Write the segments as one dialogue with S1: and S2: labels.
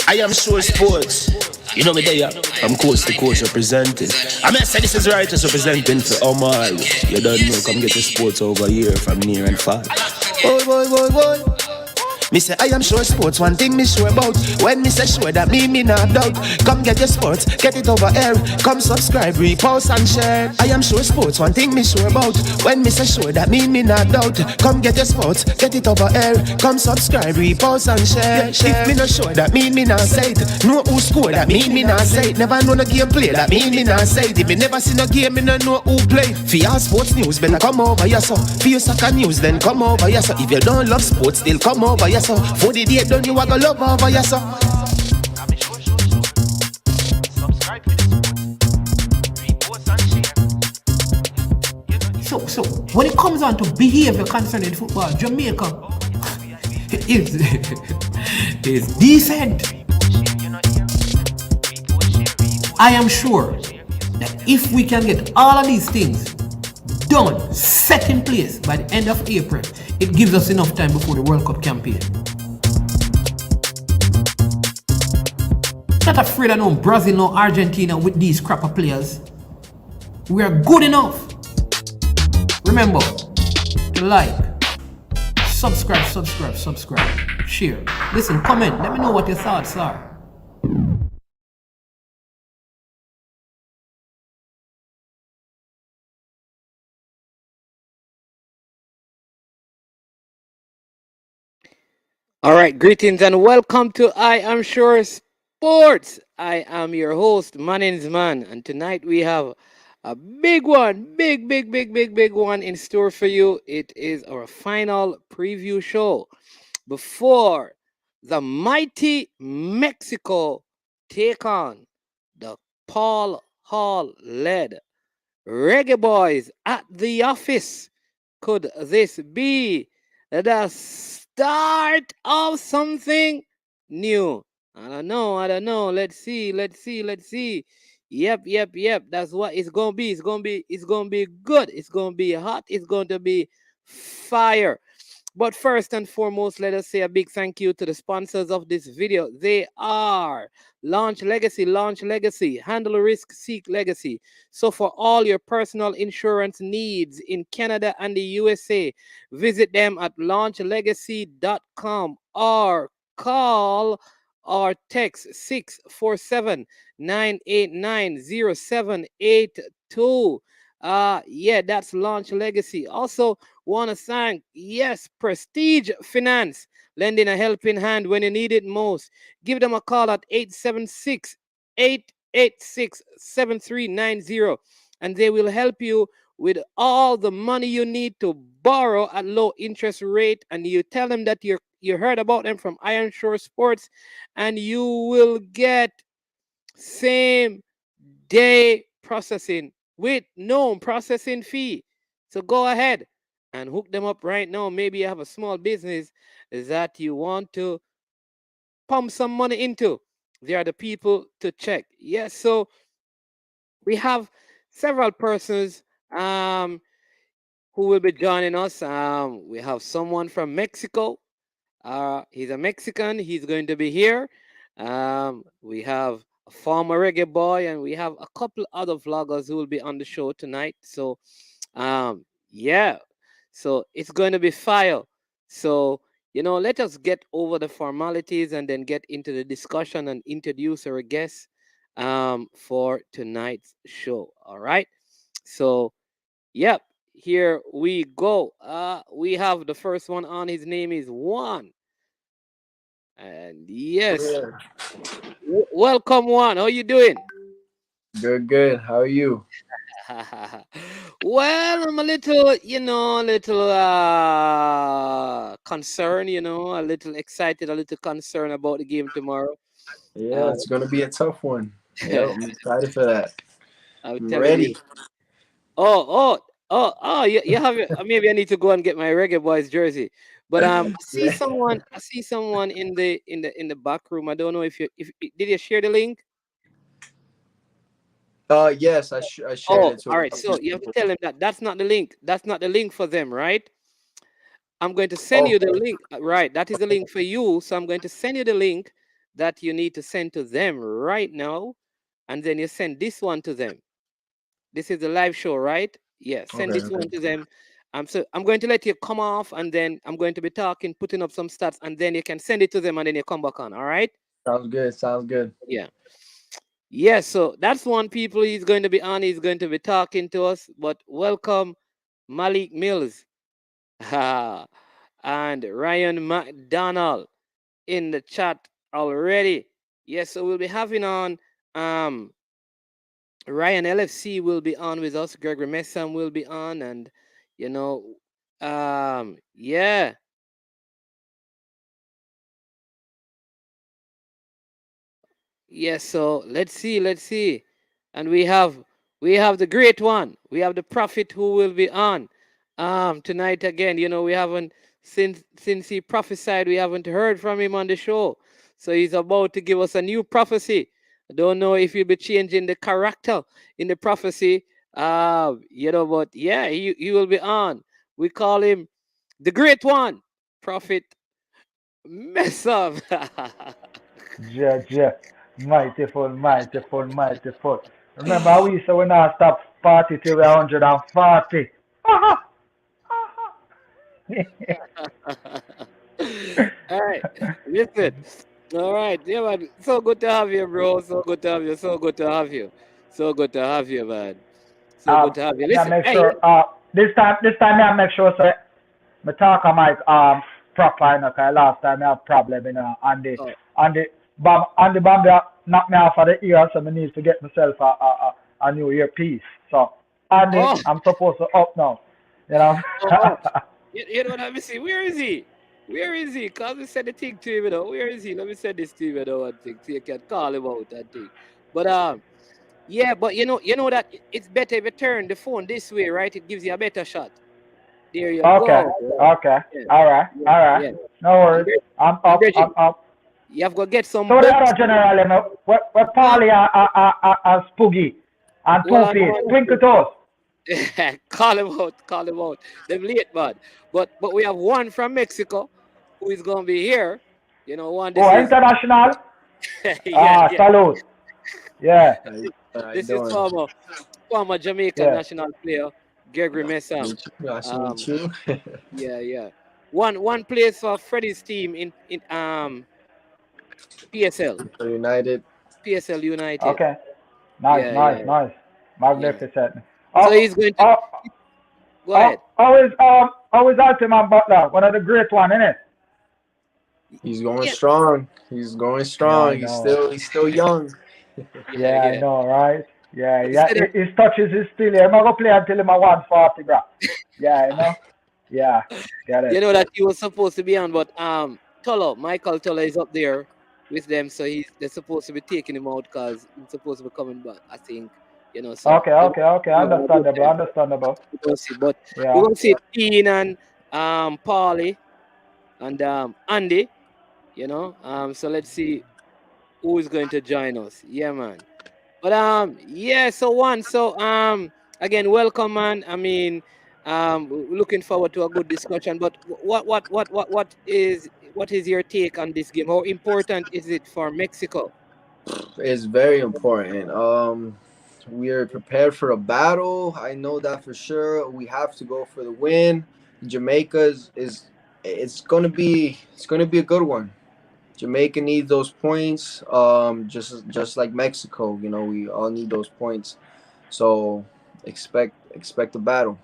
S1: I am sure sports. You know me there, from coast to coast representing. I mean, I say this is righteous representing for Omar. You don't know, come get the sports over here from near and far. Boy, boy, boy, boy. Me say I am sure sports, one thing me sure about. When me say sure, that me not doubt. Come get your sports, get it over here. Come subscribe, repost and share. I am sure sports, one thing me sure about. When me say sure, that me not doubt. Come get your sports, get it over here. Come subscribe, repost and share. If me not sure, that me not say it. Know who score, that me not say it. Never know no game play, that me not say it. If me never see no game, me no know who play. For your sports news, better come over here so. For your soccer news, then come over here so. If you don't love sports, still come over here so. For the day done, you are gonna love over here so.
S2: So when it comes on to behavior concerning football, Jamaica is decent. I am sure that if we can get all of these things done, set in place by the end of April, it gives us enough time before the World Cup campaign. Not afraid of no Brazil, no Argentina with these crapper players. We are good enough. Remember to like, subscribe, share. Listen, comment. Let me know what your thoughts are.
S3: All right, greetings and welcome to I Am Sure Sports. I am your host, Manning's Man, and tonight we have a big one, big one in store for you. It is our final preview show before the mighty Mexico take on the Paul Hall-led Reggae Boys at the office. Could this be the start of something new? I don't know. Let's see. Yep. That's what it's gonna be. It's gonna be good. It's gonna be hot. It's going to be fire. But first and foremost, let us say a big thank you to the sponsors of this video. They are Launch Legacy, Handle Risk, Seek Legacy. So for all your personal insurance needs in Canada and the USA, visit them at launchlegacy.com or call or text 647-989-0782. Yeah, that's Launch Legacy. Also, want to thank, yes, Prestige Finance, lending a helping hand when you need it most. Give them a call at 876-886-7390, and they will help you with all the money you need to borrow at low interest rate. And you tell them that you heard about them from Iron Shore Sports, and you will get same day processing with no processing fee. So go ahead and hook them up right now. Maybe you have a small business that you want to pump some money into. They are the people to check. Yes, so we have several persons who will be joining us. We have someone from Mexico. He's a Mexican. He's going to be here. We have a former reggae boy, and we have a couple other vloggers who will be on the show tonight. So, yeah. So it's going to be fire. So, let us get over the formalities and then get into the discussion and introduce our guests for tonight's show. All right. So, yep, here we go. We have the first one on. His name is Juan. And yes, welcome, Juan. How you doing?
S4: Good. How are you?
S3: Well, I'm a little, concerned, a little excited, a little concerned about the game tomorrow.
S4: Yeah, it's gonna be a tough one. Yeah, I'm excited for that.
S3: I'm
S4: I'm
S3: telling
S4: ready.
S3: you. You have it. Maybe I need to go and get my Reggae Boys jersey. But I see someone in the back room. I don't know if did you share the link?
S4: Yes, I shared
S3: Oh,
S4: it to
S3: all
S4: a
S3: right.
S4: couple
S3: So you have to
S4: people.
S3: tell them that that's not the link. That's not the link for them, right? I'm going to send you the
S4: Okay.
S3: link. Right, that is the link for you. So I'm going to send you the link that you need to send to them right now, and then you send this one to them. This is the live show, right? Yeah, send
S4: Okay.
S3: this one to them. So I'm going to let you come off, and then I'm going to be talking, putting up some stats, and then you can send it to them, and then you come back on. All right?
S4: Sounds good. Sounds good.
S3: Yeah. Yeah. So that's one people he's going to be on. He's going to be talking to us. But welcome, Malik Mills, and Ryan McDonald in the chat already. Yes. So we'll be having on um Ryan LFC will be on with us. Gregory Messam will be on, and you know, yeah, yes. So let's see, and we have the great one. We have the prophet who will be on tonight again. We haven't since he prophesied. We haven't heard from him on the show, so he's about to give us a new prophecy. I don't know if he'll be changing the character in the prophecy. But yeah, he will be on. We call him the great one, prophet Messam.
S5: Yeah, yeah. Mightyful, mightyful, mightyful. Remember how we say we not stop party till we're 140. Aha!
S3: All right, listen. All right, yeah, man. So good to have you, bro. So good to have you. So good to have you. So good to have you, man. So good to have you.
S5: Yeah,
S3: Listen,
S5: make
S3: hey,
S5: sure, this time, I make sure, say, me talk on my, proper, cause last time I have problem,
S3: oh,
S5: and the, bomb knock me off of the ear, so I need to get myself a new earpiece. So, Andy,
S3: oh,
S5: I'm supposed to up now, you know.
S3: oh. You know what? Let me see. Where is he? Where is he? Cause we said the thing to him, Where is he? Let me send this to him, One thing, so you can call him out that thing. But yeah, but you know that it's better if you turn the phone this way, right? It gives you a better shot. There you
S5: Okay,
S3: go.
S5: okay,
S3: Yeah,
S5: all right,
S3: yeah,
S5: all right.
S3: yeah.
S5: No
S3: And
S5: worries. I'm
S3: and
S5: up,
S3: Bridget,
S5: I'm up.
S3: you have got to get some
S5: So the
S3: books.
S5: other general, what
S3: Huh?
S5: Paulie and Spoogie and
S3: Well,
S5: Two Face, Twinkle Toes.
S3: call him out, call him out. Them late, man. But we have one from Mexico who is gonna be here. One. This
S5: Oh,
S3: is
S5: international.
S3: yeah, yeah.
S5: Salute. Yeah,
S4: How you
S3: This is
S4: doing?
S3: former Jamaica
S5: yeah.
S3: national player Gregory Messam.
S4: Meet you. Nice to meet
S3: Um,
S4: you.
S3: yeah, yeah. One plays for Freddie's team in PSL,
S4: United.
S3: PSL United.
S5: Okay. Nice,
S3: Yeah,
S5: nice,
S3: yeah,
S5: nice.
S3: yeah.
S5: Magnificent.
S3: So
S5: Oh,
S3: he's going to
S5: oh,
S3: go ahead.
S5: always Ultimate Butler, one of the great one, innit?
S4: He's going
S3: Yeah,
S4: strong. He's going
S5: Yeah,
S4: strong.
S5: I
S4: He's
S5: know.
S4: still he's still young.
S3: yeah,
S5: Yeah, I
S3: yeah.
S5: know, right? Yeah,
S3: He
S5: yeah.
S3: said that.
S5: His touches is still here. I'm gonna play until him a 140, bro. Yeah, you know. Yeah, get
S3: You
S5: it.
S3: know that he was supposed to be on, but Michael Toller is up there with them, so they're supposed to be taking him out because he's supposed to be coming back. I think, so
S5: Okay,
S3: they're
S5: okay, okay.
S3: having a good
S5: Understandable,
S3: time.
S5: understandable.
S3: We're gonna see, but we're
S5: Yeah.
S3: gonna see Dean and Paulie and Andy. So let's see who is going to join us. Yeah, man. But yeah, so again, welcome, man. I mean, looking forward to a good discussion. But what is your take on this game? How important is it for Mexico?
S4: It's very important. We are prepared for a battle. I know that for sure. We have to go for the win. Jamaica is it's gonna be a good one. Jamaica needs those points. Just like Mexico, we all need those points. So expect a battle.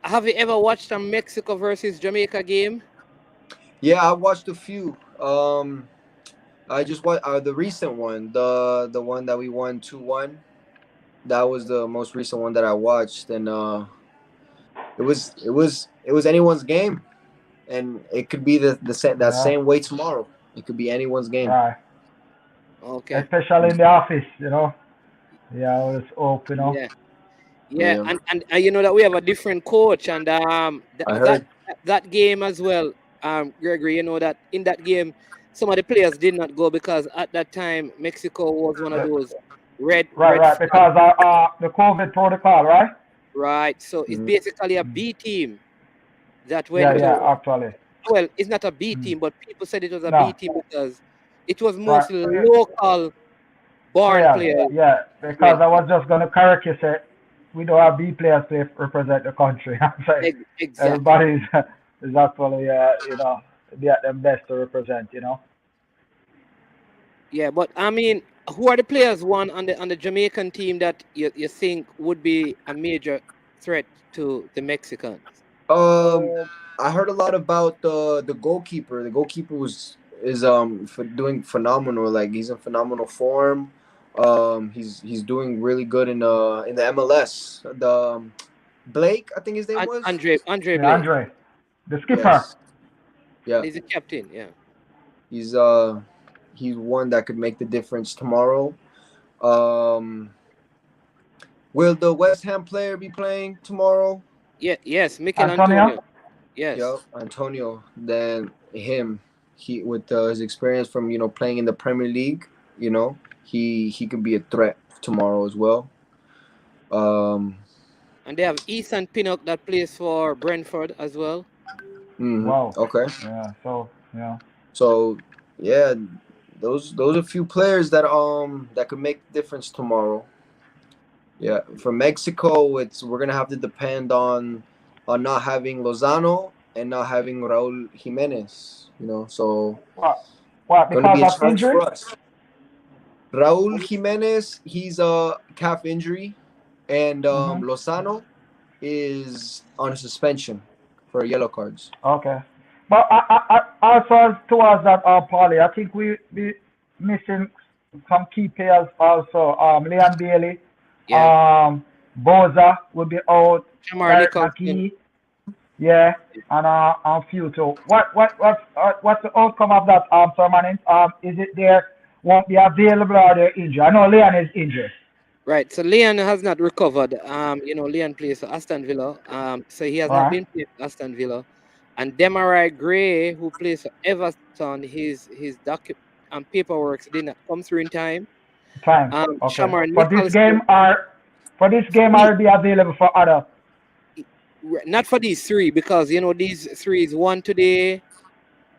S3: Have you ever watched a Mexico versus Jamaica game?
S4: Yeah, I watched a few. I just watched the recent one, the one that we won 2-1. That was the most recent one that I watched, and it was anyone's game, and it could be that
S5: Yeah.
S4: same way tomorrow. It could be anyone's game.
S5: Right.
S3: Okay.
S5: Especially in the office, you know. Yeah, I was hope, you know.
S3: Yeah. Yeah,
S4: Yeah,
S3: and you know that we have a different coach, and
S4: I
S3: that
S4: heard.
S3: that game as well, Gregory. You know that in that game, some of the players did not go because at that time Mexico was one of
S5: Yeah.
S3: those red
S5: Right,
S3: red
S5: right.
S3: flag,
S5: Because the COVID protocol, right?
S3: right? So it's
S4: Mhm.
S3: basically a B team. that
S5: Yeah,
S3: went
S5: yeah,
S3: to,
S5: actually.
S3: well, it's not a B
S5: Mm.
S3: team, but people said it was a B
S5: No,
S3: team because it was
S5: right.
S3: mostly local born
S5: Players,
S3: players
S5: yeah,
S3: who
S5: because
S3: went.
S5: I was just gonna correct you, say we don't have B players to represent the country. I'm saying
S3: Exactly.
S5: everybody is actually, be at their best to represent, you know.
S3: Yeah, but I mean, who are the players one on the Jamaican team that you think would be a major threat to the Mexicans?
S4: Um, I heard a lot about the goalkeeper. The goalkeeper is for doing phenomenal. Like he's in phenomenal form. He's doing really good in the MLS. The Blake, I think his name was.
S3: Andre
S5: Yeah,
S3: Blake,
S5: Andre, the skipper.
S4: Yes.
S3: and
S4: Yeah.
S3: he's a captain. Yeah.
S4: He's uh he's one that could make the difference tomorrow. Um, will the West Ham player be playing tomorrow?
S3: Yeah. Yes, Mikel
S5: Antonio.
S3: Antonio. Yes.
S4: Yep, Antonio. Then him, he with his experience from playing in the Premier League, he could be a threat tomorrow as well. Um,
S3: And they have Ethan Pinnock that plays for Brentford as well.
S5: Wow.
S4: okay.
S5: Yeah. So yeah.
S4: So yeah, those are few players that could make the difference tomorrow. Yeah, for Mexico, we're gonna have to depend on not having Lozano and not having Raúl Jimenez. So
S5: What? What?
S4: gonna
S5: Because
S4: be a
S5: of
S4: challenge
S5: injury?
S4: for us. Raúl Jimenez, he's a calf injury, and
S5: Mm-hmm.
S4: Lozano is on a suspension for yellow cards.
S5: Okay. But also towards that, Paulie, I think we be missing some key players also. Leon Bailey,
S3: Yeah.
S5: Boza will be out.
S3: Shamar
S5: Eric
S3: Nicholson.
S5: McKee, yeah, and a few too. What's the outcome of that, Sir Manning? Is it there won't be available or they're injured? I know Leon is injured.
S3: Right. So Leon has not recovered. Leon plays for Aston Villa. So he has
S5: All
S3: not
S5: right.
S3: been playing for Aston Villa. And Demarai Gray, who plays for Everton, his paperwork did not come through in time.
S5: Time. Okay.
S3: Shamar
S5: For this
S3: Nicholson,
S5: game are for this game
S3: he,
S5: are be available for other.
S3: not for these three, because these three is one today,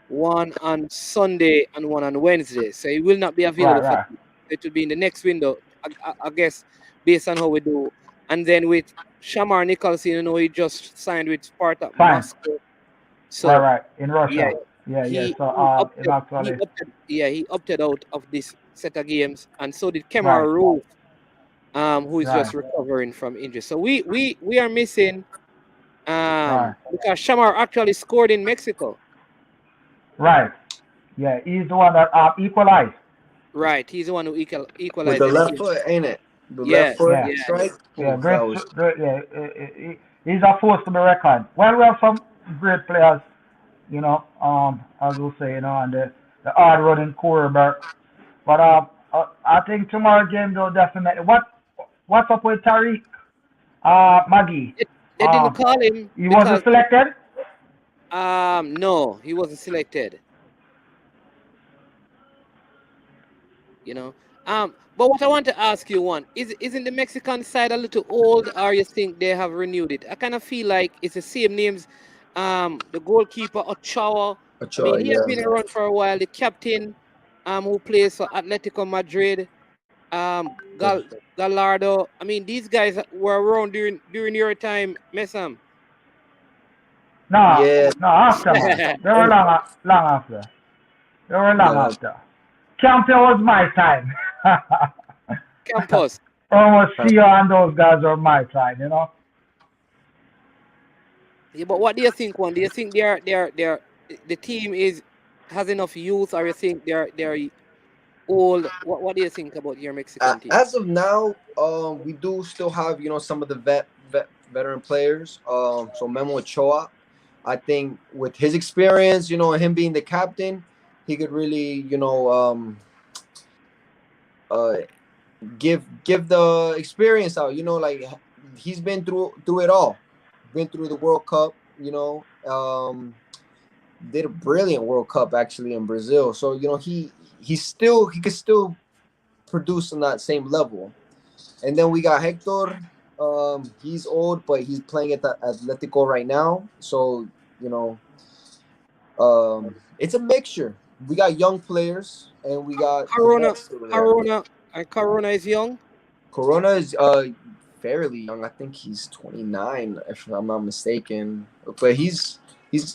S3: one on Sunday, and one on Wednesday. So it will not be
S5: Right,
S3: available for
S5: right.
S3: them. It will be in the next window, I guess, based on how we do. And then with Shamar Nicholson, he just signed with Spartak
S5: Fine.
S3: Moscow.
S5: Right,
S3: So
S5: right. In
S3: yeah,
S5: Russia. Yeah, yeah.
S3: he
S5: So
S3: he
S5: it actually
S3: he opted out of this set of games, and so did
S5: right,
S3: Kemar Roof, who is
S5: right,
S3: just recovering from injury. So we are missing
S5: right,
S3: because Shamar actually scored in Mexico.
S5: right. Yeah, he's the one that equalized.
S3: Right, he's the one who
S4: With
S3: equalized
S4: the
S3: in the
S4: left
S3: game.
S4: foot, ain't it? The left
S3: Yes,
S4: foot
S5: Yeah,
S3: yes.
S4: strike.
S5: yeah.
S4: Ooh, that
S5: Great,
S4: was
S5: great. Yeah, he's a force to be reckoned. Well, we have some great players, as we say, and the hard running quarterback. But I think tomorrow game though definitely. What's up with Tariq? Maggie.
S3: They didn't call him
S5: He wasn't
S3: because
S5: selected.
S3: no, he wasn't selected. You know. But what I want to ask you, one, isn't the Mexican side a little old, or you think they have renewed it? I kind of feel like it's the same names. The goalkeeper Ochoa.
S4: a
S3: I mean,
S4: choice.
S3: he has
S4: Yeah.
S3: been around for a while. The captain, who plays for Atletico Madrid, Gallardo. I mean, these guys were around during your time, Messam.
S5: No,
S4: Yeah.
S5: no, after man. They were long after. They were long
S4: Yeah.
S5: after. Campion was my time.
S3: Campos.
S5: Almost Theo and those guys were my time.
S3: Yeah, but what do you think, one? Do you think the team has enough youth, or you think they're old? What do you think about your Mexican team?
S4: As of now, we do still have some of the veteran players. So Memo Ochoa, I think with his experience, and him being the captain, he could really uh give the experience out. Like he's been through it all. Been through the World Cup. Did a brilliant World Cup actually in Brazil. So he could still produce on that same level. And then we got Hector. He's old, but he's playing at the Atletico right now. So you know, it's a mixture. We got young players and we got the
S3: Corona,
S4: vets over there.
S3: Corona is young.
S4: Corona is fairly young. I think he's 29, if I'm not mistaken. But he's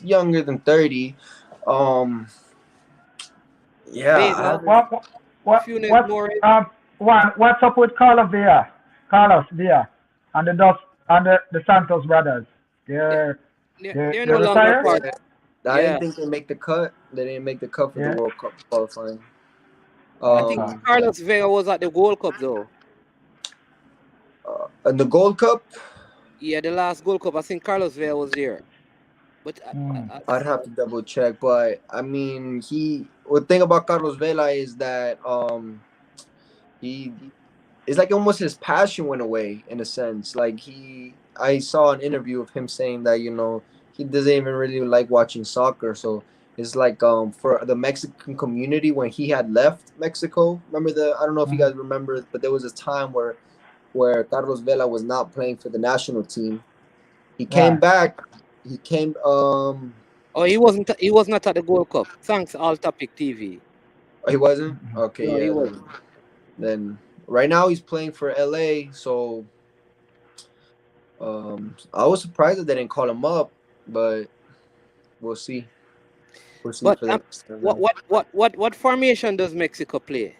S4: younger than 30. Um, yeah, I
S3: Vega,
S4: haven't.
S3: Funes
S5: What's
S3: Morris.
S5: what's up with Carlos Villa, and the Dos and the Santos brothers?
S3: They're,
S5: They
S3: they're
S5: they
S3: no longer
S5: retired.
S3: part.
S4: Yeah, I
S3: Yeah,
S4: didn't think they make the cut. They didn't make the cut for the
S5: Yeah.
S4: World Cup qualifying.
S3: I think
S5: Okay.
S3: Carlos Vega was at the Gold Cup though.
S4: And the Gold Cup,
S3: Yeah, the last Gold Cup. I think Carlos Vega was there. But
S4: I'd have to double check. But I mean, the thing about Carlos Vela is that he it's like almost his passion went away in a sense. Like I saw an interview of him saying that he doesn't even really like watching soccer. So it's like for the Mexican community when he had left Mexico. Remember I don't know if you guys remember, but there was a time where Carlos Vela was not playing for the national team. He came
S5: Right.
S4: back. He came
S3: oh, he wasn't. He was not at the Gold Cup. Thanks, All Topic TV.
S4: he wasn't? Okay,
S3: No, he
S4: yeah,
S3: wasn't.
S4: then right now he's playing for LA, so I was surprised that they didn't call him up, but we'll see. We'll see
S3: But
S4: for the next time.
S3: what formation does Mexico play?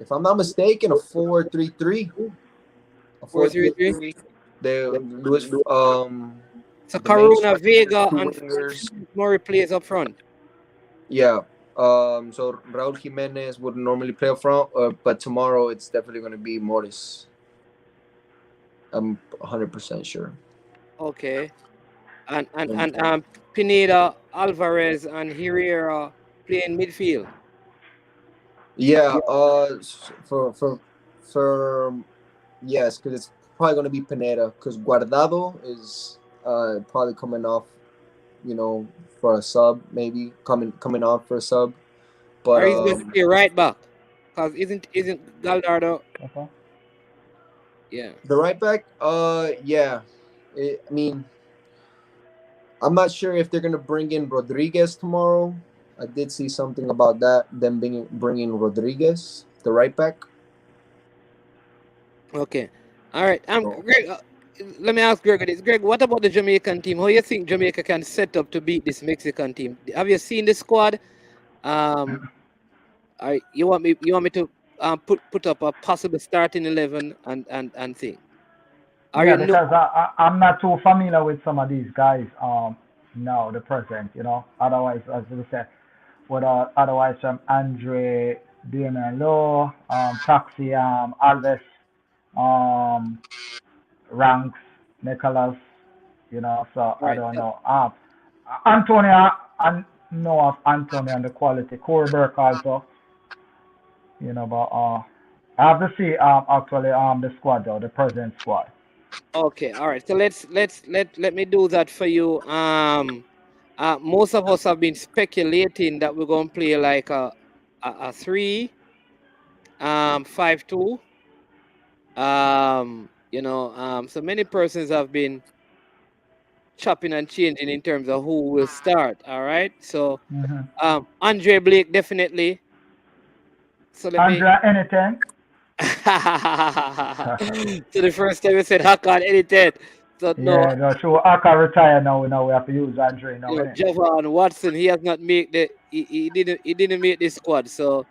S4: If I'm not mistaken, a 4-3-3. A 4-3-3. They Luis
S3: So
S4: the main
S3: Corona,
S4: striker,
S3: Vega,
S4: two
S3: and
S4: wingers.
S3: Murray plays up front.
S4: Yeah. So Raul Jimenez would normally play up front, but tomorrow it's definitely going to be Morris. I'm 100% sure.
S3: Okay. And Pineda, Alvarez, and Herrera play in midfield.
S4: Yeah. For yes, because it's probably going to be Pineda because Guardado is probably coming off, for a sub, maybe coming off for a sub. But
S3: Or he's going to play right back. Because isn't Gallardo?
S5: Okay.
S3: Yeah.
S4: the right back, yeah. I mean, I'm not sure if they're gonna bring in Rodriguez tomorrow. I did see something about that. Them bringing Rodriguez, the right back.
S3: Okay. All right.
S4: So,
S3: Greg, let me ask Greg this. Greg, what about the Jamaican team? How you think Jamaica can set up to beat this Mexican team? Have you seen the squad? You want me to put up a possible starting 11 and thing?
S5: Yeah, because I'm not too familiar with some of these guys. Now the present, Otherwise, as we said, otherwise Andre, Damian Lowe, Taxi, Alves, Ranks, Nicholas, So I
S3: Right.
S5: don't know. Antonio, I know of Antonio and the quality. Corey Burke also, but I have to see actually the squad though, the present squad.
S3: Okay, all right. So let me do that for you. Most of us have been speculating that we're gonna play like a 3, 5-2. So many persons have been chopping and changing in terms of who will start. All right. So Andre Blake definitely. So let me.
S5: Andrea, anything?
S3: So the first time we said Hakan anything. So no,
S5: Yeah, no, so Aka retire now. Now we have to use Andre now, innit?
S3: Javon Watson, he has not made he didn't make the squad. So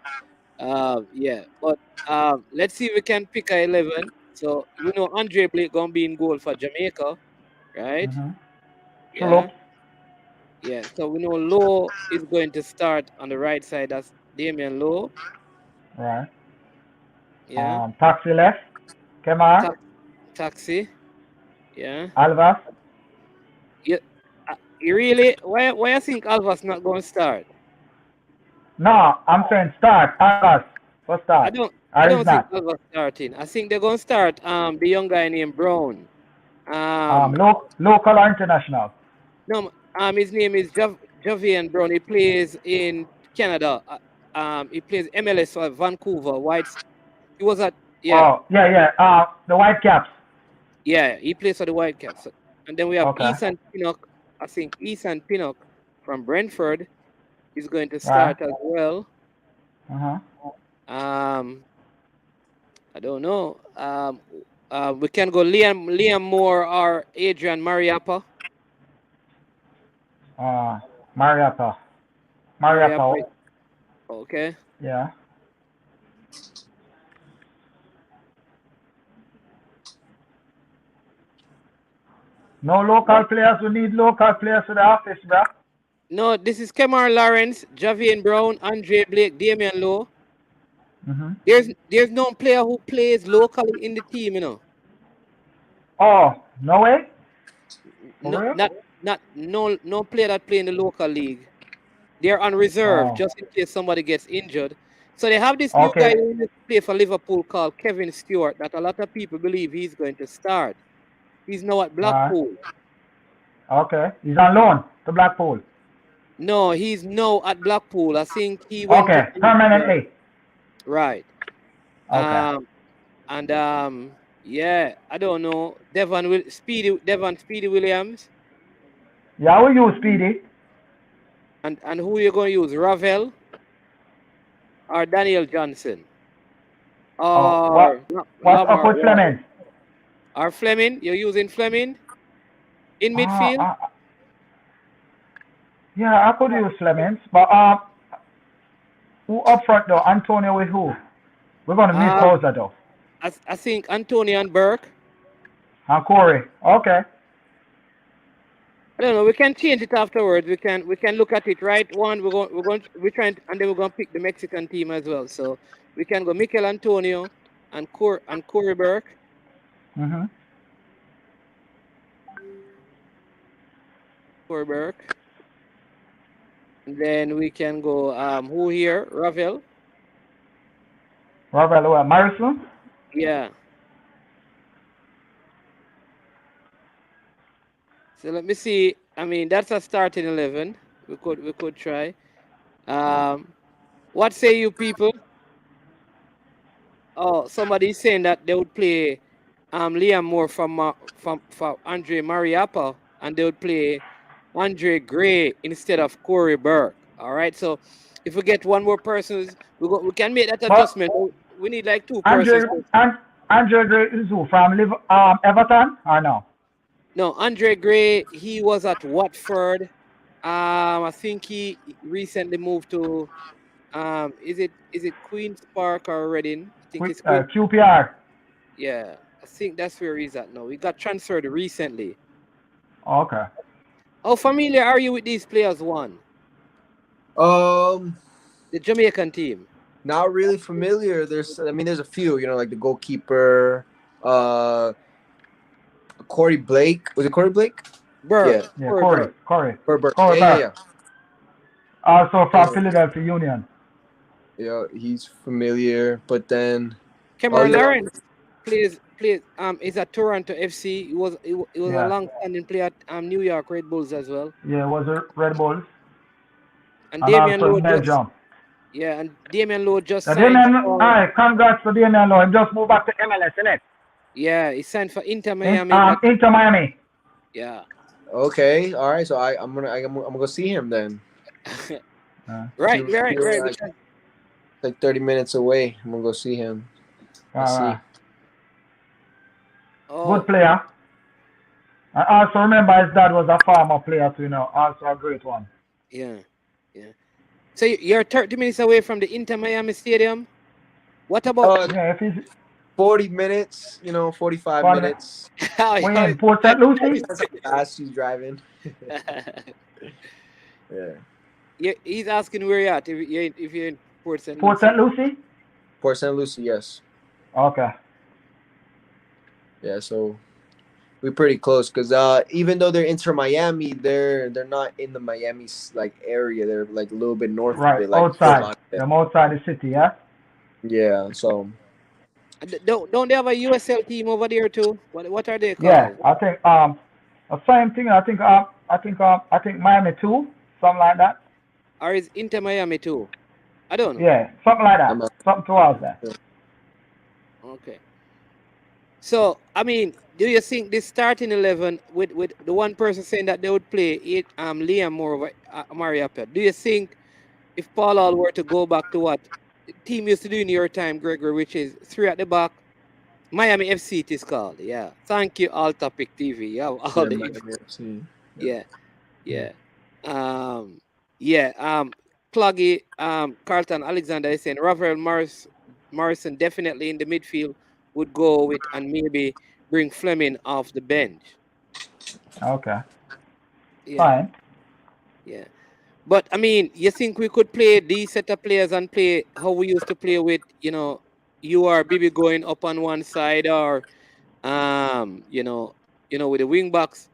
S3: yeah. But let's see if we can pick a 11. So we know Andre Blake gonna be in goal for Jamaica, right? Yeah. Yeah. So we know Lowe is going to start on the right side. That's Damian Lowe.
S5: Right.
S3: Yeah.
S5: Taxi left. Kemar.
S3: Taxi. Yeah.
S5: Alvas.
S3: Yeah. You really? Why I think Alva's not going to start?
S5: No, I'm saying start. Alvas. For start.
S3: I don't
S5: Or is
S3: think
S5: not.
S3: Alva's starting. I think they're going to start the young guy named Brown.
S5: Local or international?
S3: No, his name is Javian Brown. He plays in Canada. He plays MLS for Vancouver Whites. He was at
S5: Oh, yeah. The White Caps.
S3: Yeah, he plays for the Whitecaps. And then we have
S5: Okay.
S3: Ethan Pinnock. I think Ethan Pinnock from Brentford is going to
S5: Right.
S3: start as well.
S5: Uh-huh.
S3: I don't know. We can go Liam Moore or Adrian Mariappa.
S5: Mariappa.
S3: Mariappa.
S5: Mariappa.
S3: Okay.
S5: Yeah. No local players. We need local players for the office, bro.
S3: No, this is Kemar Lawrence, Javian Brown, Andre Blake, Damian Lowe.
S5: Mm-hmm.
S3: There's no player who plays locally in the team, you know.
S5: Oh, no way? For
S3: No,
S5: real?
S3: no player that play in the local league. They're on reserve
S5: Oh,
S3: just in case somebody gets injured. So they have this new guy
S5: okay.
S3: who play for Liverpool called Kevin Stewart that a lot of people believe he's going to start. He's now at
S5: Right.
S3: Blackpool.
S5: Okay. He's on loan to Blackpool.
S3: No, he's now at Blackpool. I think he went to
S5: Okay. Permanently.
S3: right.
S5: Okay.
S3: Yeah, I don't know. Devon Speedy Williams.
S5: Yeah, we use Speedy.
S3: And who you going to use? Ravel or Daniel Johnson?
S5: Oh,
S3: Or
S5: what's up
S3: Lamar
S5: with Fleming?
S3: or Fleming? You're using Fleming in midfield?
S5: Yeah, I could use Fleming, but who up front though? Antonio with who? We're gonna miss Bowser though.
S3: I think Antonio and Burke.
S5: And Corey. Okay.
S3: I don't know. We can change it afterwards. We can look at it. Right, one we're trying and then we're gonna pick the Mexican team as well. So we can go Mikel Antonio and Corey Burke.
S5: Mm-hmm.
S3: Corey Burke. And then we can go who here? Ravel.
S5: Ravel, Morrison?
S3: Yeah. So let me see. I mean, that's a starting 11. We could try. What say you people? Oh, somebody's saying that they would play Liam Moore from Andre Mariappa, and they would play Andre Gray instead of Corey Burke. All right. So if we get one more person, we can make that adjustment. We need like two persons.
S5: Andre Gray is who? From Everton or no?
S3: No, Andre Gray, he was at Watford. I think he recently moved to is it Queen's Park or Reading? I think it's
S5: QPR.
S3: Yeah, I think that's where he's at now. He got transferred recently.
S5: Okay.
S3: How familiar are you with these players, Juan?
S4: The
S3: Jamaican team.
S4: Not really familiar. There's a few, like the goalkeeper, Corey Blake. Was it Corey Blake?
S3: Burke.
S5: Yeah, Corey.
S4: Burke. Yeah.
S5: Also from Philadelphia Union.
S4: Yeah, he's familiar. But then
S3: Cameron Lawrence plays is at Toronto FC. He was a long-standing player at New York Red Bulls as well.
S5: Yeah, it was a Red Bulls.
S3: And Damian Lowe
S5: Belgium.
S3: And Damian Lowe just signed.
S5: Congrats to Damian Lowe. He just moved back to MLS, innit?
S3: Yeah, he signed for Inter Miami.
S5: Inter Miami.
S3: Yeah.
S4: Okay. All right. So I'm gonna go see him then.
S3: Right.
S4: Like 30 minutes away. I'm gonna go see him.
S5: Good player. I also remember his dad was a former player too, also a great one.
S3: Yeah. So you're 30 minutes away from the Inter Miami Stadium. What about?
S5: If he's
S4: 40 minutes, 45 minutes.
S5: When in Port St. Lucie?
S4: As she's driving. Yeah.
S3: He's asking where you're at. If you're in Port St. Lucie.
S5: Port St. Lucie?
S4: Port St. Lucie, yes.
S5: Okay.
S4: Yeah, so we're pretty close because even though they're Inter Miami, they're not in the Miami area. They're like a little bit north of it,
S5: outside. They're outside the city, yeah.
S4: Yeah, so.
S3: Don't they have a USL team over there too? What are they called?
S5: Yeah, I think the same thing. I think Miami too, something like that.
S3: Or is Inter Miami too? I don't know.
S5: Yeah, something like that. Something towards that.
S3: Okay. So, I mean, do you think this starting 11 with the one person saying that they would play it, Liam Moore over Mariapia, do you think if Paul Hall were to go back to what the team used to do in your time, Gregory, which is three at the back, Miami FC it is called. Yeah. Thank you, All Topic TV. You have all
S4: Yeah,
S3: the
S4: Miami
S3: info.
S4: FC. Yeah.
S3: Yeah. Yeah. Yeah. Pluggy, Carlton Alexander is saying Rafael Morrison definitely in the midfield would go with and maybe bring Fleming off the bench.
S5: Okay.
S3: Yeah.
S5: Fine.
S3: Yeah. But I mean, you think we could play these set of players and play how we used to play with, you are Bibi going up on one side or with the wing backs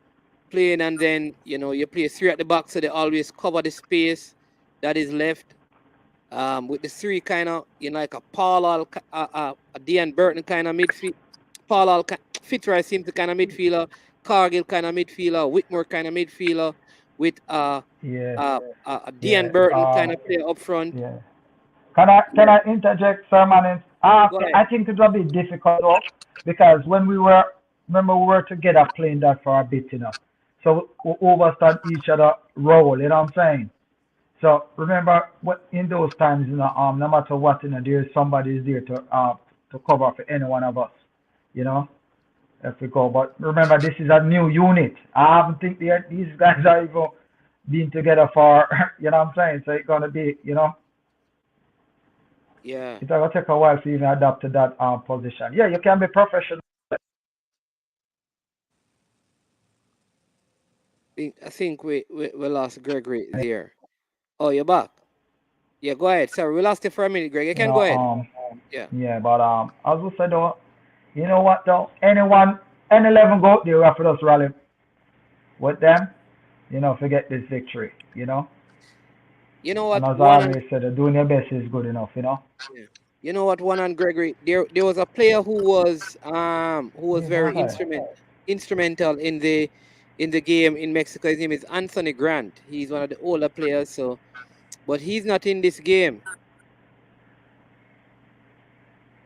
S3: playing and then you play three at the back so they always cover the space that is left. With the three kind of like a Paul a Dean Burton kind of midfield. Paul Fitzroy seems the kind of midfielder, Cargill kind of midfielder, Whitmore kind of midfielder, with
S5: Yeah.
S3: a Dean
S5: Yeah.
S3: Burton kind of player up front.
S5: Yeah. Can I interject, Sir Manning?
S3: Go ahead.
S5: I think it will be difficult though, because when remember we were together playing that for a bit, So we overstand each other role, you know what I'm saying? So remember what in those times, no matter what, there's somebody is there to cover for any one of us, you know, if we go. But remember, this is a new unit. I haven't think these guys are even been together for, you know what I'm saying? So it's gonna be,
S3: Yeah.
S5: it's gonna take a while to even adapt to that position. Yeah, you can be professional.
S3: I think we lost Gregory there. Oh, you're back. Yeah, go ahead. Sorry, we lost you for a minute, Greg. You
S5: You
S3: can go
S5: know,
S3: ahead. Yeah.
S5: yeah, but as we said though, you know what though, any 11 go out there, we have to just rally with them, forget this victory,
S3: You know
S5: And
S3: what?
S5: as I always said, doing your best is good enough,
S3: Yeah. You know what? One on Gregory. There was a player who was
S5: Yeah, go
S3: very
S5: ahead.
S3: instrumental in the game in Mexico. His name is Anthony Grant. He's one of the older players. So, but he's not in this game.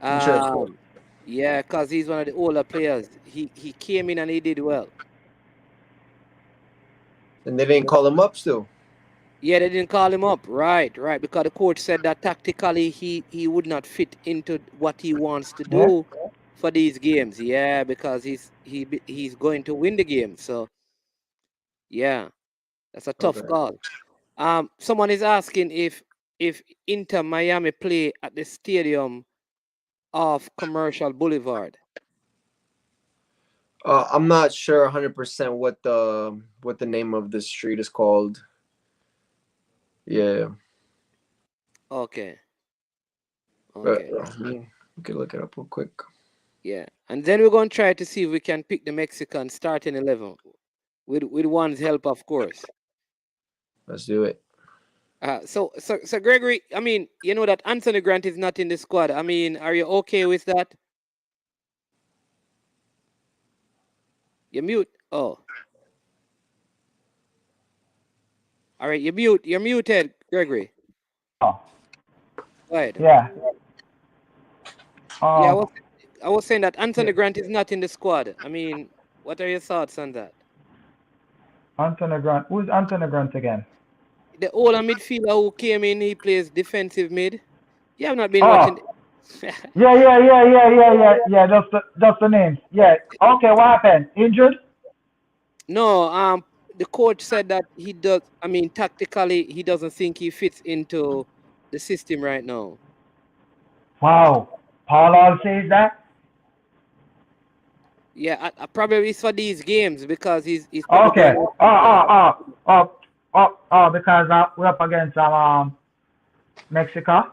S4: Interesting.
S3: Yeah, cause he's one of the older players. He came in and he did well.
S4: And they didn't call him up still.
S3: Yeah, they didn't call him up. Right, because the coach said that tactically he would not fit into what he wants to
S5: Yeah.
S3: do for these games. Yeah, because he's going to win the game. So yeah, that's a tough
S4: Okay.
S3: call. Someone is asking if Inter Miami play at the stadium of Commercial Boulevard.
S4: I'm not sure 100% what the name of this street is called. Yeah,
S3: Okay.
S4: but
S3: Okay.
S4: we can look it up real quick.
S3: Yeah, and then we're going to try to see if we can pick the Mexican starting 11 with one's help, of course.
S4: Let's do it.
S3: So Gregory, I mean, you know that Anthony Grant is not in the squad. I mean, are you okay with that? You mute. Oh. All right, You're muted, Gregory.
S5: Oh,
S3: Go ahead.
S5: yeah.
S3: Yeah,
S5: Um,
S3: I was saying that
S5: yeah.
S3: Anthony Grant is not in the squad. I mean, what are your thoughts on that?
S5: Anthony Grant. Who's Anthony Grant again?
S3: The older midfielder who came in, he plays defensive mid. You have not been watching.
S5: Oh, yeah. Just the names. Yeah. Okay, what happened? Injured?
S3: No, the coach said that he does. I mean, tactically, he doesn't think he fits into the system right now.
S5: Wow. Paul all says that?
S3: Yeah, probably it's for these games because he's probably
S5: Okay.
S3: going.
S5: Because we're up against Mexico.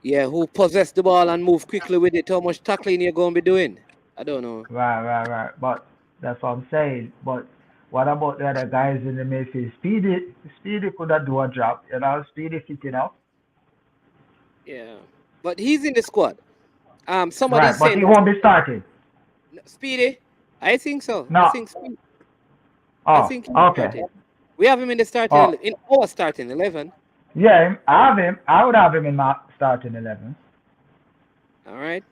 S3: Yeah, who possess the ball and move quickly with it? How much tackling you're going to be doing? I don't know.
S5: Right. But that's what I'm saying. But what about the other guys in the midfield? Speedy could have do a job. Speedy fitting out.
S3: Yeah, but he's in the squad. Somebody's
S5: Right, but
S3: saying
S5: he won't be starting.
S3: Speedy. I think so.
S5: No.
S3: I think Speedy. I think he's
S5: okay.
S3: starting. We have him in the starting in our starting 11.
S5: Yeah, I have him. I would have him in my starting 11.
S3: All right.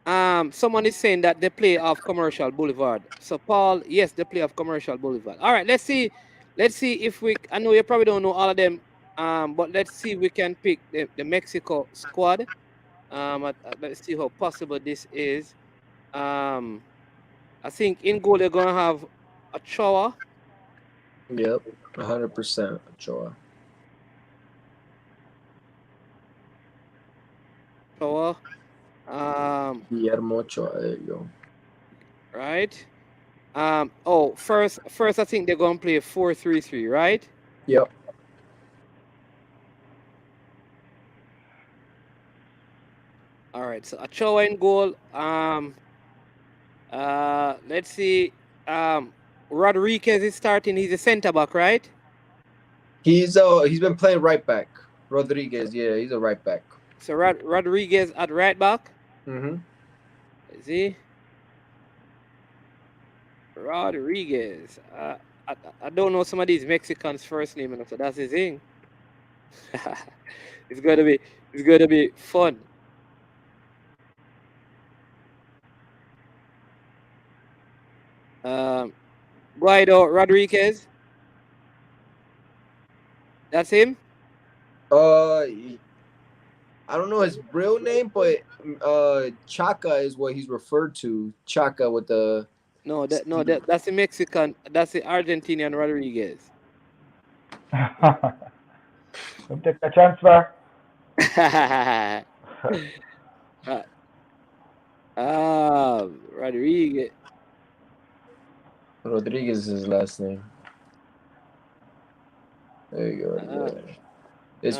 S3: Someone is saying that they play off Commercial Boulevard. So Paul, yes, they play off Commercial Boulevard. All right, let's see. Let's see if we. I know you probably don't know all of them. But let's see if we can pick the Mexico squad. Let's see how possible this is. I think in goal they're gonna have Ochoa.
S4: Yep, 100% Ochoa.
S3: Ochoa.
S4: Guillermo Ochoa. There you go.
S3: Right. First I think they're gonna play 4-3-3, right?
S4: Yep.
S3: All right, so Ochoa in goal. Let's see. Rodriguez is starting. He's a center back, right?
S4: He's been playing right back. Rodriguez, yeah, he's a right back.
S3: So Rodriguez at right back.
S4: Mm-hmm.
S3: Is he? Rodriguez. I don't know some of these Mexicans' first name, so that's his thing. It's gonna be fun. Guido Rodriguez. That's him.
S4: I don't know his real name, but Chaka is what he's referred to. Chaka with the
S3: That's the Mexican. That's the Argentinian Rodriguez.
S5: Don't take a transfer.
S3: Rodriguez.
S4: Rodriguez is his last name. There you go. It's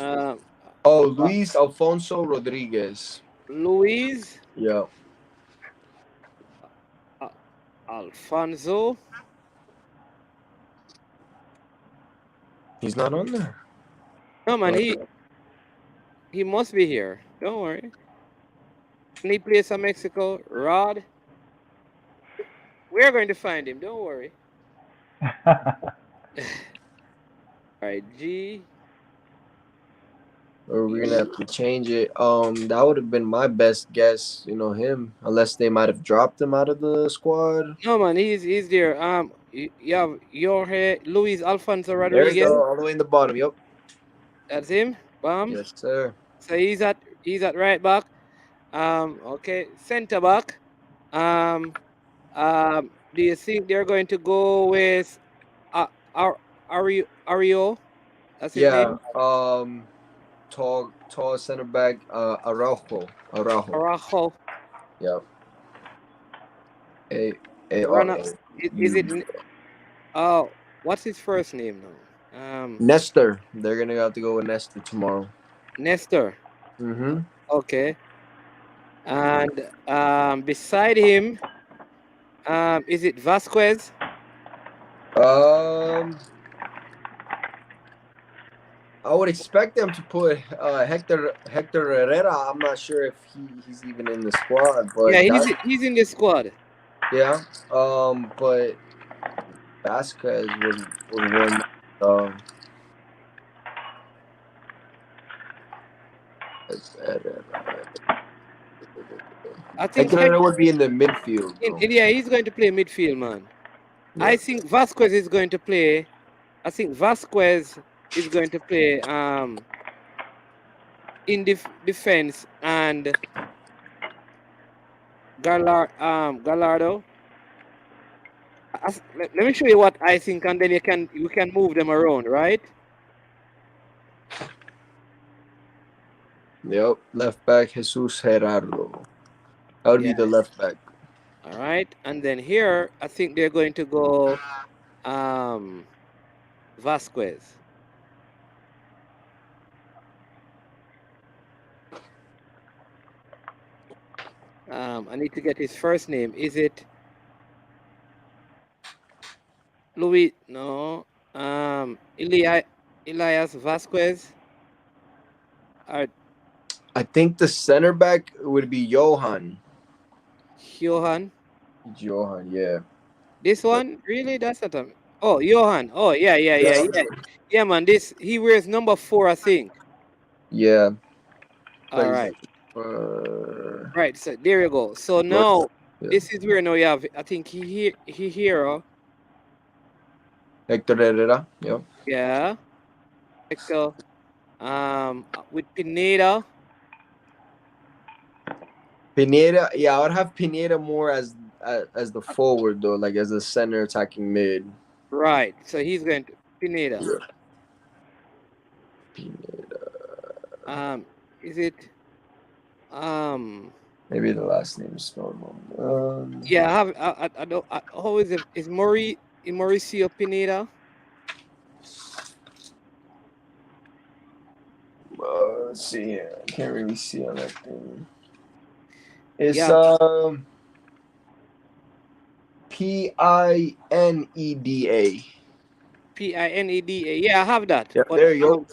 S4: Luis Alfonso Rodriguez.
S3: Luis
S4: Yeah.
S3: Alfonso.
S4: He's not on there.
S3: No man, he must be here. Don't worry. Can he play some Mexico? Rod. We're going to find him. Don't worry. All right, G.
S4: Or we're gonna have to change it. That would have been my best guess. Him, unless they might have dropped him out of the squad.
S3: No man, he's there. You have Jorge Luis Alfonso
S4: There
S3: Rodriguez.
S4: you go, all the way in the bottom. Yep.
S3: That's him. Bam.
S4: Yes, sir.
S3: So he's at right back. Okay, center back. Do you think they're going to go with Ario? That's his name.
S4: Tall center back, Araujo.
S3: Araujo.
S4: Yep.
S3: Is it? Oh, what's his first name now?
S4: Nestor. They're gonna have to go with Nestor tomorrow.
S3: Nestor.
S4: Mm-hmm.
S3: Okay. And beside him, is it Vasquez?
S4: I would expect them to put Hector Herrera. I'm not sure if he's even in the squad, but
S3: yeah, he's in the squad.
S4: Yeah. But Vasquez was one.
S3: I think
S4: Hector would be in the midfield.
S3: Yeah, he's going to play midfield, man. Yeah. I think Vasquez is going to play. I think Vasquez is going to play in defense, and Gallardo. Let me show you what I think, and then you can move them around, right?
S4: Yep, left back Jesus Gerardo. That would be the left back.
S3: All right, and then here I think they're going to go Vasquez. I need to get his first name. Is it Louis? No. Elias Vasquez.
S4: I think the center back would be Johan.
S3: Johan,
S4: yeah.
S3: This one? Really? That's not a... Oh, Johan. Oh, yeah. Yeah, man. He wears number 4, I think.
S4: Yeah.
S3: All right. Right. So there you go. So now
S4: Yeah.
S3: this is where now you have. I think he here.
S4: Hector Herrera. Yep.
S3: Yeah. Hector. With Pineda.
S4: Pineda. Yeah, I would have Pineda more as the forward though, like as a center attacking mid.
S3: Right. So he's going to Pineda.
S4: Yeah. Pineda.
S3: Is it
S4: Maybe the last name is spelled wrong.
S3: yeah, I don't how is it? Is Mauricio Pineda?
S4: Let's see here. I can't really see on that thing. It's
S3: Yeah.
S4: Pineda.
S3: Pineda. Yeah, I have that.
S4: Yep,
S3: But
S4: there you go.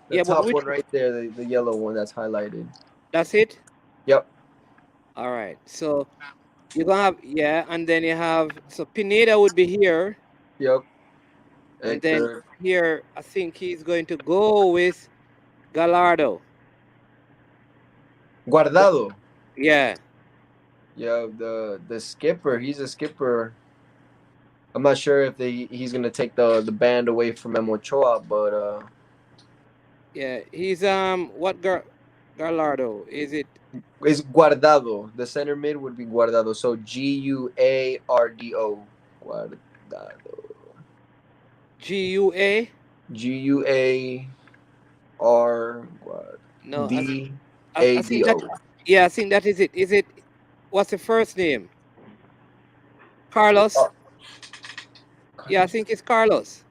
S4: The
S3: yeah, but
S4: top
S3: which
S4: one right there, the yellow one that's highlighted.
S3: that's it?
S4: Yep.
S3: All right. So you're gonna have and then you have so Pineda would be here,
S4: Yep.
S3: and then
S4: Hector.
S3: here I think he's going to go with Gallardo.
S4: Guardado.
S3: Yeah.
S4: Yeah, the skipper. He's a skipper. I'm not sure if he's gonna take the band away from Memo Ochoa, but
S3: Yeah. He's what Gallardo? Is it
S4: it's Guardado. The center mid would be Guardado. So Guardo. Guardado.
S3: GUA?
S4: Guar
S3: No,
S4: D
S3: I
S4: A
S3: think
S4: D
S3: that
S4: O.
S3: yeah, I think that is it. Is it what's the first name? Carlos? Yeah, I think it's Carlos.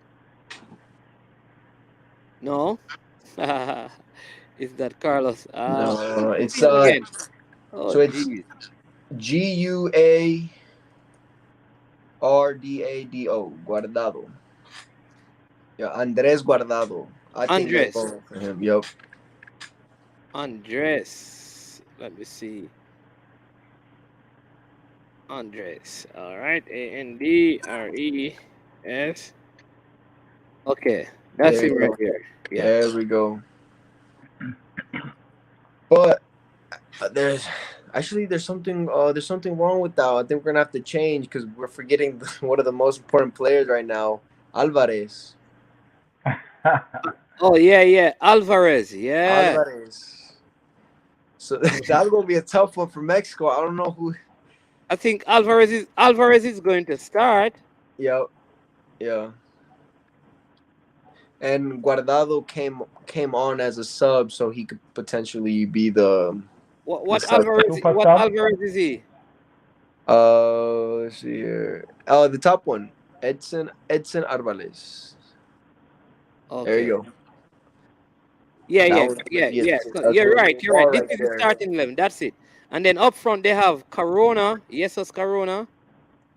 S3: No? Is that Carlos?
S4: No, it's
S3: see it again. Oh,
S4: so it's
S3: geez.
S4: Guardado. Guardado. Yeah, Andres Guardado. I think
S3: Andres.
S4: they're going for him. Yep.
S3: Andres. Let me see. Andres. All right. Andres. Okay. That's
S4: There
S3: him
S4: you
S3: right
S4: go.
S3: here. Yeah.
S4: There we go. But there's something wrong with that. I think we're gonna have to change because we're forgetting one of the most important players right now, Alvarez.
S3: Oh yeah. Alvarez. Yeah.
S4: Alvarez. So that's gonna be a tough one for Mexico. I don't know who.
S3: I think Alvarez is going to start.
S4: Yep. Yeah. And Guardado came on as a sub, so he could potentially be the.
S3: What
S4: sub.
S3: Alvarez is he?
S4: Let's see here. Oh, the top one, Edson Arvales.
S3: Okay.
S4: There you go.
S3: Yeah.
S4: That's
S3: You're right.
S4: what
S3: You're right.
S4: right
S3: This is
S4: there.
S3: the starting 11. That's it. And then up front they have Corona. Jesus Corona.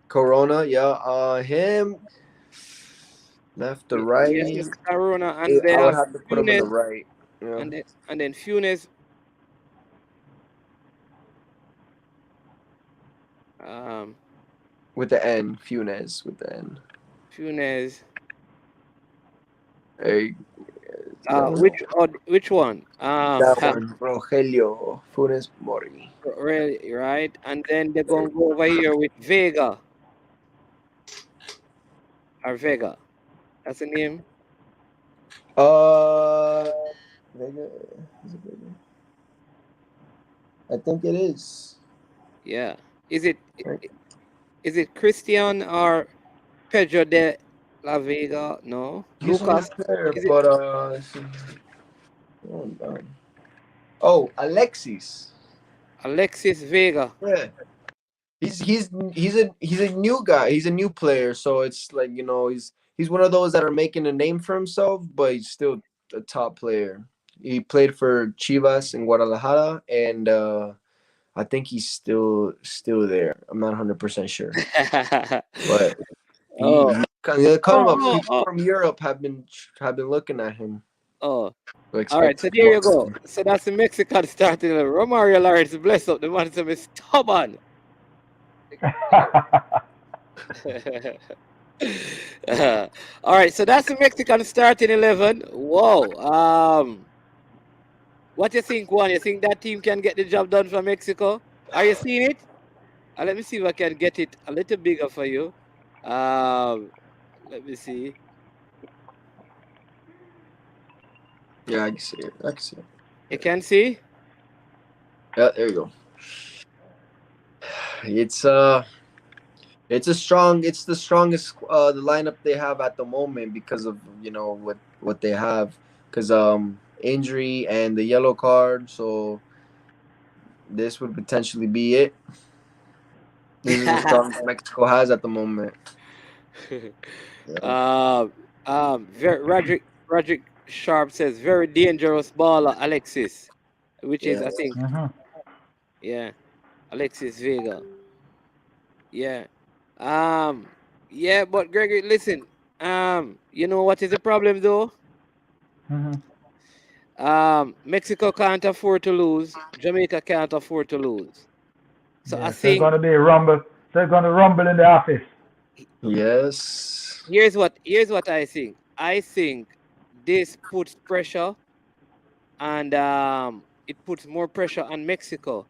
S4: Corona, yeah. Him left to right.
S3: Yes, Corona, and
S4: I
S3: they
S4: would
S3: have
S4: have to put him on the
S3: Funes,
S4: right. Yeah.
S3: and then Funes.
S4: With the N, Funes with the N.
S3: Funes.
S4: Hey,
S3: Which one?
S4: that one, Rogelio Funes Mori.
S3: Really, right? And then they're gonna go over here with Vega. Or Vega. That's the name.
S4: Vega. Is it Vega? I think it is.
S3: Yeah. Is it
S4: Right.
S3: is it Christian or Pedro de la Vega? No.
S4: He's
S3: Lucas.
S4: there,
S3: Is it-
S4: but Alexis.
S3: Alexis Vega.
S4: Yeah. He's a new guy. He's a new player, so it's like, he's one of those that are making a name for himself, but he's still a top player. He played for Chivas in Guadalajara, and I think he's still there. I'm not 100% sure, but people from Europe have been looking at him.
S3: Oh. All right, so there you go. So that's the Mexican starting. Romario Lawrence, bless up the man, so he's stubborn. All right, so that's the Mexican starting 11. Whoa. What you think, Juan? You think that team can get the job done for Mexico? Are you seeing it? Let me see if I can get it a little bigger for you. Let me see.
S4: Yeah, I can see it. I can see it.
S3: You can see?
S4: Yeah, there you go. It's it's the strongest the lineup they have at the moment because of what they have, because injury and the yellow card, so this would potentially be it. This is the strongest Mexico has at the moment. Yeah.
S3: Roderick Sharp says very dangerous baller, Alexis, which is
S4: Yeah.
S3: I think yeah, Alexis Vega. Yeah. Yeah, but Gregory, listen. You know what is the problem though? Mexico can't afford to lose. Jamaica can't afford to lose. So I
S5: Yeah, so it's
S3: think
S5: gonna be a rumble. So it's gonna rumble in the office.
S4: Yes.
S3: here's what I think. I think this puts pressure and it puts more pressure on Mexico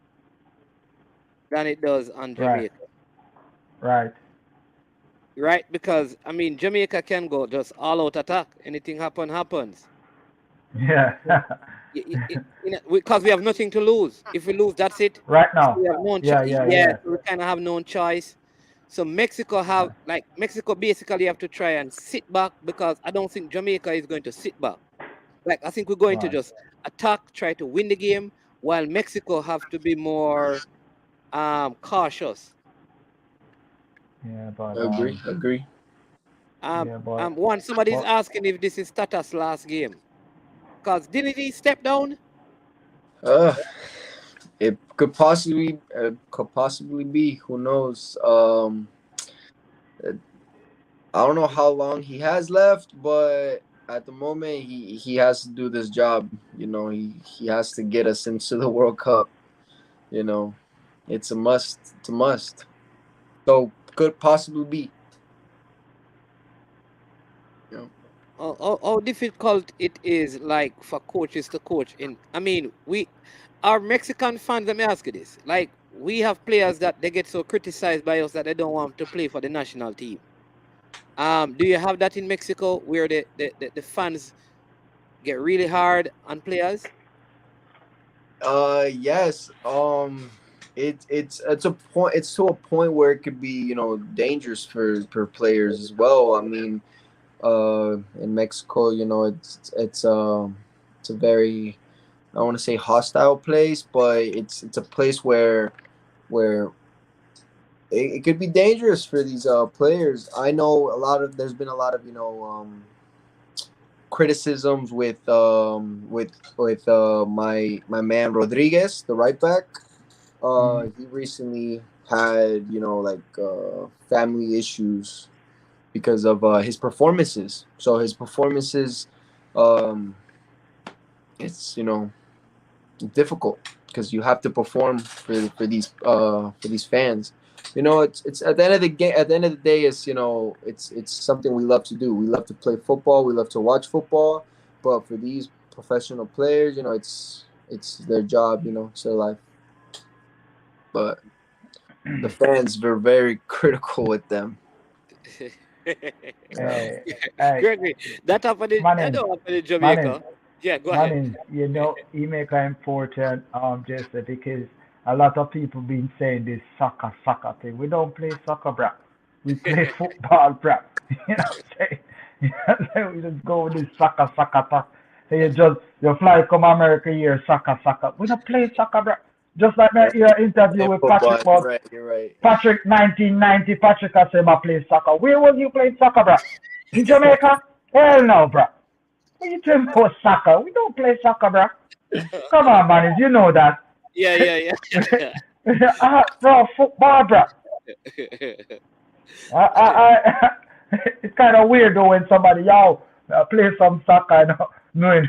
S3: than it does on
S5: Right,
S3: Jamaica.
S5: right.
S3: Right? Because I mean Jamaica can go just all out attack. Anything happens.
S5: Yeah.
S3: Because we have nothing to lose. If we lose, that's it.
S5: Right
S3: So
S5: now.
S3: we have no choice.
S5: Yeah, yeah,
S3: Yeah,
S5: yeah.
S3: so we kind of have no choice. So Mexico basically have to try and sit back because I don't think Jamaica is going to sit back. Like I think we're going to
S5: Right.
S3: just attack, try to win the game, while Mexico have to be more cautious.
S5: Yeah, but
S4: Agree.
S5: yeah,
S3: One somebody's
S5: but
S3: asking if this is Tata's last game. Because didn't he step down?
S4: Uh, it could possibly be. Who knows? I don't know how long he has left, but at the moment he has to do this job. He has to get us into the World Cup. You know, it's a must. It's a must. So could possibly be.
S3: How difficult it is like for coaches to coach in I mean we our Mexican fans, let me ask you this, like we have players that they get so criticized by us that they don't want to play for the national team. Do you have that in Mexico where the fans get really hard on players?
S4: Yes. It's a point. It's to a point where it could be dangerous for players as well. I mean, in Mexico, it's a very, I don't want to say hostile place, but it's a place where it could be dangerous for these players. I know there's been a lot of criticisms with my man Rodriguez, the right back. He recently had family issues because of his performances. So his performances, um, it's difficult because you have to perform for these fans. It's at the end of the game. At the end of the day, it's something we love to do. We love to play football. We love to watch football. But for these professional players, it's their job. It's their life. But the fans were very critical with them.
S5: hey, hey,
S3: Gregory, that
S5: Manning,
S3: don't happen in
S5: Manning,
S3: Jamaica. Yeah, go ahead.
S5: Manning. He make an important gesture because a lot of people been saying this soccer thing. We don't play soccer, bro. We play football, bro. You know what I'm saying? You know what I'm saying? We just go with this soccer talk. So you fly come America here, soccer. We don't play soccer, bro. Just like my ear interview
S4: Hey,
S5: with
S4: football,
S5: Patrick was
S4: you're right.
S5: Patrick 1990. Patrick I said I play soccer. Where was you playing soccer, bro? In Jamaica? Hell no, bro. What you talking about soccer? We don't play soccer, bro. Come on, man. You know that.
S3: Yeah.
S5: Bro, football, bro. It's kind of weird though when somebody play some soccer, knowing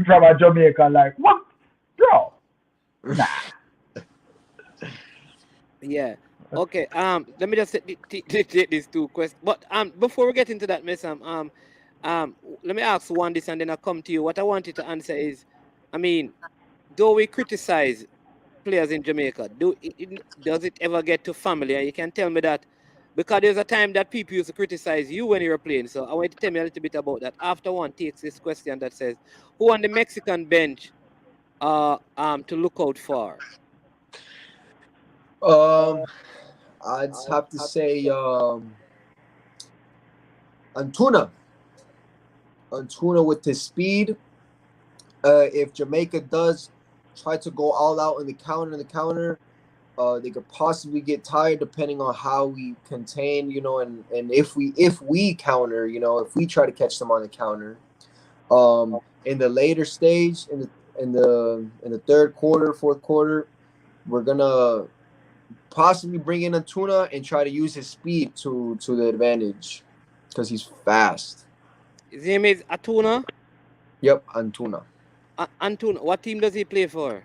S5: from a Jamaica, like what, bro? Nah.
S3: Yeah. Okay. Let me just take these two questions. But before we get into that, Messam, let me ask one this and then I'll come to you. What I wanted to answer is, I mean, though we criticize players in Jamaica, does it ever get to family? And you can tell me that because there's a time that people used to criticize you when you were playing. So I want you to tell me a little bit about that. After one takes this question that says, who on the Mexican bench to look out for?
S4: I'd have to say Antuna with his speed. If Jamaica does try to go all out in the counter, they could possibly get tired depending on how we contain, and if we counter, if we try to catch them on the counter. In the later stage, in the third quarter, fourth quarter, we're gonna possibly bring in Antuna and try to use his speed to the advantage because he's fast.
S3: His name is Atuna?
S4: Yep, Antuna.
S3: Antuna. What team does he play for?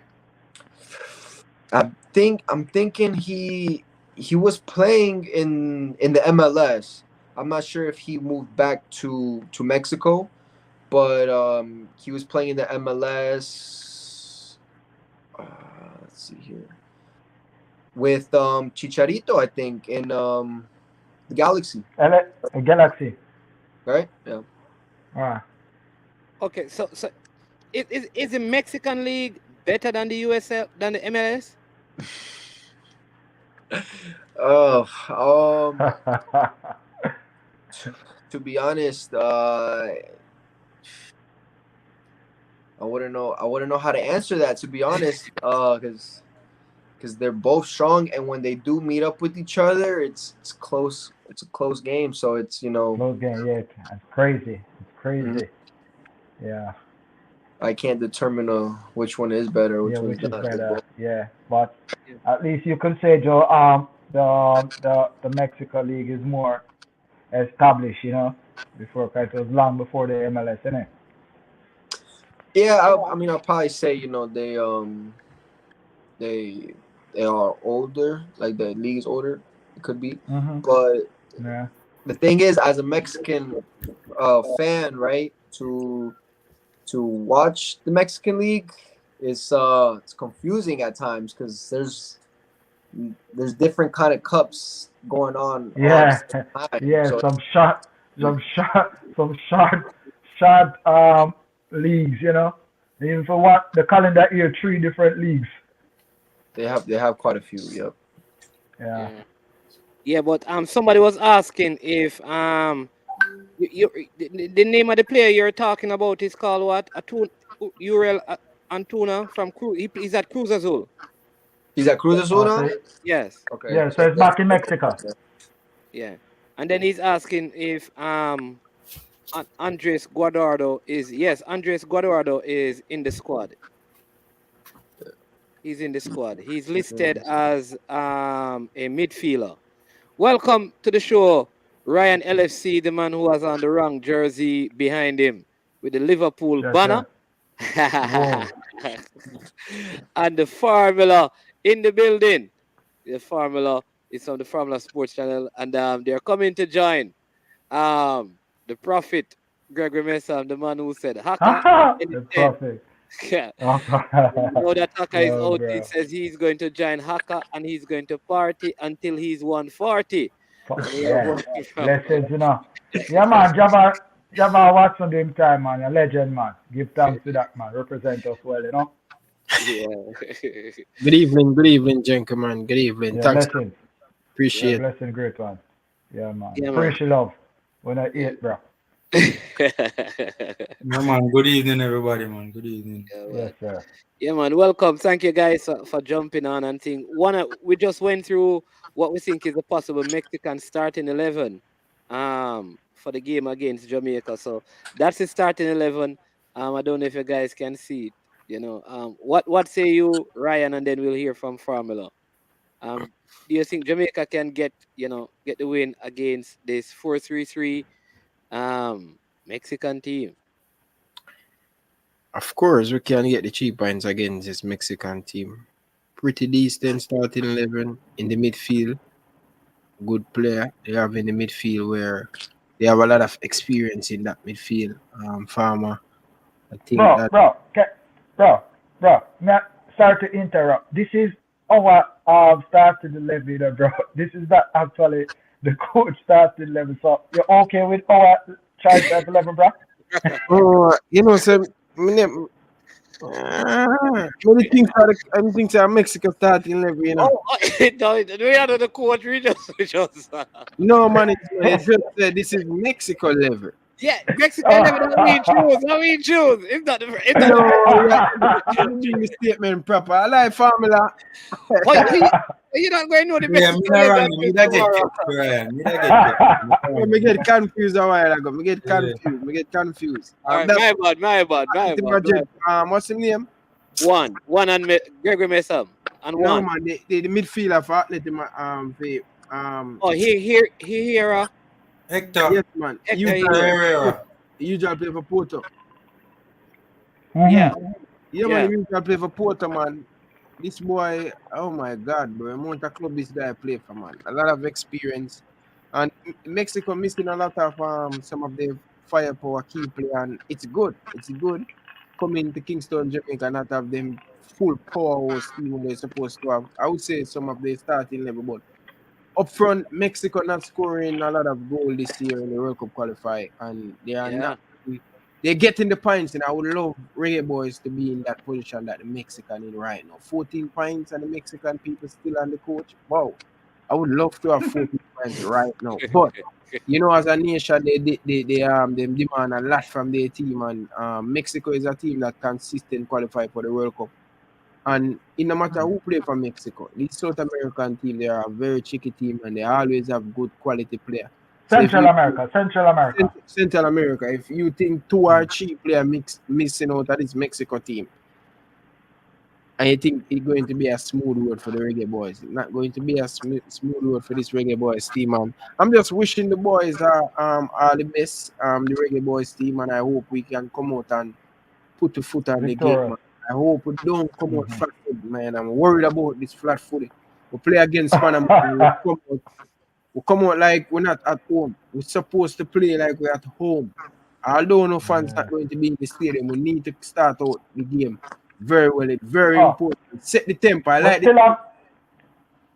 S4: I'm thinking he was playing in the MLS. I'm not sure if he moved back to Mexico, but he was playing in the MLS. Let's see here. With Chicharito, I think, in the Galaxy.
S5: Galaxy.
S4: Right? Yeah.
S3: Okay, so is the Mexican League better than the USL than the MLS?
S4: To be honest, I wouldn't know how to answer that, to be honest, because they're both strong, and when they do meet up with each other, it's close. It's a close game, so it's
S5: close game. Yeah, it's crazy. It's crazy.
S4: Mm-hmm.
S5: Yeah.
S4: I can't determine which one is better, which
S5: is
S4: not.
S5: better. Yeah, but at least you can say, Joe, the Mexico League is more established, before, cause it was long before the MLS, isn't it?
S4: Yeah, I mean, I'll probably say, they are older, like the league is older. It could be, but the thing is, as a Mexican fan, right, to watch the Mexican League, it's confusing at times because there's different kind of cups going on.
S5: Yeah,
S4: so
S5: some short leagues, Even for what the calendar year, 3 different leagues.
S4: They have quite a few. Yep.
S5: Yeah.
S3: Yeah, but somebody was asking if the name of the player you're talking about is called what? Uriel Antuna from Cruz. He's at Cruz Azul.
S4: He's at Cruz Azul now?
S3: Yes.
S4: Okay.
S5: Yeah, so it's back in Mexico.
S3: Yeah. And then he's asking if Andres Guardado is in the squad. He's in the squad. He's listed as a midfielder. Welcome to the show, Ryan LFC, the man who has on the wrong jersey behind him with the Liverpool banner. And the Formula in the building. The Formula is on the Formula Sports Channel, and they're coming to join the Prophet, Gregory Messam, the man who said Haka.
S5: The Prophet.
S3: Yeah. Now that Haka is out, he says he's going to join Haka and he's going to party until he's 140.
S5: Yeah. Lessons, Yeah, man, Jabba Watson doing time, man. A legend, man. Give thanks to that, man. Represent us well,
S3: Yeah.
S6: Good evening, gentlemen. Good evening.
S5: Yeah,
S6: Thanks.
S5: blessings.
S6: Appreciate it.
S5: Blessing, great one. Yeah, man.
S3: Yeah,
S5: Appreciate love. When I eat, bro.
S7: Yeah, man. Good evening, everybody, man. Good evening.
S5: Yes, sir.
S3: Yeah, man. Welcome. Thank you guys for jumping on and thing. We just went through what we think is a possible Mexican starting 11 for the game against Jamaica. So that's the starting 11. I don't know if you guys can see it. What say you, Ryan, and then we'll hear from Formula. Do you think Jamaica can get the win against this 4-3-3 Mexican team?
S6: Of course, we can get the 3 points against this Mexican team. Pretty decent starting 11 in the midfield. Good player they have in the midfield where they have a lot of experience in that midfield. Farmer, I think
S5: bro, bro, sorry to interrupt. This is our starting 11, you know, bro. This is not actually the coach starting 11. So you're okay with our choice at 11, bro?
S6: Oh, you know, so many things are Mexico starting level, you know.
S3: Oh, no, we are the coach. We just
S6: No, man, it's just this is Mexico level.
S3: yeah, Mexican level. How we choose? How we choose? It's not the. It's not
S6: No,
S3: the.
S6: yeah, doing the statement proper. I like formula.
S3: Oh, you're not going to know the
S7: Yeah, me
S3: Mexican
S7: not
S3: level
S7: wrong. Me
S3: until
S7: that get
S3: tomorrow.
S7: kept, Ryan. Me that get kept. Me not
S6: Yeah, me
S7: wrong.
S6: get confused a while ago. Me get
S7: Yeah.
S6: confused. Me get confused.
S3: All right,
S6: That's
S3: my bad.
S6: what's the name?
S3: One and Gregory Messam and
S6: No
S3: one.
S6: man, the midfielder for Atleti,
S3: Oh, here.
S7: Hector.
S6: yes man.
S3: Hector
S6: Usual
S3: here.
S7: Herrera.
S6: play for Porto.
S3: Yeah,
S6: Yeah man,
S3: yeah.
S6: the usual play for Porto man. This boy, oh my god, bro, amount of club this guy play for man. A lot of experience. And Mexico missing a lot of some of the firepower key play and it's good. It's good coming to Kingston, Jamaica, not have them full powerhouse team they're supposed to have. I would say some of the starting level, but up front, Mexico not scoring a lot of goal this year in the World Cup qualify, and they are
S3: Yeah.
S6: not. They're getting the points, and I would love Reggae Boys to be in that position that the Mexican in right now. 14 points, and the Mexican people still on the coach. Wow, I would love to have 14 points right now. But you know, as a nation, they demand a lot from their team, and Mexico is a team that consistent qualify for the World Cup. And it no matter who play for Mexico, this South American team, they are a very tricky team and they always have good quality player. So if
S5: Central
S6: you
S5: America, Central America.
S6: Central America, if you think two or three player missing out of this Mexico team, and you think it's going to be a smooth road for the Reggae Boys, it's not going to be a smooth road for this Reggae Boys team. And I'm just wishing the boys are the best, the Reggae Boys team, and I hope we can come out and put the foot on the game,
S5: Victorious.
S6: man. I hope we don't come out flat foot, man. I'm worried about this flat footy. We play against Panama. We come out like we're not at home. We're supposed to play like we're at home. Although no fans not going to be in the stadium, we need to start out the game very well. It's very important. Set the tempo. I like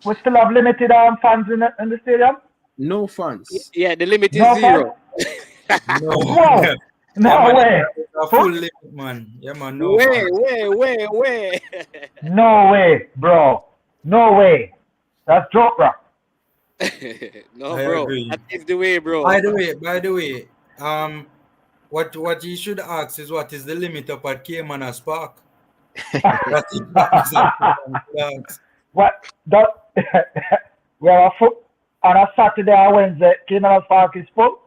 S5: We still have limited fans in the stadium.
S6: no fans.
S3: Yeah, the limit is
S5: No
S3: zero.
S7: No.
S5: Whoa! No
S7: Yeah, man,
S5: way!
S7: a full limit, man. Yeah, man. No.
S3: Way.
S5: No way, bro! No way! That's joke, bro.
S3: No,
S7: I
S3: bro.
S7: agree.
S3: That is the way, bro.
S7: By the way, what you should ask is what is the limit up at Caymanas Park? That's it.
S5: What? We have a foot on a Saturday or Wednesday. Caymanas Park is full.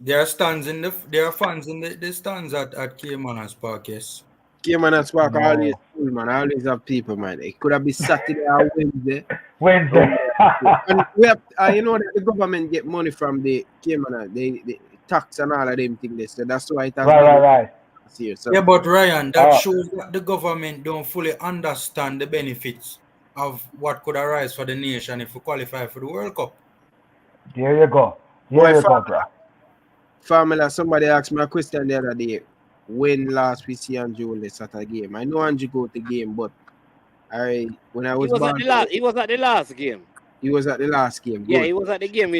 S7: There are fans in the stands at Caymanas Park, yes.
S6: Caymanas Park
S5: No.
S6: always full, man. I always have people, man. It could have been Saturday or Wednesday.
S5: Wednesday.
S6: And we have, you know that the government get money from the Cayman, the tax and all of them things. So that's why it has been
S5: Right.
S6: last year. So
S7: Yeah, but Ryan, that shows that the government don't fully understand the benefits of what could arise for the nation if we qualify for the World Cup.
S5: There you go. Bro.
S6: Family, somebody asked me a question the other day. When last we see Andrew at a game? I know Andrew go to the game, but when I was born,
S3: He was at the last game.
S6: he was at the last game.
S3: Yeah,
S6: Good.
S3: he was at the game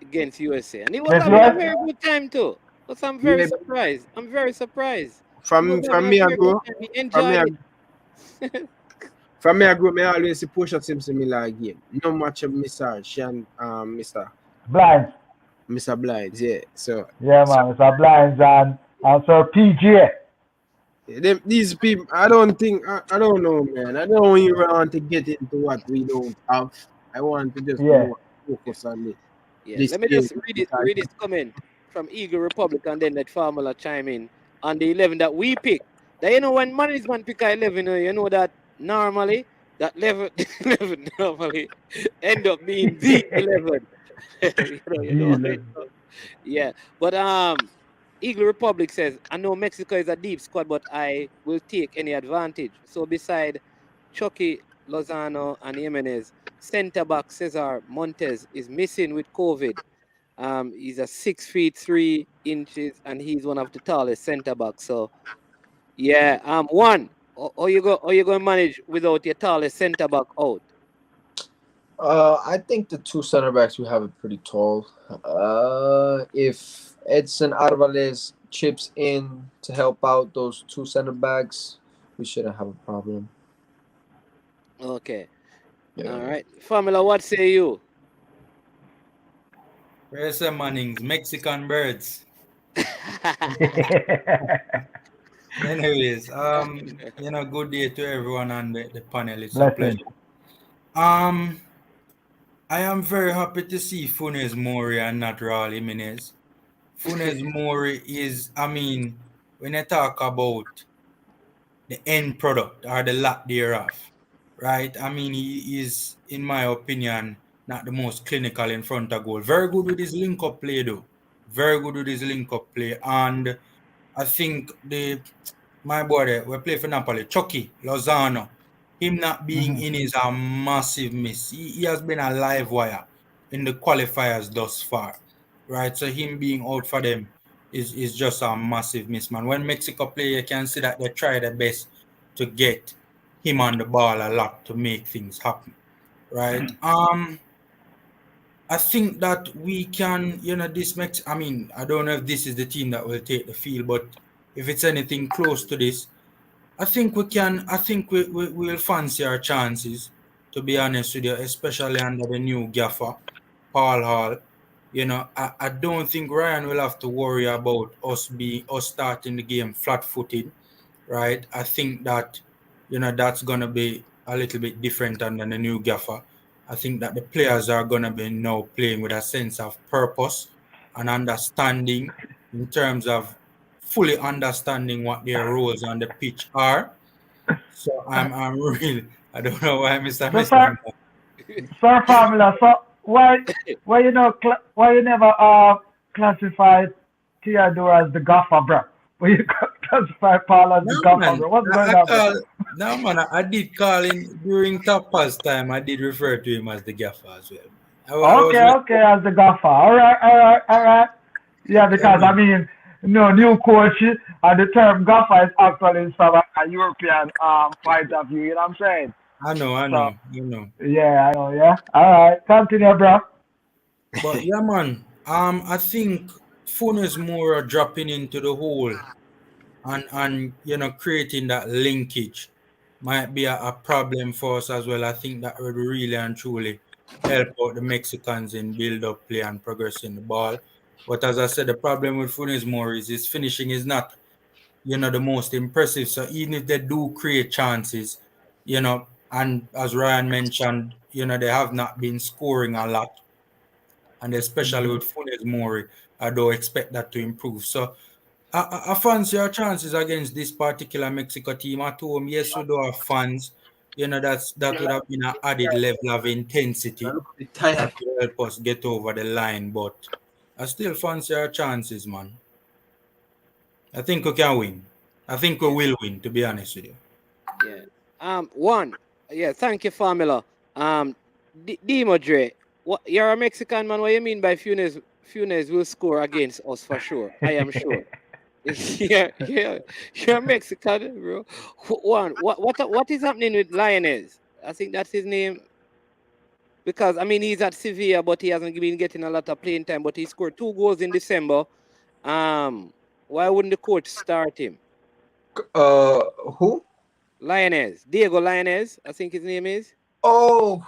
S3: against USA, and he was
S5: Yes,
S3: having
S5: yes.
S3: a very good time too. But I'm very
S6: Yeah.
S3: surprised. I'm very surprised.
S6: From
S3: He was having
S6: me,
S3: a
S6: I
S3: very
S6: go.
S3: good time. He enjoyed it.
S6: From me, I grew up, I always see push ups in Miller game. No match of Mr. Shan, Mr. Blinds, yeah. So
S5: Yeah, man. It's a Blinds and Sir PJ.
S6: these people, I don't know, man. I don't even want to get into what we don't have. I want to just focus on it.
S3: Yeah, let me just read this comment from Eagle Republic, and then that formula chime in on the 11 that we pick. That you know when management pick a 11, you know that normally that 11 normally end up being the 11. Yeah, but Eagle Republic says, I know Mexico is a deep squad, but I will take any advantage. So beside Chucky, Lozano, and Jimenez, center back Cesar Montes is missing with COVID. He's a 6 feet 3 inches, and he's one of the tallest center backs. So Yeah. One. Or you going to manage without your tallest centre back out?
S4: I think the two center backs we have are pretty tall. If Edson Alvarez chips in to help out those two center backs, we shouldn't have a problem.
S3: Okay. All
S4: Yeah.
S3: right. Famila, what say you?
S7: Where's the Mannings? Mexican birds. Anyways, good day to everyone on the panel. It's a
S5: Blessing.
S7: pleasure. I am very happy to see Funes Mori and not Raul Jimenez. Funes Mori is, when I talk about the end product or the lack thereof, right? He is, in my opinion, not the most clinical in front of goal. Very good with his link-up play, though. Very good with his link-up play. And I think my boy there, we play for Napoli, Chucky Lozano. Him not being in is a massive miss. He has been a live wire in the qualifiers thus far, right? So him being out for them is just a massive miss, man. When Mexico play, you can see that they try their best to get him on the ball a lot to make things happen, right? I think that we can, this makes, I don't know if this is the team that will take the field, but if it's anything close to this, I think we can, I think we'll fancy our chances, to be honest with you, especially under the new gaffer, Paul Hall. I don't think Ryan will have to worry about us starting the game flat-footed, right? I think that, that's going to be a little bit different under the new gaffer. I think that the players are going to be now playing with a sense of purpose and understanding in terms of fully understanding what their roles on the pitch are. So I'm really, I don't know why Mr.
S5: So,
S7: Messam.
S5: sir, Pamela, so why why you never classify Theodore as the gaffer, bro? Why you classify Paul as the
S7: No
S5: gaffer,
S7: man,
S5: bro? What's
S7: I,
S5: going
S7: I
S5: on, bro?
S7: call no man. I did call in during Tapa's time. I did refer to him as the gaffer as well. I was
S5: Okay, okay, as the gaffer. All right, all right, all right. Yeah,
S7: yeah,
S5: because I
S7: man.
S5: mean, new coach, and the term gaffer is actually from a European point of view. You know what I'm saying?
S7: I know, I
S5: So
S7: know, you know.
S5: yeah, I know. Yeah. All right, continue, bro.
S7: But yeah, man. I think Funes Mora dropping into the hole and creating that linkage might be a problem for us as well. I think that would really and truly help out the Mexicans in build up play and progressing the ball. But as I said, the problem with Funes Mori is his finishing is not, the most impressive. So even if they do create chances, and as Ryan mentioned, they have not been scoring a lot, and especially with Funes Mori, I don't expect that to improve. So I fancy our chances against this particular Mexico team. At home, yes, we do have fans. That would have been an added level of intensity that will help us get over the line. But I still fancy our chances, man. I think we can win. I think we will win, to be honest with you.
S3: Yeah. One. Yeah. Thank you, Famila. Madre, what you're a Mexican man? What you mean by Funes will score against us for sure? I am sure. Yeah, yeah. You're Mexican, bro. One. What is happening with Lioness? I think that's his name. Because I mean he's at Sevilla, but he hasn't been getting a lot of playing time. But he scored 2 goals in December. Why wouldn't the coach start him?
S4: Uh, who?
S3: Lioness, Diego Lioness, I think his name is.
S4: Oh,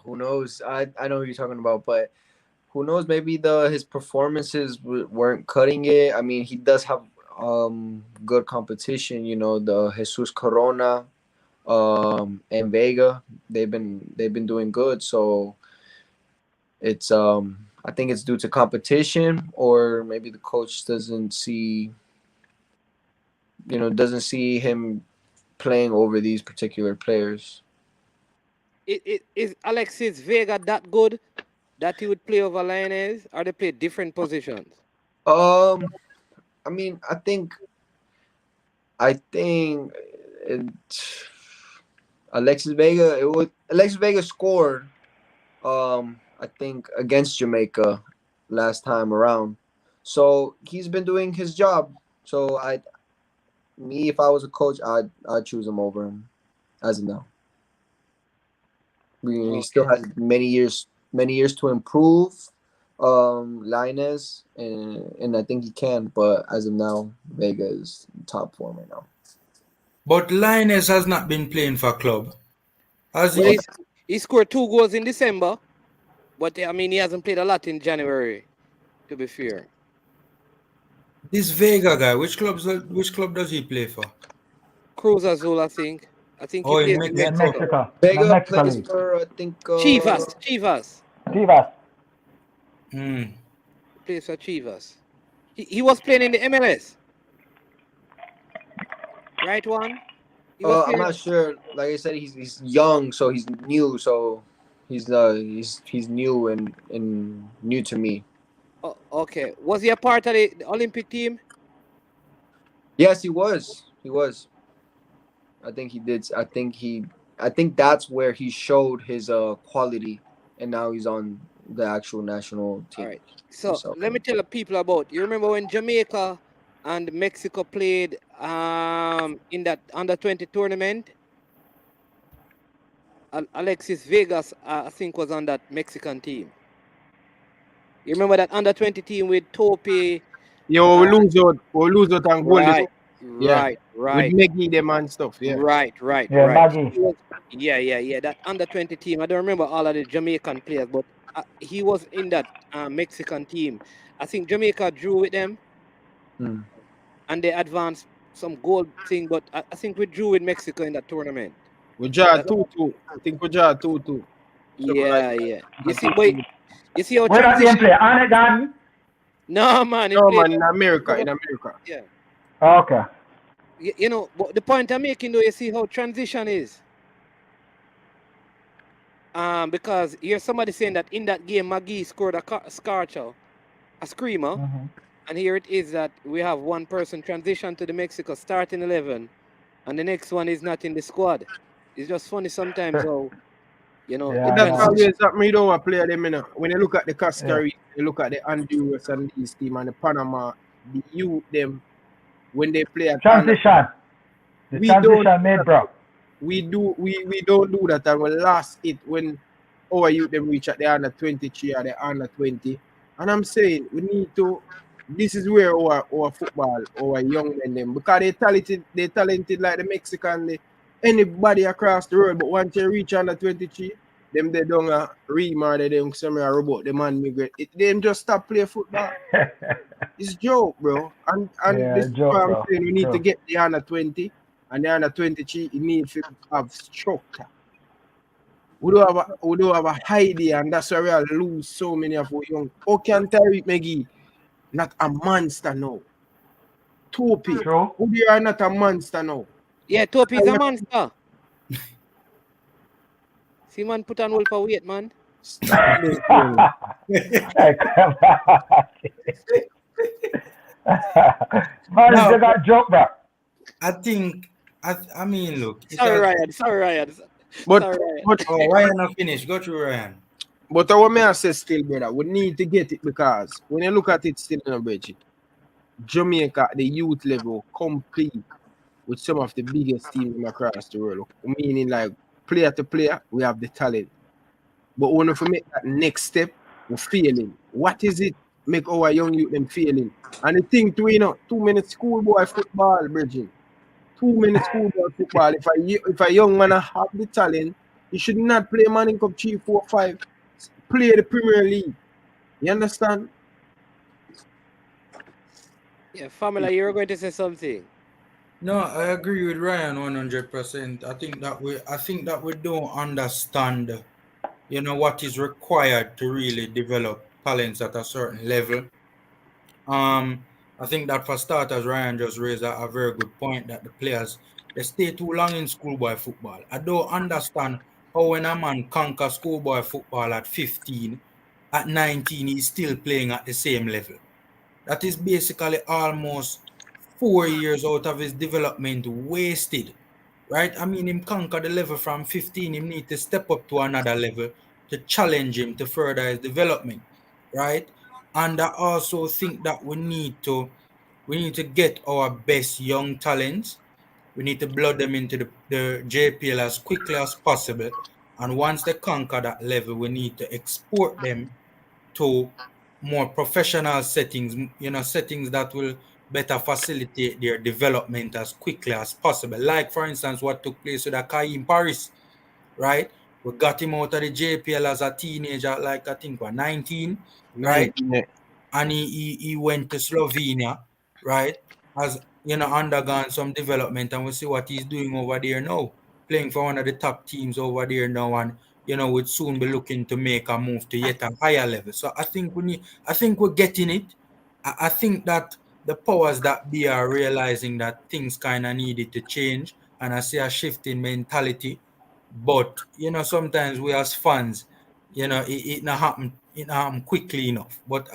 S4: who knows? I know who you're talking about, but who knows? Maybe his performances weren't cutting it. I mean, he does have good competition. You know, the Jesus Corona, and Vega. They've been doing good. So it's I think it's due to competition, or maybe the coach doesn't see him playing over these particular players.
S3: Is Alexis Vega that good that he would play over Lioness, or they play different positions?
S4: Um, I mean, I think it, Alexis Vega scored. I think against Jamaica last time around. So he's been doing his job. So if I was a coach, I'd choose him over him as of now. He still has many years to improve, Linus, and I think he can. But as of now, Vega is top form right now.
S7: But Linus has not been playing for club. Has
S3: Well,
S7: he?
S3: he scored 2 goals in December, but I mean he hasn't played a lot in January. To be fair,
S7: This Vega guy, which club does he play for?
S3: Cruz Azul, I think. I think he
S7: Oh, in
S3: plays in
S5: In
S7: Mexico.
S3: Mexico.
S5: Mexico. The
S4: Vega
S5: Mexico
S4: plays
S5: League.
S4: for I think
S3: Chivas.
S5: Chivas.
S7: Hmm.
S3: He plays for Chivas. He was playing in the MLS. Right one? He was
S4: I'm
S3: playing.
S4: not sure. Like I said, he's young, so he's new. So he's new and new to me.
S3: Oh, okay. Was he a part of the Olympic team?
S4: Yes, he was. He was. I think he did. I think that's where he showed his quality, and now he's on the actual national team.
S3: All right. So let me tell the people about. You remember when Jamaica and Mexico played in that under-20 tournament? Alexis Vegas, I think, was on that Mexican team. You remember that under-20 team with Tope?
S6: Yeah, we lose out and goal.
S3: Right,
S6: Yeah.
S3: right, right.
S6: With Maggie them and stuff. Yeah.
S3: Right.
S5: Yeah,
S3: Right.
S5: Maggie.
S3: Yeah. That under-20 team. I don't remember all of the Jamaican players, but he was in that Mexican team. I think Jamaica drew with them, and they advanced some goal thing. But I think we drew with Mexico in that tournament.
S6: We draw 2-2. I think we draw 2-2.
S3: Yeah. You see, wait. You see how
S5: Where does he
S3: transition?
S5: play? On it, Garden?
S3: No, man.
S6: No, man, in America.
S3: Yeah.
S5: Okay.
S3: You know, but the point I'm making though, you see how transition is. Because here's somebody saying that in that game, Maggie scored a scorcher, a screamer, and here it is that we have one person transition to the Mexico starting 11, and the next one is not in the squad. It's just funny sometimes how, you know,
S5: Yeah,
S6: That's
S5: I know.
S6: always that me don't want to play them, you know. When you look at the Costa Rica, you look at the Honduras and these team and the Panama, the youth them when they play at
S5: Transition. The
S6: We
S5: transition
S6: don't-
S5: made, bro.
S6: we don't do that, and we lost it when our youth them reach at the under 23 or the under 20. And I'm saying we need to. This is where our football, our young men them, because they talented like the Mexican, anybody across the road. But once you reach under 23, them they don't ream or they don't some robot. The man migrate. Them just stop play football. It's joke, bro. And
S5: Yeah,
S6: this is
S5: joke,
S6: why I'm
S5: bro.
S6: saying we need to
S5: Joke.
S6: get the under 20 and the under 23. You need to have structure. We don't have a Heidi, and that's why we are lose so many of our young. How can Tyreek McGee not a monster now? Topi,
S5: True.
S6: who they are not a monster now?
S3: Yeah, Tope is a monster. See, man, put on wolf weight, man.
S6: Stop this,
S5: Man,
S7: No.
S5: you got joke, bro.
S7: I think. I mean, look. it
S3: Sorry,
S7: has-
S3: Ryan.
S6: But
S3: Sorry, Ryan.
S6: but
S7: Oh, Ryan not finished. Go through Ryan.
S6: but what may I say still, brother, we need to get it because when you look at it still in a budget, Jamaica at the youth level complete with some of the biggest teams across the world. Meaning like player to player, we have the talent. But when we make that next step, we're failing. What is it make our young youth them failing? And the thing too, you know, too many schoolboy football, Bridget. Too many schoolboy football. If a young man have the talent, he should not play Manning Cup 3, 4, 5. Play the Premier League. You understand?
S3: Yeah, family, you're going to say something.
S7: No, I agree with Ryan 100%. I think that we don't understand, you know, what is required to really develop talents at a certain level. I think that for starters, Ryan just raised a very good point that the players they stay too long in schoolboy football. I don't understand how when a man conquer schoolboy football at 15, at 19 he's still playing at the same level. That is basically almost 4 years out of his development wasted, right? I mean, him conquer the level from 15, him need to step up to another level to challenge him to further his development, right? And I also think that we need to We need to get our best young talents. We need to blood them into the JPL as quickly as possible. And once they conquer that level, we need to export them to more professional settings, settings that will better facilitate their development as quickly as possible. Like, for instance, what took place with Akaim Paris, right? We got him out of the JPL as a teenager, like I think, 19, right?
S6: 19,
S7: And he went to Slovenia, right? Has undergone some development, and we see what he's doing over there now, playing for one of the top teams over there now, and would soon be looking to make a move to yet a higher level. So I think we're getting it. I think that the powers that be are realizing that things kind of needed to change, and I see a shift in mentality. But sometimes we as fans, it not happen quickly enough. But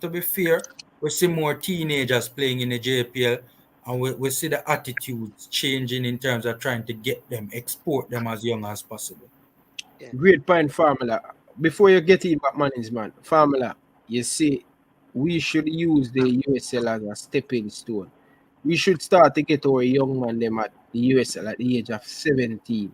S7: to be fair, we see more teenagers playing in the JPL, and we see the attitudes changing in terms of trying to export them as young as possible.
S3: Yeah.
S6: Great point, Formula. Before you get in back management, Formula, you see, we should use the USL as a stepping stone. We should start to get our young man them at the USL at the age of 17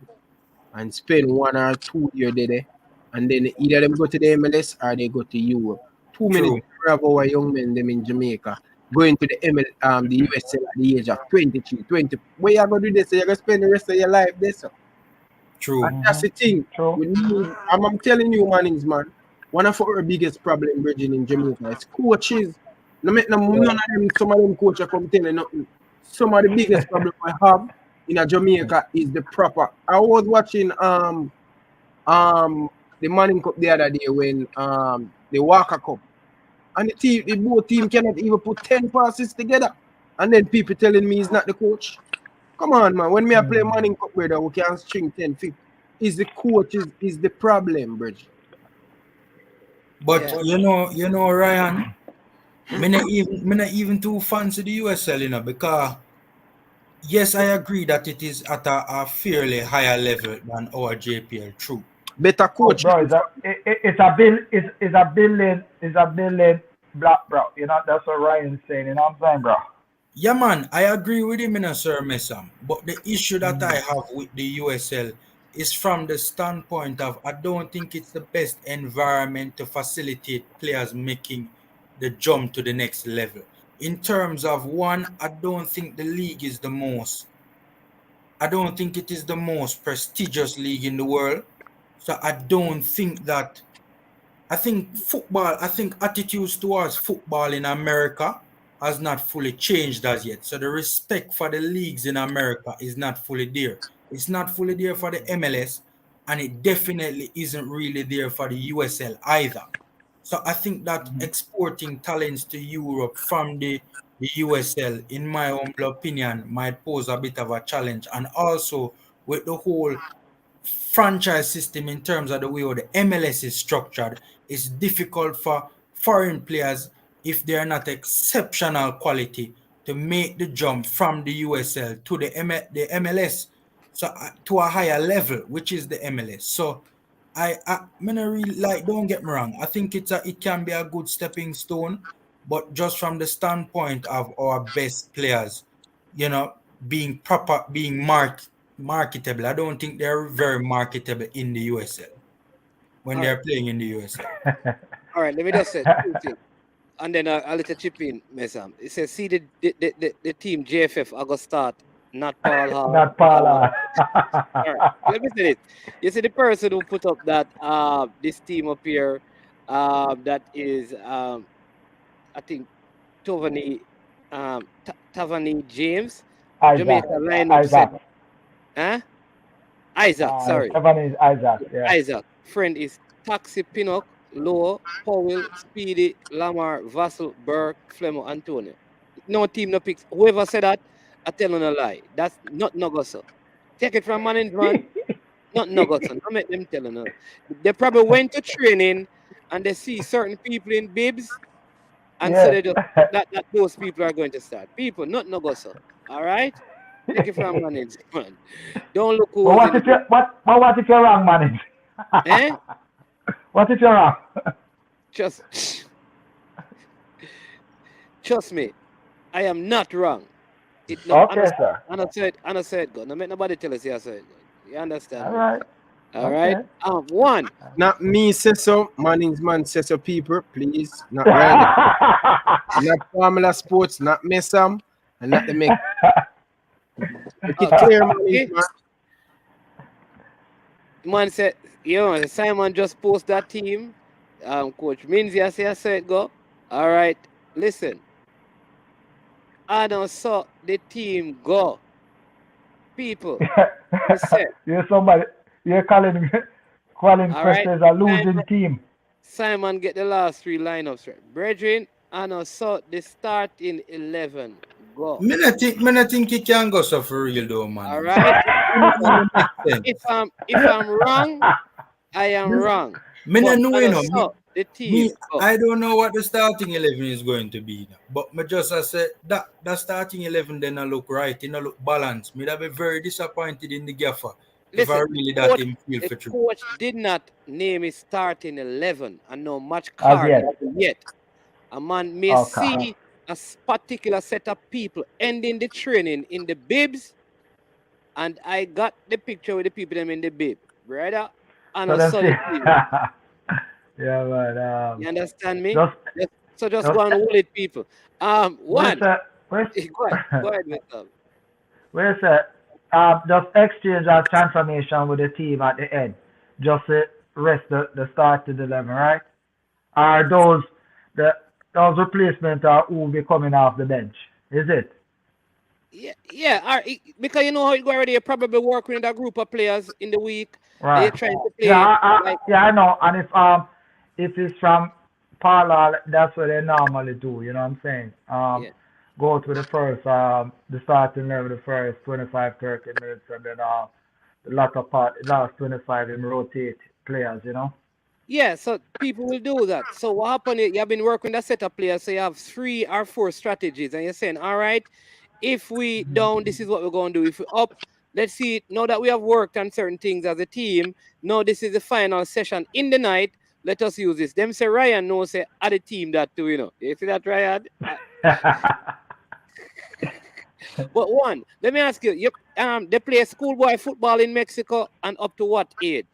S6: and spend 1 or 2 years there. And then either them go to the MLS or they go to Europe. Too many
S7: True.
S6: of our young men them in Jamaica going to the the USL at the age of 23, 20. Where you going to do this? You're going to spend the rest of your life there, so.
S7: True.
S6: And that's the thing.
S5: True.
S6: We need, I'm telling you, Mannings, man, one of our biggest problem, Bridging, in Jamaica is coaches. None of them, some of them coaches come telling nothing. Some of the biggest problem I have in Jamaica is the proper. I was watching the Manning Cup the other day when the Walker Cup, and the both team cannot even put 10 passes together, and then people telling me he's not the coach. Come on, man. When me I play Manning Cup, brother, we can string 10 feet. Is the coach is the problem, Bridge.
S7: But
S3: Yeah.
S7: Ryan, me not even too fancy the USL, because yes, I agree that it is at a fairly higher level than our JPL. True.
S6: Better
S5: Oh,
S6: coach.
S5: bro, it's a billion black, bro. That's what Ryan's saying. You know what I'm saying, bro?
S7: Yeah, man, I agree with him, Sir Messam. But the issue that I have with the USL is from the standpoint of I don't think it's the best environment to facilitate players making the jump to the next level. In terms of one, I don't think the league is the most. I don't think it is the most prestigious league in the world. So I don't think that. I think attitudes towards football in America has not fully changed as yet. So the respect for the leagues in America is not fully there. It's not fully there for the MLS, and it definitely isn't really there for the USL either. So I think that exporting talents to Europe from the USL, in my humble opinion, might pose a bit of a challenge. And also with the whole franchise system in terms of the way the MLS is structured, it's difficult for foreign players, if they are not exceptional quality, to make the jump from the USL to the MLS, so to a higher level, which is the MLS. So I not really like. Don't get me wrong. I think it can be a good stepping stone, but just from the standpoint of our best players, being marketable. I don't think they're very marketable in the USL when
S3: All
S7: they're
S3: right.
S7: playing in the USL.
S3: All right. Let me just say two things. And then I'll let you chip in, Messam. It says, see the team JFF are going to start, not Paul Hall.
S5: Not Paula.
S3: All right. Let me say this. You see the person who put up that this team up here, that is I think Tavani Tavani James, Jamaica lineup
S5: Isaac.
S3: set. Huh? Isaac, sorry.
S5: Seven is Isaac. Yeah.
S3: Isaac. Friend is Taxi Pinnock, Lowe, Powell, Speedy, Lamar, Vassell, Burke, Flemo, Antonio. No team, no picks. Whoever said that, I tell you a lie. That's not Nogoso. Take it from management, not Nogoso. Don't make them tell you. They probably went to training and they see certain people in bibs, and so
S5: Yeah.
S3: they just that those people are going to start. People, not Nogoso. All right? Take it from management. Don't look
S5: But
S3: who's
S5: what
S3: in
S5: if you what if you're wrong, man?
S3: Eh?
S5: What if you're wrong?
S3: Trust me. I am not wrong.
S5: Okay, sir.
S3: I said good. No make nobody tell us I said good. You understand
S5: All
S3: me?
S5: right.
S3: All right.
S5: Okay.
S3: One.
S6: Not me say so. Manning's man say so, people. Please. Not Ryan. Not Formula Sports. Not Messam. And not the make. Make it clear, Manning's
S3: Okay.
S6: man.
S3: Man said, Simon just post that team. Coach Minzy, I said go. All right. Listen. I don't saw the team go. People. Listen.
S5: You're somebody. You're calling
S3: All right.
S5: Quest as a losing team.
S3: Simon get the last three lineups right. Brethren, I don't saw the starting 11 go.
S7: Me not think he can go so for real though, man.
S3: All right.
S7: It make sense.
S3: If I'm wrong, I am wrong.
S7: Me
S3: But
S7: not know,
S3: I
S7: you
S3: don't
S7: know.
S3: saw the team
S7: Me,
S3: go.
S7: I don't know what the starting 11 is going to be. But me just I said that starting 11 then I look right, it look balanced. Me that be very disappointed in the gaffer if I
S3: Listen,
S7: really that him feel
S3: the
S7: for true.
S3: coach did not name his starting 11 and no match
S5: As
S3: card
S5: yet.
S3: yet. A man may
S5: Okay.
S3: see a particular set of people ending the training in the bibs, and I got the picture with the people them in the bib, brother. And
S5: So
S3: I
S5: then
S3: saw
S5: see.
S3: the team.
S5: Yeah, but
S3: You understand me?
S5: just
S3: So just
S5: just
S3: go and hold it, people.
S5: where's
S3: One.
S5: that? Where's
S3: Go ahead, Mr.
S5: where's that? Just exchange our transformation with the team at the end. Just rest the starting 11, right? Are those replacements are who will be coming off the bench? Is it?
S3: Yeah. All right, because you know how it go already. You're probably working with a group of players in the week. And
S5: Right.
S3: you're trying to play
S5: Yeah,
S3: like
S5: I know. And if it's from Parla, that's what they normally do. You know what I'm saying?
S3: yeah.
S5: Go to the first the starting level, the first 25, 30 minutes, and then the latter part, the last 25, and rotate players. You know.
S3: Yeah, so people will do that. So what happened is you have been working that set of players, so you have 3 or 4 strategies, and you're saying, all right, if we down, this is what we're going to do. If we up, let's see, now that we have worked on certain things as a team, now this is the final session in the night, let us use this. Them say Ryan knows say other team that too, you know. You see that, Ryan? But one, let me ask you, they play schoolboy football in Mexico and up to what age?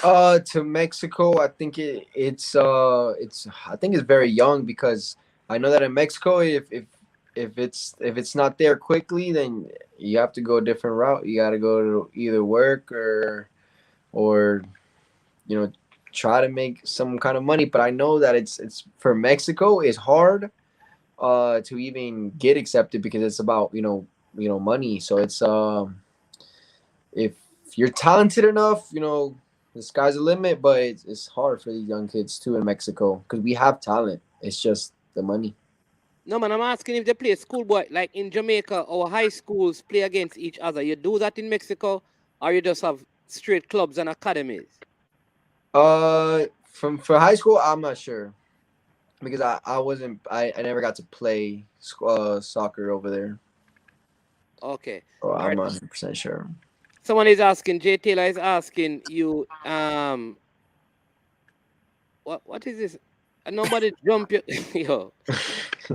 S4: To Mexico, I think it's I think it's very young, because I know that in Mexico, if it's not there quickly, then you have to go a different route. You got to go to either work or try to make some kind of money. But I know that it's for Mexico, it's hard to even get accepted, because it's about money. So it's if you're talented enough, the sky's the limit. But it's hard for these young kids too in Mexico, because we have talent. It's just the money.
S3: No, man, I'm asking if they play schoolboy, like in Jamaica, or high schools play against each other. You do that in Mexico, or you just have straight clubs and academies?
S4: For high school, I'm not sure, because I never got to play soccer over there.
S3: Okay.
S4: So I'm
S3: right.
S4: not 100% sure.
S3: Someone is asking, Jay Taylor is asking you, what is this? Nobody jump you. Yo.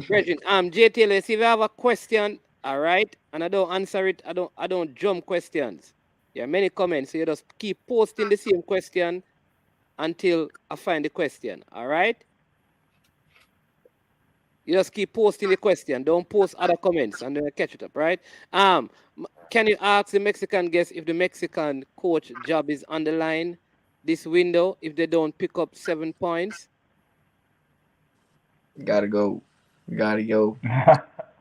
S3: Brethren, Jay Taylor, see if you have a question, all right, and I don't answer it, I don't jump questions. There are many comments, so you just keep posting the same question until I find the question, all right? You just keep posting the question. Don't post other comments, and then I catch it up, right? Can you ask the Mexican guest if the Mexican coach job is on the line this window if they don't pick up 7 points?
S4: Gotta go.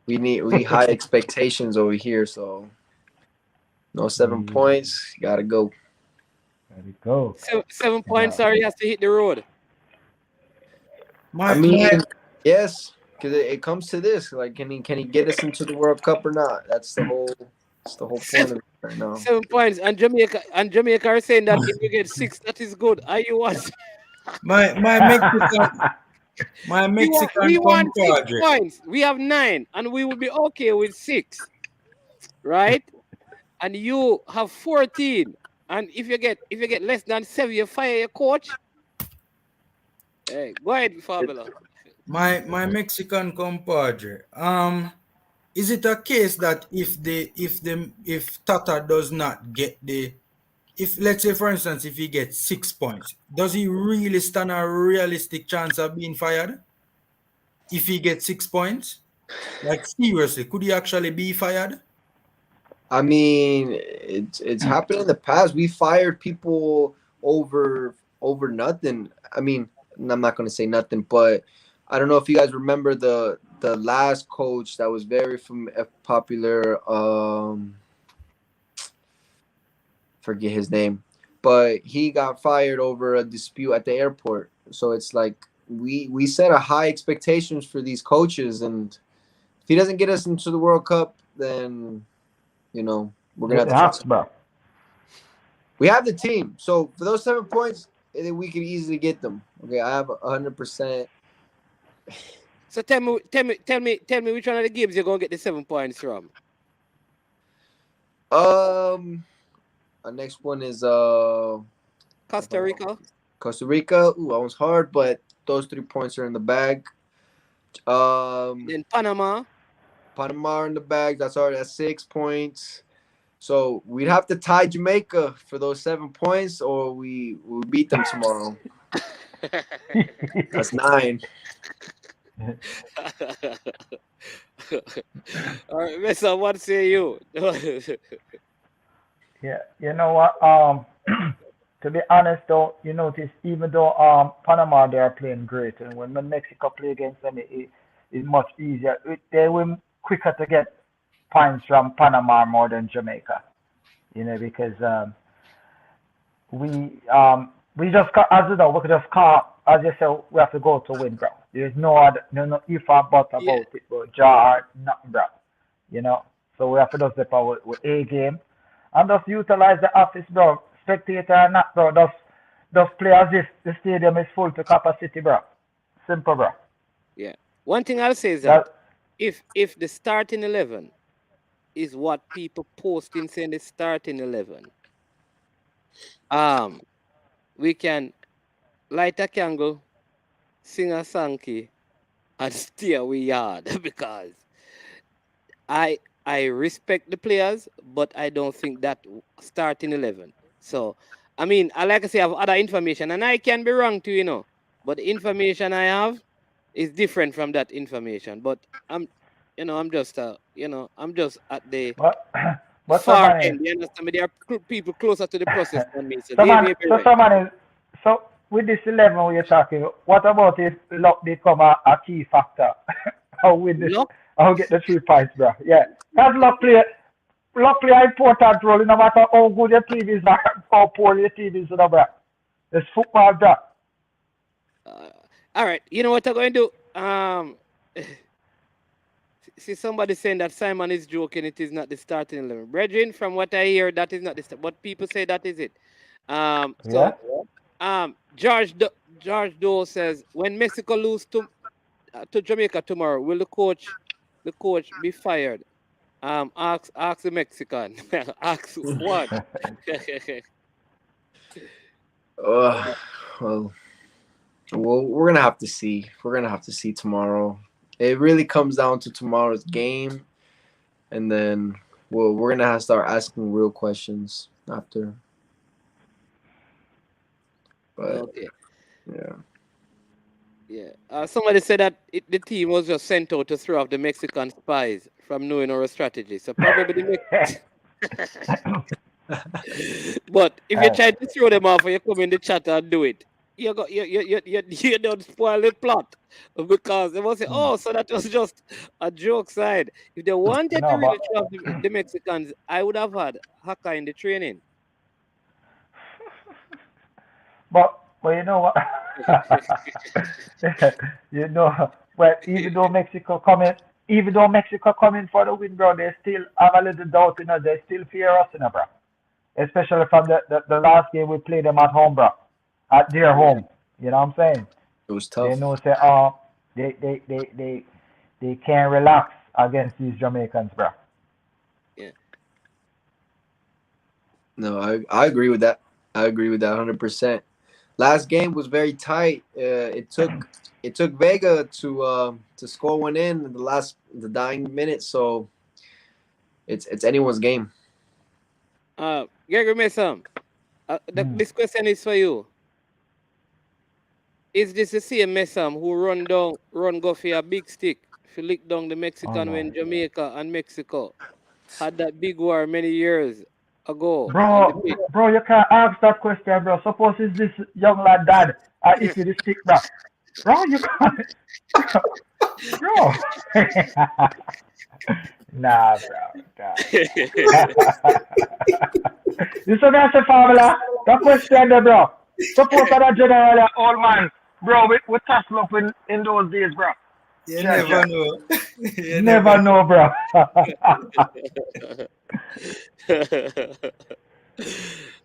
S4: We high expectations over here, so no 7 points. Gotta go.
S5: There you go.
S3: 7 points, sorry, he has to hit the road.
S4: Yes, because it comes to this. Like, can he get us into the World Cup or not? That's the whole point of it right now.
S3: 7 points, and Jamaica are saying that if you get 6, that is good. Are you what?
S7: My Mexican
S3: we want 6
S7: compadre.
S3: points. We have 9, and we will be okay with 6, right? And you have 14, and if you get less than 7, you fire your coach. Hey, go ahead, Fabula.
S7: My Mexican compadre. Is it a case that if Tata does not get if let's say for instance if he gets 6 points, does he really stand a realistic chance of being fired? If he gets 6 points? Like seriously, could he actually be fired?
S4: I mean, it's happened in the past. We fired people over nothing. I mean, I'm not gonna say nothing, but I don't know if you guys remember the last coach that was very popular. Forget his name, but he got fired over a dispute at the airport. So it's like we set a high expectations for these coaches, and if he doesn't get us into the World Cup, then we're gonna have
S5: It
S4: to try.
S5: has, bro.
S4: We have the team, so for those 7 points, we could easily get them. Okay, I have 100%.
S3: So tell me which one of the games you're gonna get the 7 points from.
S4: Our next one is
S3: Costa Rica.
S4: Costa Rica. Ooh, that one's hard, but those 3 points are in the bag.
S3: Then Panama.
S4: Panama in the bag. That's already at 6 points. So we'd have to tie Jamaica for those 7 points, or we beat them tomorrow. That's 9.
S3: All right, Messam, what say you?
S5: Yeah, you know what? To be honest, though, you notice even though Panama they are playing great, and when Mexico play against them, it's much easier. They will quicker to get points from Panama more than Jamaica. Because we just as you know we just can't, as you said, we have to go to win, bro. There's no if or but about
S3: Yeah.
S5: it, bro. Jar nothing, bro. So we have to just step out with A game and just utilize the office, bro. Spectator or not, bro. Just play as if the stadium is full to capacity, bro. Simple, bro.
S3: Yeah. One thing I'll say is that
S5: That
S3: if the starting 11 is what people posting saying the starting 11, we can light a candle, sing a song, and stay away yard because I respect the players, but I don't think that starting 11. So I mean, I like I say, I have other information, and I can be wrong too, but the information I have is different from that information. But I'm just I'm just at the
S5: but but
S3: far
S5: someone is
S3: end. You understand me? There are people closer to the process than me, so they
S5: someone
S3: may be
S5: so
S3: right.
S5: someone is so with this 11 we're talking. What about if luck become a key factor? How with this?
S3: Luck,
S5: How get the 3 points, bro? Yeah, that's luck play an important role. No matter how good your team is or how poor your team is, bro. It's football, bro.
S3: all right. You know what I'm going to do? See somebody saying that Simon is joking. It is not the starting 11. Brethren, from what I hear, that is not the start. But people say that is it.
S5: Yeah.
S3: George Doe says when Mexico lose to Jamaica tomorrow, will the coach be fired? Ask the Mexican. Ask what?
S4: Well, we're gonna have to see. We're gonna have to see tomorrow. It really comes down to tomorrow's game, and then we're gonna have to start asking real questions after. But
S3: Okay.
S4: yeah,
S3: Yeah. Somebody said that the team was just sent out to throw off the Mexican spies from knowing our strategy. So probably but if you try to throw them off or you come in the chat and do it, you don't spoil the plot because they will say, oh, so that was just a joke side. If they wanted to
S5: No,
S3: really throw off the Mexicans, I would have had Haka in the training.
S5: but you know what? Well, even though Mexico coming for the win, bro, they still have a little doubt, they still fear us, bro. Especially from the last game we played them at home, bro. At their home. You know what I'm saying?
S4: it was
S5: They
S4: tough.
S5: know say they can't relax against these Jamaicans, bro.
S3: Yeah.
S4: No, I agree with that. I agree with that 100%. last game was very tight. It took Vega to score one in the dying minute. So it's anyone's game.
S3: Gregory Messam, this question is for you. Is this the same Messam who run go for a big stick, if you lick down the
S5: Oh
S3: Mexican
S5: no.
S3: when Jamaica and Mexico had that big war many years ago on the
S5: Bro,
S3: pitch?
S5: bro, you can't ask that question, bro. Suppose it's this young lad dad. If you the stick, bro. Bro, you can't. Bro. Nah, bro. Nah. This is a formula. That question there, bro. Suppose that general old man. Bro, we tussle up in those days, bro.
S7: You
S5: Yeah,
S7: never
S5: yeah.
S7: know. You
S5: Never know, bro.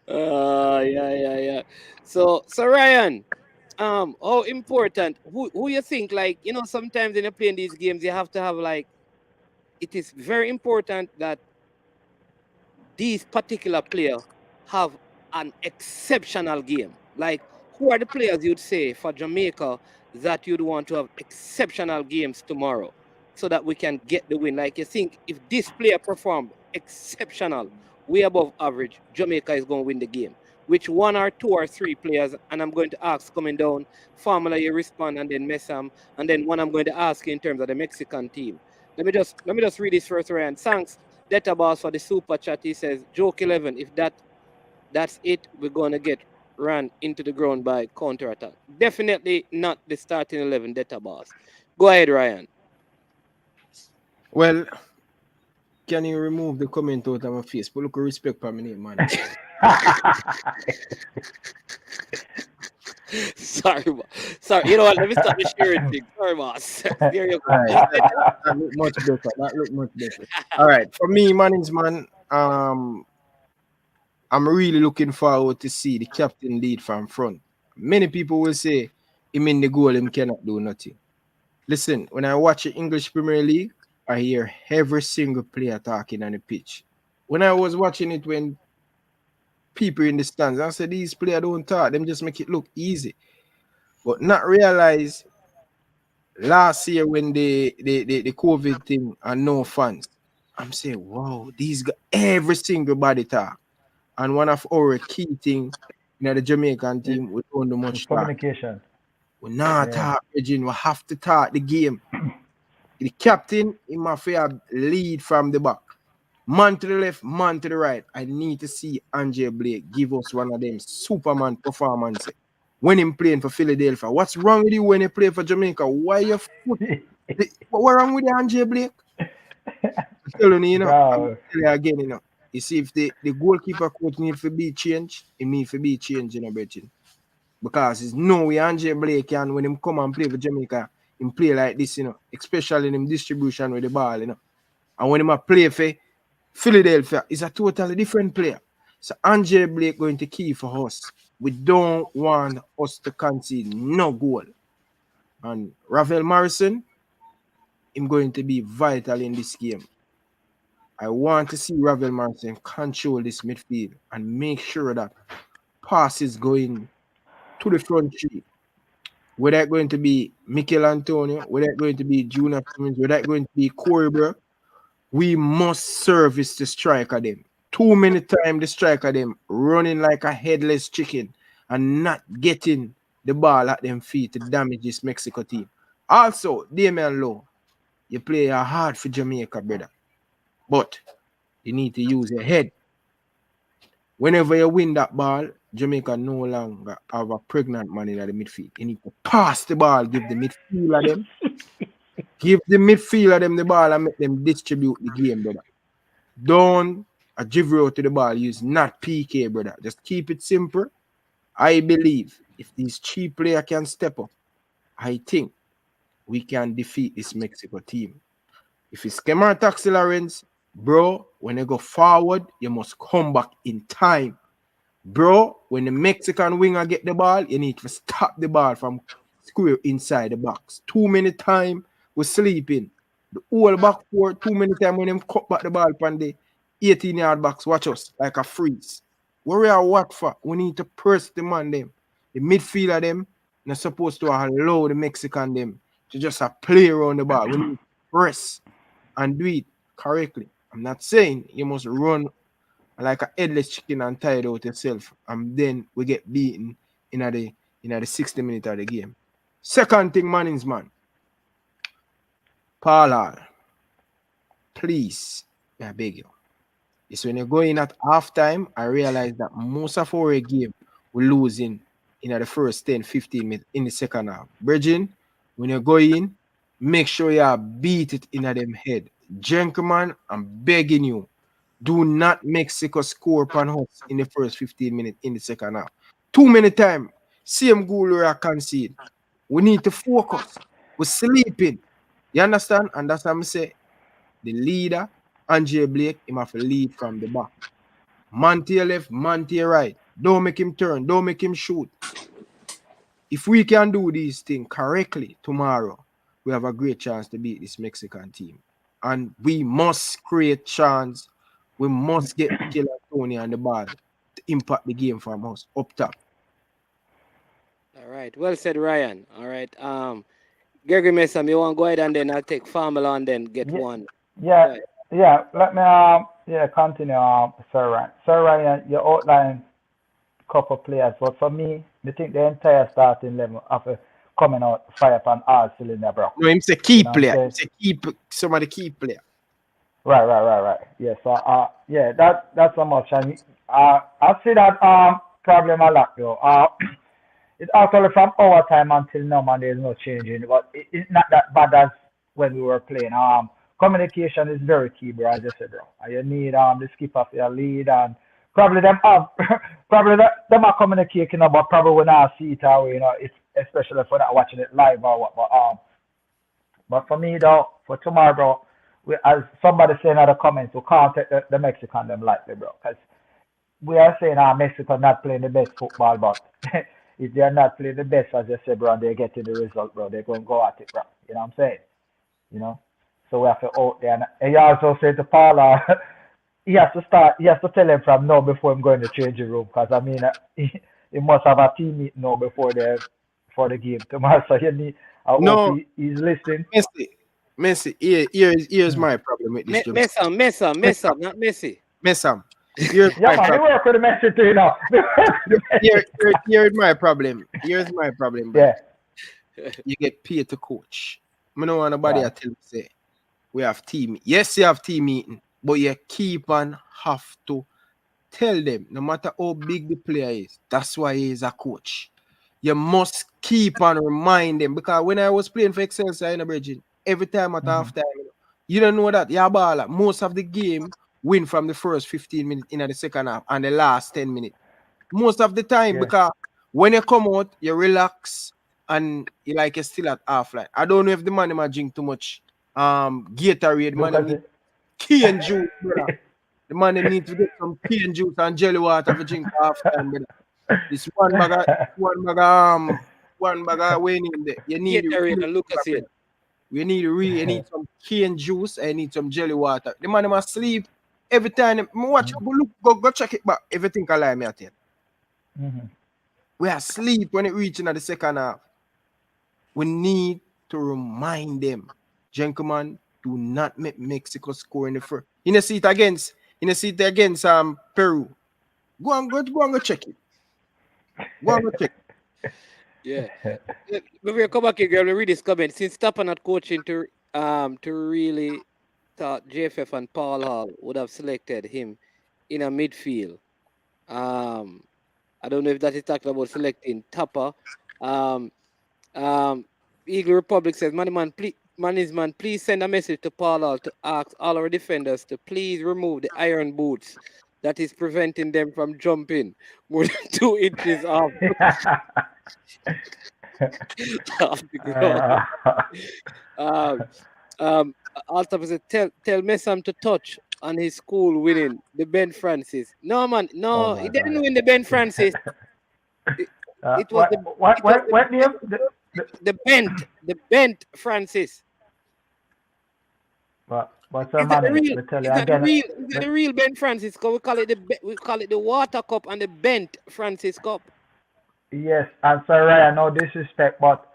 S3: Yeah. So Ryan, how important? Who you think, like, sometimes when you're playing these games, you have to have, like, it is very important that these particular players have an exceptional game. Like, who are the players you'd say for Jamaica that you'd want to have exceptional games tomorrow so that we can get the win? Like, you think if this player performed exceptional, way above average, Jamaica is going to win the game. Which one or two or three players? And I'm going to ask coming down, Formula, you respond, and then Messam, and then one I'm going to ask you in terms of the Mexican team. Let me just read this first, Ryan. Thanks, Data Boss, for the super chat. He says, Joke 11, if that's it, we're going to get run into the ground by counter attack. Definitely not the starting 11, Data Boss. Go ahead, Ryan.
S6: Well, can you remove the comment out of my face? But look, respect for my name, man.
S3: Sorry, sorry. You know what? Let me stop the sharing thing. Sorry, boss. There you go.
S6: All right, that look much better. That look much better. All right, for me, man, I'm really looking forward to see the captain lead from front. Many people will say him in the goal, him cannot do nothing. Listen, when I watch the English Premier League, I hear every single player talking on the pitch. When I was watching it when people in the stands, I said these players don't talk, them just make it look easy. But not realize last year when the COVID thing and no fans, I'm saying, wow, these guys, every single body talk. And one of our key thing in the Jamaican team, we don't do much talk.
S5: Communication.
S6: We not
S5: Yeah.
S6: talk, Regine. We have to talk the game. The captain, he must have lead from the back. Man to the left, man to the right. I need to see Andre Blake give us one of them Superman performances when him playing for Philadelphia. What's wrong with you when you play for Jamaica? Why you foot? What wrong with the Andre Blake? I'm telling you, I'm
S5: Bro.
S6: telling you again, You see, if the goalkeeper coach need to be changed, it need to be changed, Brethren. Because it's no way Andre Blake can, when him come and play for Jamaica, him play like this, especially in him distribution with the ball, And when him a play for Philadelphia, is a totally different player. So Andre Blake going to key for us. We don't want us to concede no goal. And Ravel Morrison, him going to be vital in this game. I want to see Ravel Morrison control this midfield and make sure that passes going to the front three. Whether it's going to be Mikel Antonio, whether it's going to be Junior Cummins, whether it's going to be Corey, bro, we must service the striker them. Too many times the striker them running like a headless chicken and not getting the ball at them feet to damage this Mexico team. Also, Damian Lowe, you play hard for Jamaica, brother. But you need to use your head. Whenever you win that ball, Jamaica no longer have a pregnant man in the midfield. You need to pass the ball, give the midfielder them. Give the midfielder them the ball and make them distribute the game, brother. Don't a Jivro to the ball. Use not PK, brother. Just keep it simple. I believe if these cheap players can step up, I think we can defeat this Mexico team. If it's Kemar Taxi Lawrence, bro, when you go forward, you must come back in time. Bro, when the Mexican winger get the ball, you need to stop the ball from square inside the box. Too many times we're sleeping. The whole back four, too many times when them cut back the ball from the 18-yard box, watch us like a freeze. What we are what for? We need to press the man them. The midfielder them not supposed to allow the Mexican them to just play around the ball. We need to press and do it correctly. I'm not saying you must run like a headless chicken and tire out yourself, and then we get beaten in the 60 minutes of the game. Second thing, man. Paul, please, I beg you. It's when you go in at halftime, I realize that most of our game we're losing in the first 10, 15 minutes in the second half. Bridging, when you go in, make sure you beat it in them head. Gentlemen, I'm begging you, do not Mexico score upon us in the first 15 minutes in the second half. Too many times, same goal where I concede. We need to focus. We're sleeping. You understand? And that's what I'm saying. The leader, Andre Blake, him have to lead from the back. Man to your left, man to your right. Don't make him turn. Don't make him shoot. If we can do these things correctly tomorrow, we have a great chance to beat this Mexican team. And we must create chance. We must get Killer Tony on the ball to impact the game from us up top.
S3: All right. Well said, Ryan. All right. Gregory Messam, you want to go ahead and then I'll take Farmela and then get one.
S5: Yeah,
S3: Right.
S5: yeah. Let me continue, Sir Ryan. Sir Ryan, you outlined a couple of players, but for me, I think the entire starting level of coming out fire upon all cylinder, bro.
S6: No, him say key
S5: You know what I'm
S6: player.
S5: saying?
S6: Him say keep some of the key player.
S5: Right. Yeah, so yeah, that's so much. And I see that problem a lot though. It's actually from our time until now, man, there's no changing. But it's not that bad as when we were playing. Communication is very key, bro, as you said, bro. And you need the skipper for your lead, and probably them have them are communicating, but probably when I see it how it's especially if we're not watching it live or what. But for me though, for tomorrow, bro, as somebody saying in the comments, we can't take the Mexican them lightly, bro, because we are saying Mexico not playing the best football, but if they're not playing the best, as you said, bro, and they're getting the result, bro, they're going to go at it, bro. You know what I'm saying? You know? So we have to out there. And you also say to Paula, he has to tell him from now before I'm going to change the room, because I mean, he must have a team meeting now before the game tomorrow. So you need, I hope he's listening.
S6: Messi, here's my problem with this.
S3: Messam, not Messi.
S6: Messam.
S5: Yeah, man, they work with the Messi too, you know.
S6: Here's my problem. Bro.
S5: Yeah.
S6: You get paid to coach. I don't want nobody to tell me say we have team. Yes, you have team meeting, but you keep on have to tell them, no matter how big the player is, that's why he is a coach. You must keep on remind them, because when I was playing for Excelsior in the Bridging, every time at halftime, you don't know that Yabala, most of the game win from the first 15 minutes in the second half and the last 10 minutes. Most of the time, because when you come out, you relax and you're still at half line. I don't know if the man might drink too much Gatorade, man need cane juice, brother. The man need to get some cane juice and jelly water to drink half time, brother. This one bag weighing in there. You need
S3: Gatorade and Lucas here.
S6: You need some cane juice and need some jelly water. The man must sleep every time. Watch, go check it back. Everything can lie me at it. We are asleep when it reaches in the second half. We need to remind them, gentlemen, do not make Mexico score in the first. In a seat against Peru. Go and check it. Go and check it.
S3: Yeah. Before we come back here, girl, we read this comment. Since Tapper not coaching to really thought JFF and Paul Hall would have selected him in a midfield. I don't know if that is talking about selecting Tapper. Eagle Republic says, Management, please send a message to Paul Hall to ask all our defenders to please remove the iron boots that is preventing them from jumping more than 2 inches off the ground. Altaf said, tell Messam to touch on his school winning the Ben Francis. No, man, no, he didn't win the Ben Francis. It was
S5: what name?
S3: The bent Francis.
S5: What's the
S3: real Ben Francis? We call it the water cup and the bent Francis cup.
S5: Yes, and Sir Ryan, no disrespect, but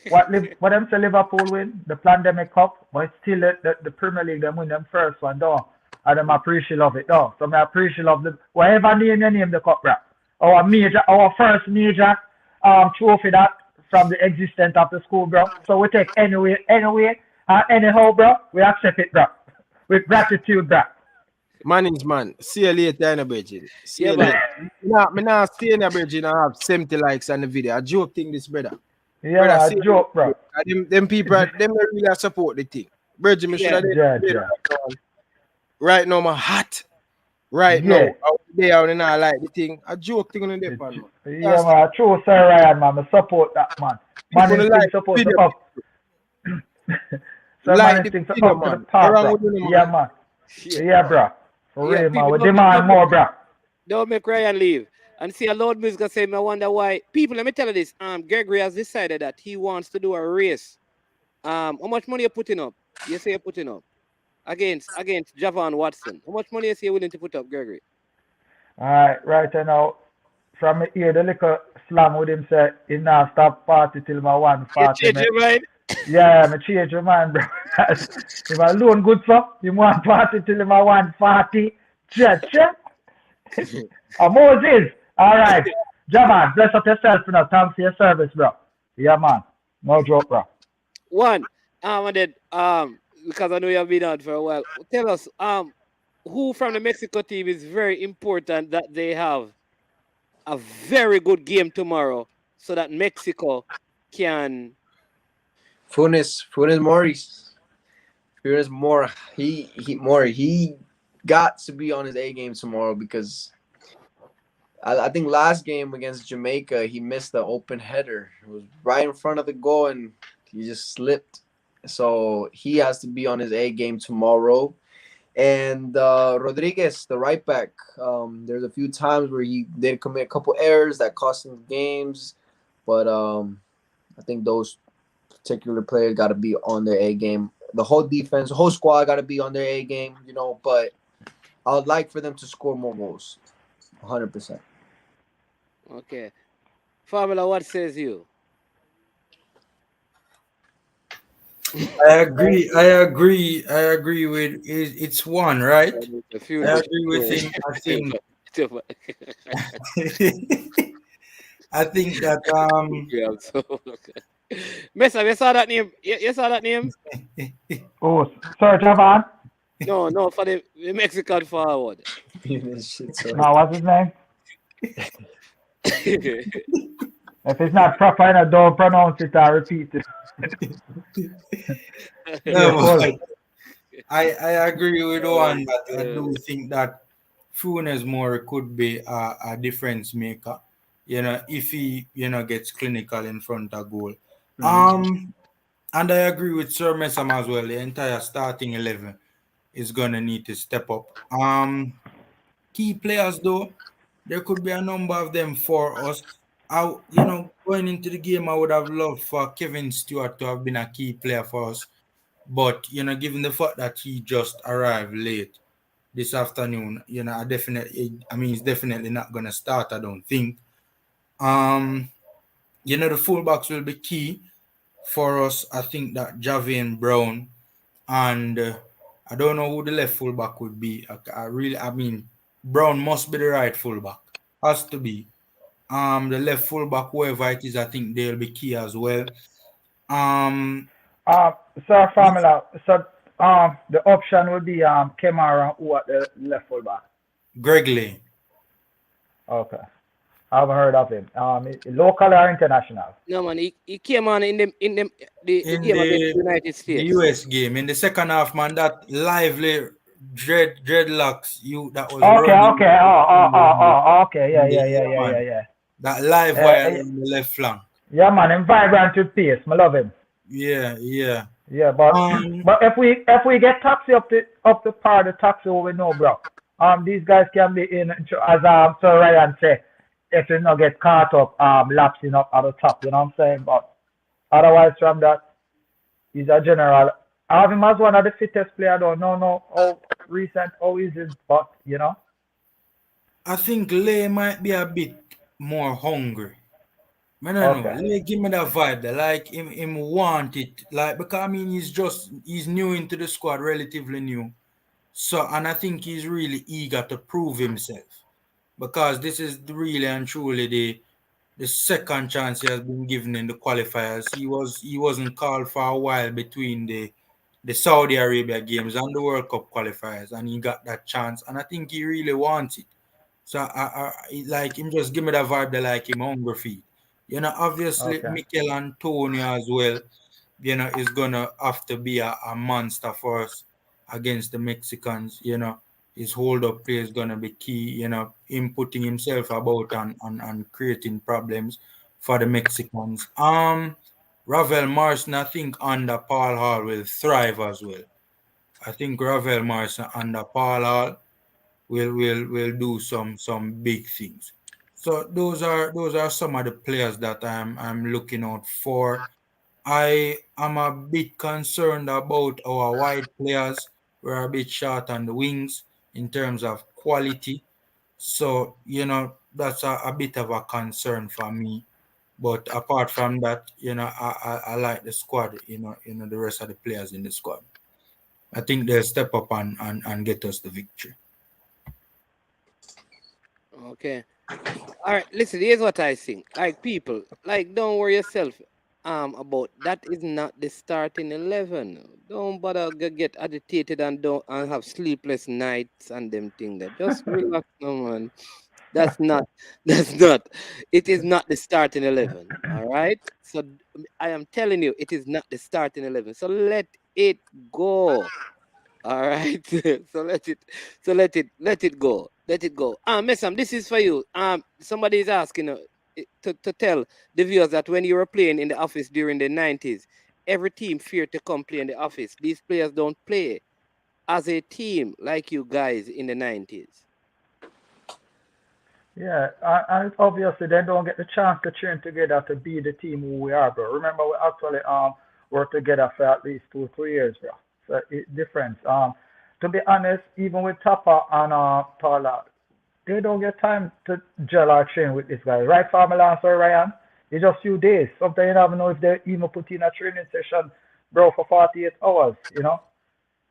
S5: what them say Liverpool win the pandemic cup, but it's still the Premier League them win them first one though. And them appreciate of it though. So I appreciate of the whatever name you name the cup, bro. Our first major trophy that from the existence of the school, bro. So we take anyway, anyhow, bro. We accept it, bro. With gratitude, bro.
S6: Man is man. See you later in the bridging. See
S3: Yeah,
S6: you
S3: man.
S6: later. Me now stay in the bridging and have 70 likes on the video. I joke thing this, brother.
S5: Yeah,
S6: Brother,
S5: man,
S6: see
S5: a joke, bro.
S6: them people, them don't really support the thing. Bridging, me should have
S5: Yeah.
S6: right now, my hot. Right
S5: Yeah.
S6: now, out there, and I like the thing. A joke thing on the man.
S5: Yeah, man, true, Sir Ryan, man. I support that, man. Man
S6: People
S5: instinct
S6: like
S5: supposed to
S6: video.
S5: up. So
S6: Like
S5: man
S6: the
S5: instinct
S6: video,
S5: up to the
S6: man.
S5: top,
S6: Around
S5: bro.
S6: with you, man.
S5: Yeah, man. Yeah, bro. For
S3: Yeah,
S5: real, man.
S3: people
S5: We
S3: don't
S5: demand more, bro.
S3: Don't make Ryan leave. And see a loud music say, I wonder why. People, let me tell you this. Gregory has decided that he wants to do a race. How much money you putting up? You say you're putting up against Javon Watson. How much money you say you're willing to put up, Gregory?
S5: Right now, from me hear the little slang with him say, he now stop party till my
S3: You
S5: 140.
S3: change your mind?
S5: Yeah, me change your mind, bro. If I loan good stuff, you want party till my 140. Check. Moses. All right. Jaman, bless up yourself, you know. Thanks for your service, bro. Yeah, man. No joke, bro.
S3: One. And then because I know you have been on for a while. Tell us who from the Mexico team is very important that they have a very good game tomorrow so that Mexico can
S4: Funes Morris. Funes Mori. He got to be on his A game tomorrow because I think last game against Jamaica he missed the open header. It was right in front of the goal and he just slipped. So he has to be on his A game tomorrow. And Rodriguez, the right back, there's a few times where he did commit a couple errors that cost him games, but I think those particular players got to be on their A game. The whole defense, the whole squad got to be on their A game, but I would like for them to score more goals, 100%.
S3: Okay. Formula, what says you?
S7: I agree with it's one, right? I agree with him. I think that
S3: Messam, you saw that name? You saw that name?
S5: Oh, Sir Javan?
S3: No, for the Mexican forward.
S5: No, what's his name? If it's not proper, I don't pronounce it or repeat it.
S7: I agree with one, but I do think that Funes Mori could be a difference maker. If he gets clinical in front of goal. And I agree with Sir Messam as well. The entire starting 11 is gonna need to step up. Key players though, there could be a number of them for us. Going into the game, I would have loved for Kevin Stewart to have been a key player for us. But, given the fact that he just arrived late this afternoon, he's definitely not going to start, I don't think. The fullbacks will be key for us. I think that Javian Brown and I don't know who the left fullback would be. Brown must be the right fullback. Has to be. The left fullback, whoever it is, I think they'll be key as well.
S5: Sir Formula, so the option would be Kemara who at the left fullback.
S7: Greg Lee.
S5: Okay. I haven't heard of him. Local or international?
S3: No man, he came on in the game against the United States.
S7: The US game. In the second half, man, that lively dreadlocks that was
S5: okay. Yeah.
S7: That live wire on the left flank.
S5: Yeah, man, him vibrant with pace. I love him.
S7: Yeah.
S5: Yeah, but if we get taxi up the part of the taxi we know, bro. These guys can be in as Sir Ryan say, if they not get caught up lapsing up at the top, you know what I'm saying? But otherwise from that, he's a general. I have him as one of the fittest players. I don't know how recent, how is it, but
S7: I think Lay might be a bit more hungry. Man, I know.
S5: Okay.
S7: Like, give me that vibe. That, like him want it. Like because I mean he's new into the squad, relatively new. So and I think he's really eager to prove himself. Because this is really and truly the second chance he has been given in the qualifiers. He wasn't called for a while between the Saudi Arabia games and the World Cup qualifiers, and he got that chance. And I think he really wants it. So like him just give me that vibe that like him hungry feed. Obviously
S5: Okay.
S7: Mikel Antonio as well, is gonna have to be a monster for us against the Mexicans. His hold up play is gonna be key, him putting himself about and creating problems for the Mexicans. Ravel Morrison, I think under Paul Hall will thrive as well. I think Ravel Morrison under Paul Hall will do some big things. So those are some of the players that I'm looking out for. I am a bit concerned about our wide players. We're a bit short on the wings in terms of quality. So, that's a bit of a concern for me. But apart from that, I like the squad, the rest of the players in the squad. I think they'll step up and get us the victory.
S3: Okay. All right. Listen, here's what I think. Like people, like don't worry yourself about that is not the starting 11. Don't bother get agitated and don't and have sleepless nights and them thing that. Just relax, no man. That's not. That's not. It is not the starting 11. All right. So I am telling you, it is not the starting 11. So let it go. All right. So let it go. Let it go. Messam, this is for you. Somebody is asking to tell the viewers that when you were playing in the office during the 90s, every team feared to come play in the office. These players don't play as a team like you guys in the 90s.
S5: Yeah, and obviously they don't get the chance to train together to be the team who we are, bro. Remember, we actually worked together for at least 2 3 years, bro. So it difference. To be honest, even with Tapa and Paula, they don't get time to gel or train with this guy. Right, Famila or Ryan? It's just few days. Sometimes you don't even know if they even put in a training session, bro, for 48 hours.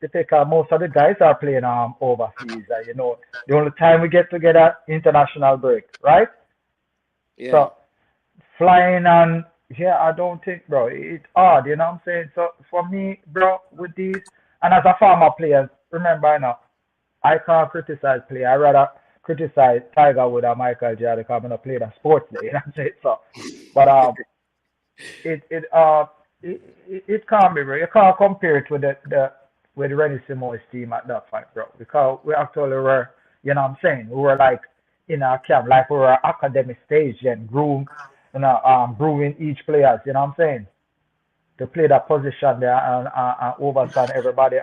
S5: Because most of the guys are playing overseas. The only time we get together international break, right?
S3: Yeah.
S5: So flying and yeah, I don't think, bro, it's hard. You know what I'm saying? So for me, bro, with these and as a former player, remember now, I can't criticize play. I rather criticize Tiger with a Michael Jordan because I'm not play the sports day. You know what I'm saying? So, but it it uh it can't be, bro. You can't compare it with the with Rennie Simone's team at that point, bro. Because we actually were, you know what I'm saying, we were like in our camp, like we were academic stage and grooming each players, you know what I'm saying, to play that position there and overstand everybody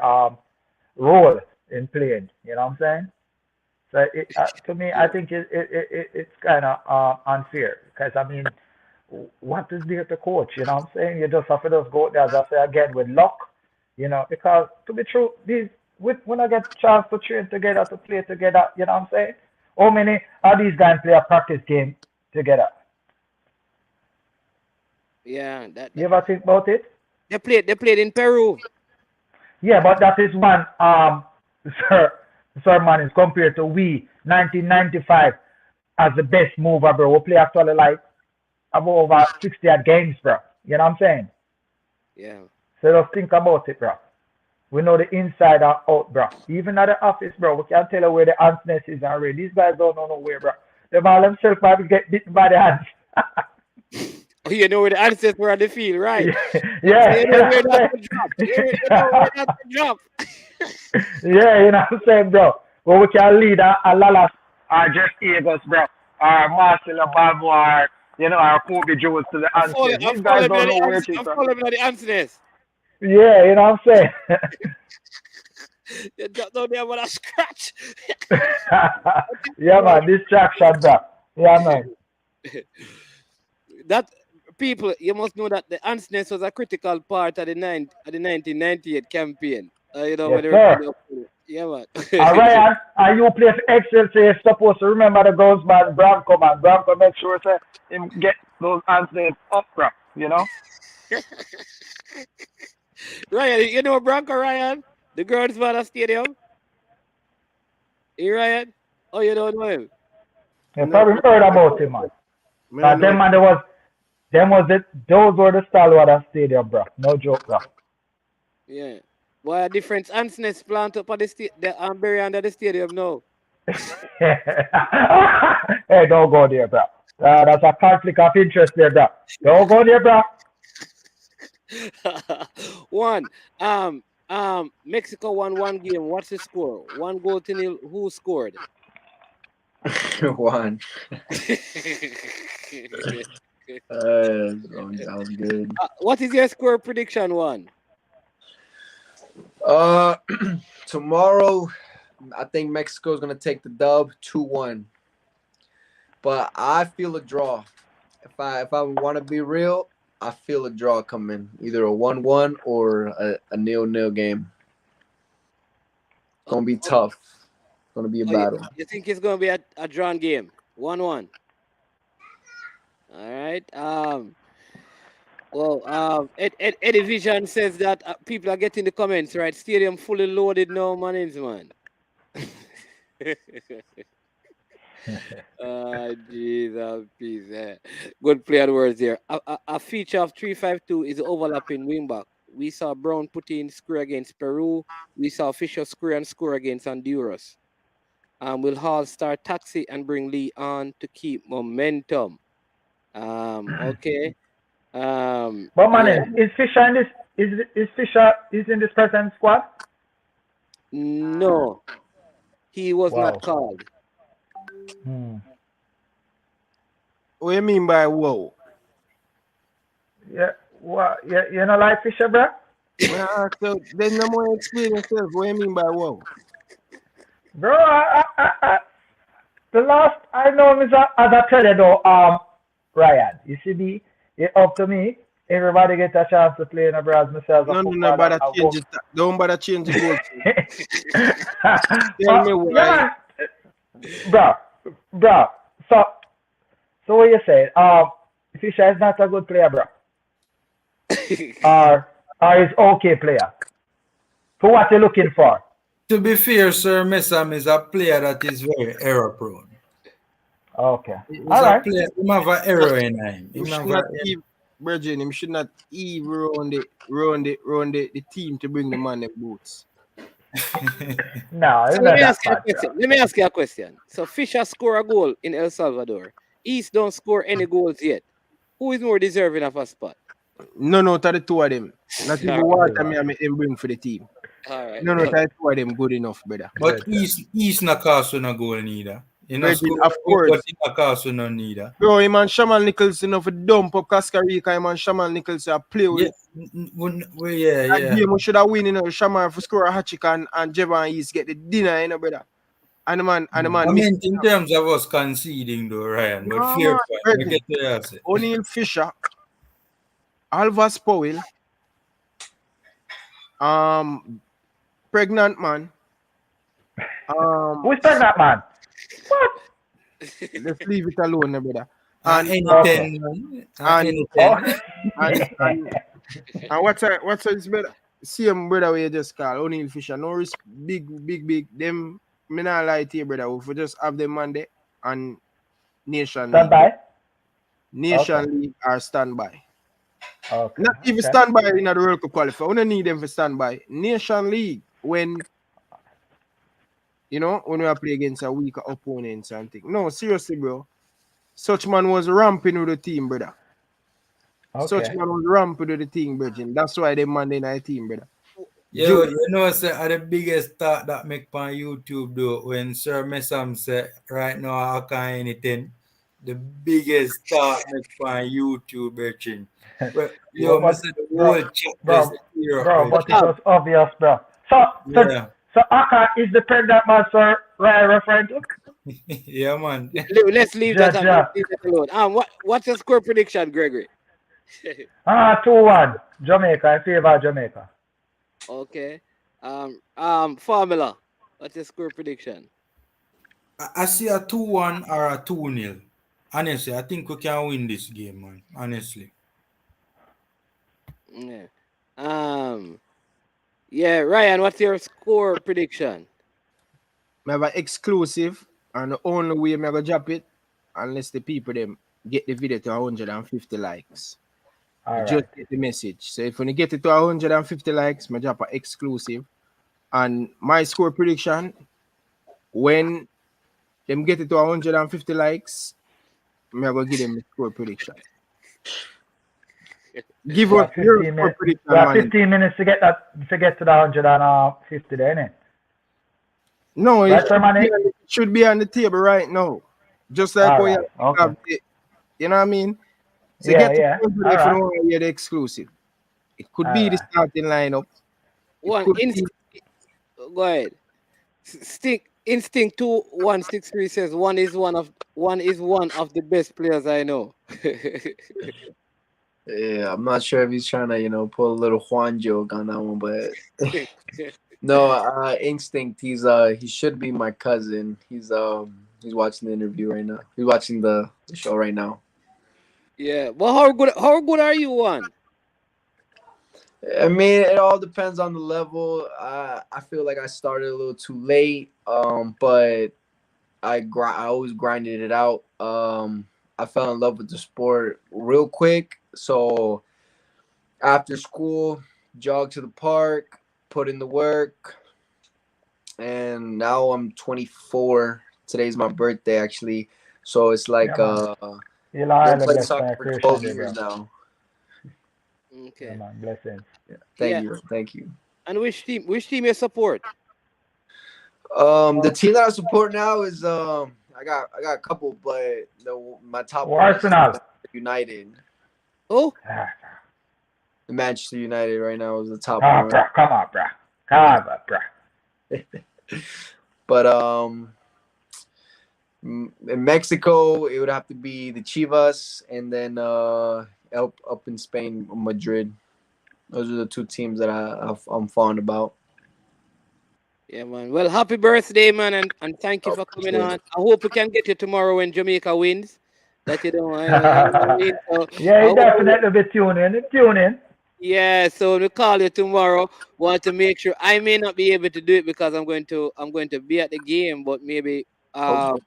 S5: role in playing, you know what I'm saying? So to me, I think it's kind of unfair because I mean, what is there to coach? You know what I'm saying? You just have to just go there, as I say again, with luck. Because to be true, these when I get a chance to train together, to play together, you know what I'm saying? How many of these guys play a practice game together?
S3: Yeah.
S5: You ever think about it?
S3: They played in Peru.
S5: Yeah, but that is one sir sir man is compared to we 1995 as the best mover, bro. We play actually like about over 60 odd games, bro. You know what I'm saying?
S3: Yeah.
S5: So just think about it, bro. We know the inside and out, bro. Even at the office, bro, we can tell you where the ants nest is already. These guys don't know nowhere, bro. They all themselves might get bitten by the ants.
S3: Oh, you know where the ancestors were on the field, right? So
S5: Yeah,
S3: you
S5: you
S3: know
S5: know
S3: where
S5: what
S3: that
S5: I'm
S3: to drop. You know where that to drop.
S5: yeah, you know what I'm saying, bro. Well, we can lead a Lala or Jeff Eagles, bro, or Marcelo Balbo, or, or Kobe Jones to the answers.
S3: I'm
S5: These guys
S3: following
S5: don't
S3: by
S5: know
S3: the
S5: where
S3: ans-
S5: it is,
S3: I'm
S5: bro.
S3: following by the ancestors.
S5: Yeah, you know what I'm saying?
S3: You don't know there about a scratch.
S5: Yeah, man, distraction, bro. Yeah, man.
S3: That people, you must know that the ants was a critical part of the 1998 campaign.
S5: Yes,
S3: When they were
S5: sir.
S3: playing. Yeah, man.
S5: Ryan, and you play for Excel, so you're supposed to remember the girls man Bronco man. Bronco make sure say him get those answers up, bro. You know?
S3: Ryan, you know Bronco Ryan? The girls man at stadium? Hey, Ryan? Oh, you don't know him?
S5: You
S6: No,
S5: probably heard about him, man.
S6: me I know.
S5: Them man, those were the stalwart of stadium, bro. No joke, bro.
S3: Yeah. Why a different ants nest plant up at the bury under the stadium now?
S5: Hey, don't go there, bro. That's a conflict of interest there, bro. Don't go there, bro.
S3: One. Mexico won one game. What's the score? 1-0. Who scored?
S4: One. Sounds good.
S3: What is your score prediction, one?
S4: Tomorrow, I think Mexico is gonna take the dub 2-1. But I feel a draw. If I want to be real, I feel a draw coming, either a 1-1 or a 0-0 game. It's gonna be tough. It's gonna be a battle.
S3: You think it's gonna be a drawn game? 1-1. All right. Eddie Vision says that people are getting the comments, right? Stadium fully loaded now, man. Jesus, peace. Good play on words there. A feature of 352 is overlapping wingback. We saw Brown put in score against Peru. We saw Fisher score against Honduras. Will Hall start taxi and bring Lee on to keep momentum. Okay.
S5: But man, is Fisher in this? Is Fisher in this present squad?
S3: No, he was not called.
S6: What do you mean by whoa?
S5: Yeah, what? Yeah, you know like Fisher, bro?
S6: So there's no more experience. What do you mean by whoa?
S5: Bro, the last I know is as I tell you though, Ryan, you see me, it's up to me. Everybody get a chance to play in a Braz myself.
S6: No, bother change it. Don't bother change the goal. Tell me why.
S5: Yeah, bro. So what you say? Fisher is not a good player, bro. or is okay player. So what you looking for?
S7: To be fair, Sir Messam is a player that is very error prone.
S5: Okay.
S7: All right. Player, he have an error in him.
S6: Virgin, should not even run the team to bring the man in boots.
S5: No,
S3: so let me ask you a question. So Fisher score a goal in El Salvador. East don't score any goals yet. Who is more deserving of a spot?
S6: No, to the two of them. Not even what I him bring for the team.
S3: All right.
S6: No, to the two of them good enough, brother.
S7: But East not cost no goal neither. You know,
S6: of course.
S7: But he not cost no neither.
S6: Bro, him and Shamal Nichols enough dump up Costa Rica. Him and Shamal Nichols play with.
S7: Yeah.
S6: That game we should have win, Shamal for score a hat trick and Jevan East get the dinner, brother. And the man.
S7: I mean, in terms of us conceding, though, Ryan, but fair point.
S6: O'Neal Fisher, Alvas Powell, pregnant man.
S5: Who's pregnant man? What?
S6: Let's leave it alone, brother.
S7: And
S6: what's his brother? Same brother we just call O'Neal Fisher. No risk, big. Them. Me not lie to you, brother. We just have them Monday and Nation
S5: League.
S6: Nation League or standby.
S5: Okay.
S6: Not even standby in the World Cup qualifier. We don't need them for standby. Nation League when we play against a weaker opponents and things. No, seriously, bro. Such man was ramping with the team, brother.
S5: Okay.
S6: Such man was ramping with the team, Virgin. That's why they Monday night team, brother.
S7: Yo, you know, the biggest thought that make on YouTube though, when Sir Messam said right now I can't anything, the biggest thought make on YouTube, Virgin. But yo, but
S5: it was obvious, bro. So Aka is the pregnant man, Sir Ryan referring to?
S7: Yeah, man.
S3: Let's leave that alone. What's your score prediction, Gregory?
S5: 2-1. Jamaica. I favor Jamaica.
S3: Okay. Formula. What's your score prediction?
S7: I see a 2-1 or a 2-0. Honestly, I think we can win this game, man. Honestly.
S3: Yeah. Yeah, Ryan, what's your score prediction?
S6: I have an exclusive, and the only way I'm gonna drop it, unless the people them get the video to 150 likes.
S5: All
S6: Just
S5: right.
S6: get the message. So if when you get it to 150 likes, I drop an exclusive. And my score prediction, when them get it to 150 likes, I'm gonna give them a score prediction. Give
S5: We
S6: us
S5: have
S6: your
S5: 15
S6: score
S5: minutes.
S6: prediction,
S5: We have
S6: man.
S5: 15 minutes to get to the 150 there, innit?
S6: No,
S5: Right, sir, Manny?
S6: it should be on the table right now. Just like
S5: All
S6: how you
S5: right. Okay.
S6: have the, you know what I mean? So
S5: Yeah,
S6: get to
S5: yeah.
S6: 100
S5: All
S6: if you
S5: right.
S6: don't want to hear the exclusive. It could
S5: All
S6: be the
S5: right.
S6: starting lineup. It
S3: One
S6: could be
S3: go ahead. Instinct 2163 says one is one of the best players I know.
S4: Yeah, I'm not sure if he's trying to, pull a little Juan joke on that one, but no, Instinct. He should be my cousin. He's watching the interview right now. He's watching the show right now.
S3: Yeah, but how good are you, one?
S4: I mean, it all depends on the level. I feel like I started a little too late, but I always grinded it out. I fell in love with the sport real quick. So after school, jog to the park, put in the work, and now I'm 24. Today's my birthday, actually. So it's like
S5: Yeah, man. You'll
S4: been
S5: highly
S4: playing
S5: blessed
S4: soccer
S5: by
S4: for
S5: creation
S4: 12
S5: there,
S4: years
S5: bro.
S4: now.
S5: Yeah,
S3: Okay.
S5: man. Blessings.
S4: Yeah,
S3: Yeah,
S4: thank you.
S3: and which team you support?
S4: The team that I support now is I got a couple, but my top one is
S5: Arsenal.
S4: United.
S3: Oh,
S5: Ah,
S4: Manchester United right now is the top one.
S5: bro. Come on, bro. Come on, bro.
S4: But in Mexico, it would have to be the Chivas, and then up in Spain, Madrid. Those are the two teams that I'm fond about.
S3: yeah, man. Well, happy birthday, man, and thank you
S4: Oh,
S3: for coming
S4: appreciate
S3: on.
S4: it.
S3: I hope we can get you tomorrow when Jamaica wins. That you know, I know what I mean? So
S5: Yeah,
S3: I
S5: he
S3: hope,
S5: definitely be tuning. Tune in.
S3: yeah. So when we call you tomorrow, want to make sure I may not be able to do it because I'm going to be at the game, but
S4: Okay.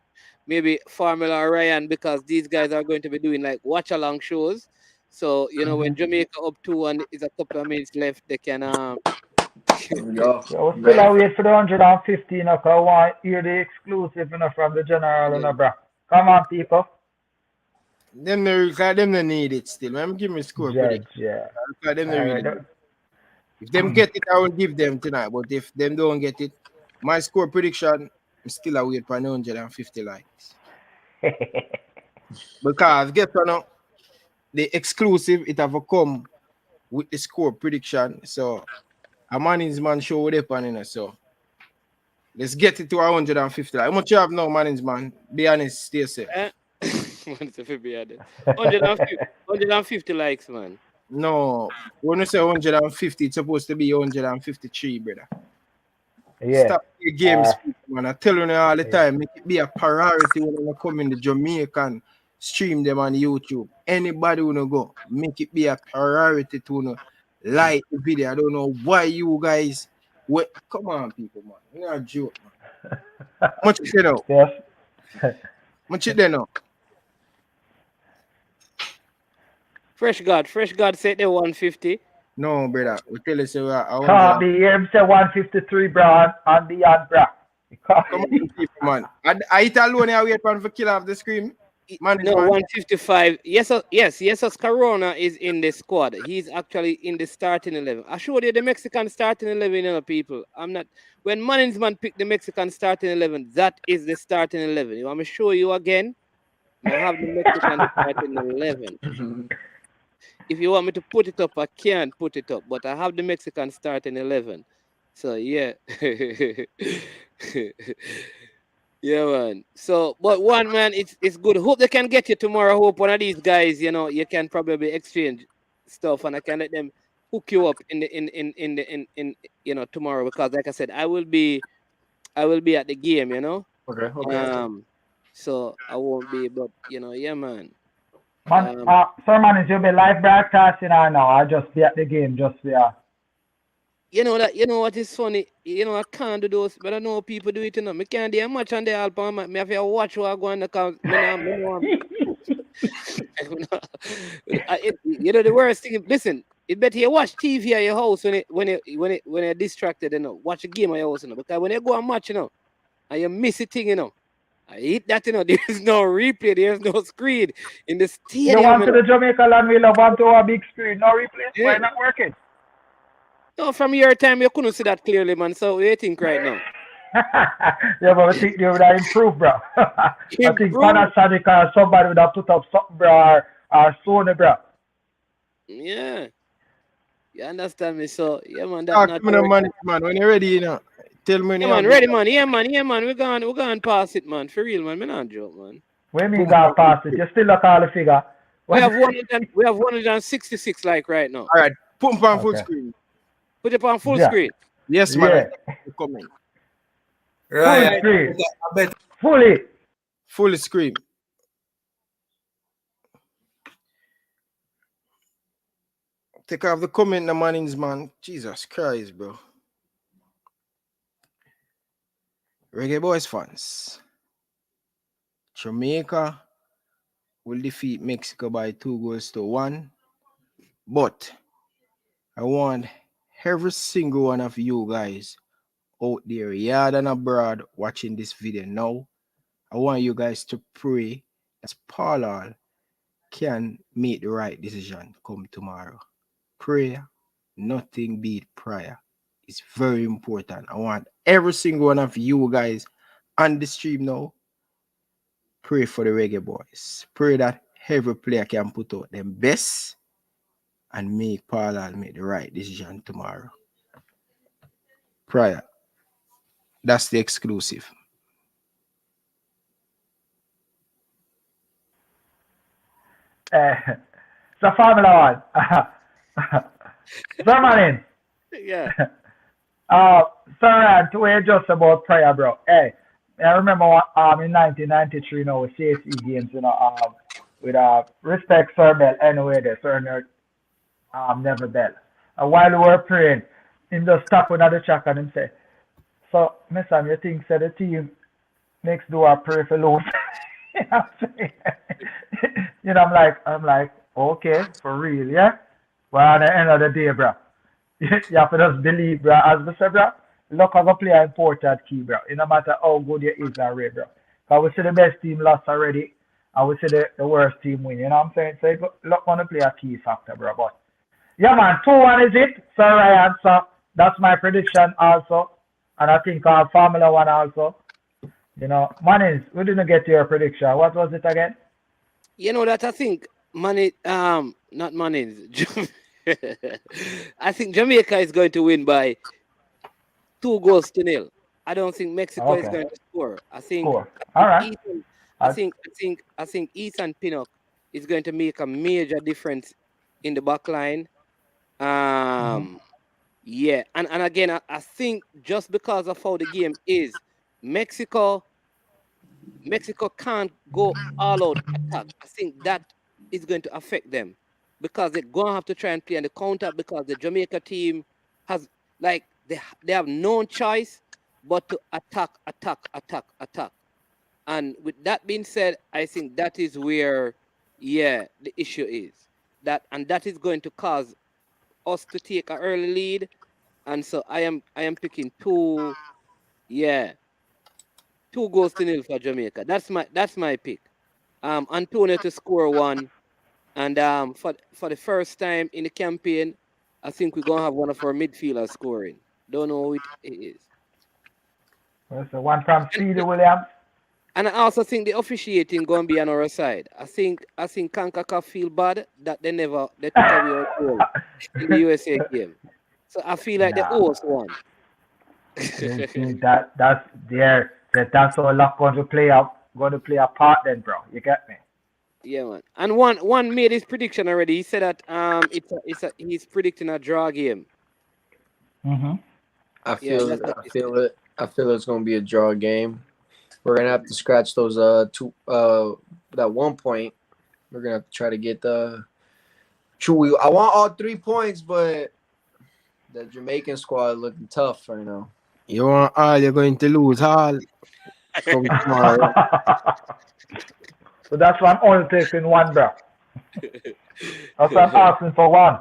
S3: maybe Formula Ryan because these guys are going to be doing like watch along shows. So when Jamaica up 2 and is a couple of minutes left, they can
S4: There we go.
S5: So we still
S4: Ready
S5: a
S4: for
S5: wait for the 150, cause I want to hear the exclusive, from the general, bro. Come on, people.
S6: them they need it still. I'm giving me score
S5: Judge,
S6: prediction.
S5: yeah.
S6: Because them they
S5: All
S6: really
S5: right.
S6: need it. If them get it, I will give them tonight. But if them don't get it, my score prediction, I'm still a wait for 150 likes. Because guess what now? The exclusive it have come with the score prediction. So a man's man show with up on it. So let's get it to 150. How much you have now, man's man? Be honest, stay safe.
S3: Want to be honest. 150 likes, man.
S6: No, when you say 150, it's supposed to be 153, brother.
S5: Yeah.
S6: Stop the games, man. I tell you all the time, make it be a priority when you come in the Jamaican stream them on YouTube. Anybody wanna go, make it be a priority to like the video. I don't know why you guys come on, people, man. You're not a joke, man. Much you know?
S5: Yes.
S6: Much you know?
S3: Fresh God said they 150.
S6: No, brother. We tell you so I
S5: Can't be here. Him say 153, bro, and beyond, bro.
S6: come on, people, man. I it alone I wait for kill off the screen. Man,
S3: No, 155. Yes, Corona is in the squad. He's actually in the starting 11. I showed you the Mexican starting 11, people. I'm not. When Manningsman picked the Mexican starting 11, that is the starting 11. You want me to show you again? I have the Mexican starting 11. If you want me to put it up, I can put it up, but I have the Mexican starting 11. So yeah. Yeah, man. So, but one man, it's good. Hope they can get you tomorrow. Hope one of these guys, you can probably exchange stuff, and I can let them hook you up in tomorrow because, like I said, I will be I will be at the game, you know.
S4: Okay.
S3: So I won't be, but yeah, man.
S5: Man, sir, man, is you be live broadcasting or no? I just be at the game, just yeah.
S3: You know what is funny? I can't do those, but I know people do it, Me can't do a match on the album. Me have to watch what I go on the count. Me know, the worst thing. Listen, it better you watch TV at your house when you're distracted, Watch a game at your house, Because when you go and match, and you miss a thing, I hate that, There's no replay, there's no screen in the stadium.
S5: You want to the Jamaica land, we love want to a big screen, no replay.
S3: Yeah.
S5: Why not working?
S3: No, from your time you couldn't see that clearly, man. So what do you think right now?
S5: Yeah, but I think they would have improved, bro. I think Panasonic or somebody would have put up something, bro, or Sony, bro.
S3: Yeah. You understand me? So, yeah, man.
S6: Talk to me, man. When you're ready, tell me.
S3: Yeah, man. Ready, man. Yeah, man. We're going to pass it, man. For real, man. Me not joke, man.
S5: What do you mean going to pass it? You still not call the figure.
S3: We have 166 like right now.
S6: All right. Put them on full screen.
S3: Put it on full screen.
S6: Yes, man. Coming.
S5: Right. Full screen.
S6: Full screen. Take off the comment, the mannings, man. Jesus Christ, bro. Reggae Boys fans. Jamaica will defeat Mexico by 2-1. But I want every single one of you guys out there, yard and abroad, watching this video now. I want you guys to pray that Paul can make the right decision come tomorrow. Prayer, nothing beat prayer. It's very important. I want every single one of you guys on the stream now, pray for the Reggae Boys. Pray that every player can put out them best and make Paul make the right decision tomorrow. Prayer. That's the exclusive.
S5: So Formula One. Sir,
S3: Yeah.
S5: Sir, to way just about prayer, bro. Hey, I remember in 1993, with CSE games, with respect Sir Bell, anyway, the Sir Never Bell. And while we were praying, him just stop on the track and him say, so, Messam, you think so the team next door pray for lose? I'm like, okay, for real, yeah? Well, at the end of the day, bro, you have to just believe, bro. As we say, bro, luck of a player important key, bro. It no matter how good you is already, bro. Because we see the best team lost already, and we see the worst team win, you know what I'm saying? So luck on the player key factor, bro. But, yeah, man, 2-1 is it, Sir Ryan, so that's my prediction also. And I think Formula One also. Mannings, we didn't get to your prediction. What was it again?
S3: That I think not Mannings. I think Jamaica is going to win by 2-0. I don't think Mexico is going to score. I think
S5: All right.
S3: I think Ethan Pinnock is going to make a major difference in the back line. Yeah, and again, I think just because of how the game is, Mexico can't go all out attack. I think that is going to affect them because they're going to have to try and play on the counter because the Jamaica team has, they have no choice but to attack. And with that being said, I think that is where, the issue is. That is going to cause us to take an early lead. And so I am picking 2-0 for Jamaica. That's my pick. Antonio to score 1. And for the first time in the campaign, I think we're gonna have one of our midfielders scoring. Don't know who it is.
S5: That's the one from Speedy Williams.
S3: And I also think the officiating gonna be on our side. I think CONCACAF feel bad that they took away our goal in the USA game. So I feel like the host won.
S5: That's how luck going to play a part then, bro. You get me?
S3: Yeah, man. And one made his prediction already. He said that he's predicting a draw game.
S4: I feel I feel it's gonna be a draw game. We're gonna have to scratch those two that 1 point. We're gonna have to try to get the true. I want all 3 points, but the Jamaican squad looking tough right now.
S6: You want all, you're going to lose all. Come tomorrow.
S5: So that's why I'm only taking one, bro. That's why I'm asking for one.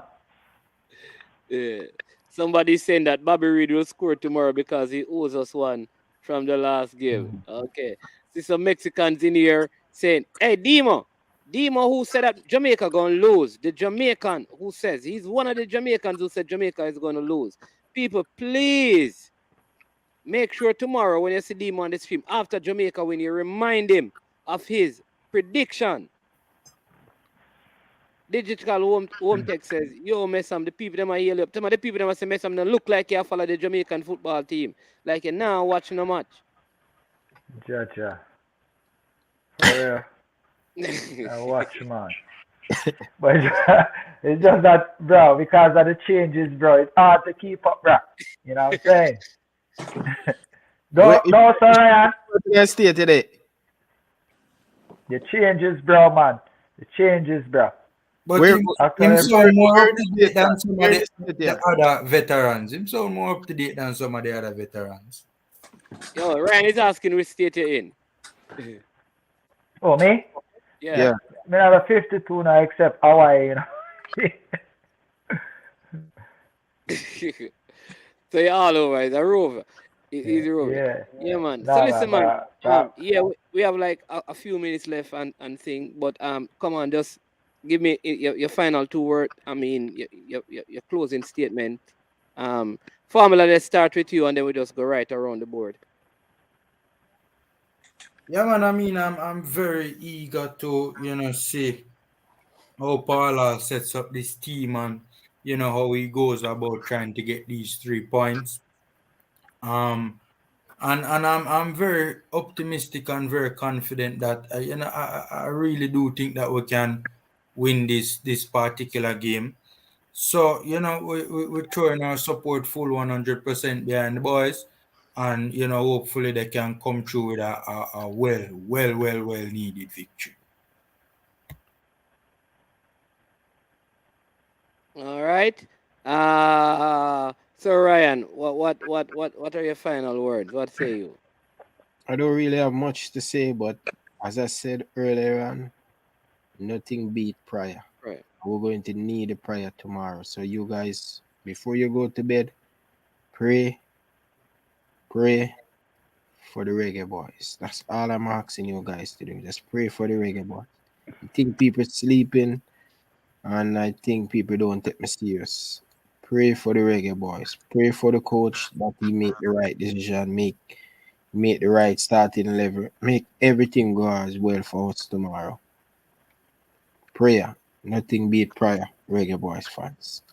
S3: Yeah. Somebody's saying that Bobby Reed will score tomorrow because he owes us one from the last game. Okay. See some Mexicans in here saying, hey, Demo, who said that Jamaica going to lose. The Jamaican who says, he's one of the Jamaicans who said Jamaica is going to lose. People, please make sure tomorrow when you see Demo on the stream, after Jamaica, when you remind him of his prediction. Digital home tech says, yo, Messam, the people them are yelling up. The people them are saying, Messam, don't look like you follow the Jamaican football team. Like you now watching no match.
S5: Ja. For real. I watch, man. But it's just that, bro, because of the changes, bro, it's hard to keep up, bro. You know what I'm saying? No, sorry,
S6: Yes, stay today.
S5: the changes, bro, man. The changes, bro.
S7: But
S6: Where-
S7: him sound more
S6: where
S7: up to date than some of
S6: where
S7: the
S6: is it?
S7: other veterans. Him sound more up to date than some of the other veterans.
S3: Yo, Ryan is asking which state you're in.
S5: Oh, me?
S3: Yeah.
S5: I mean, I have a 52 now, except Hawaii, you know.
S3: So you're all over. It's a rover. He's a rover. Yeah, man. So listen, man. We have like a few minutes left and thing, but come on, just give me your final 2 words. I mean, your closing statement. Formula, let's start with you, and then we just go right around the board.
S7: Yeah, man. I mean, I'm very eager to see how Paula sets up this team and how he goes about trying to get these 3 points. And I'm very optimistic and very confident that I really do think that we can win this particular game. So we're throwing our support full 100% behind the boys, and hopefully they can come through with a well needed victory.
S3: All right. So Ryan, what are your final words? What say you?
S6: I don't really have much to say, but as I said earlier on, nothing beat prayer.
S3: Right.
S6: We're going to need a prayer tomorrow. So you guys, before you go to bed, pray for the reggae boys. That's all I'm asking you guys to do. Just pray for the reggae boys. I think people sleeping, and I think people don't take me serious. Pray for the reggae boys. Pray for the coach that he make the right decision, make the right starting level, make everything go as well for us tomorrow. Prayer. Nothing beat prayer, reggae boys fans.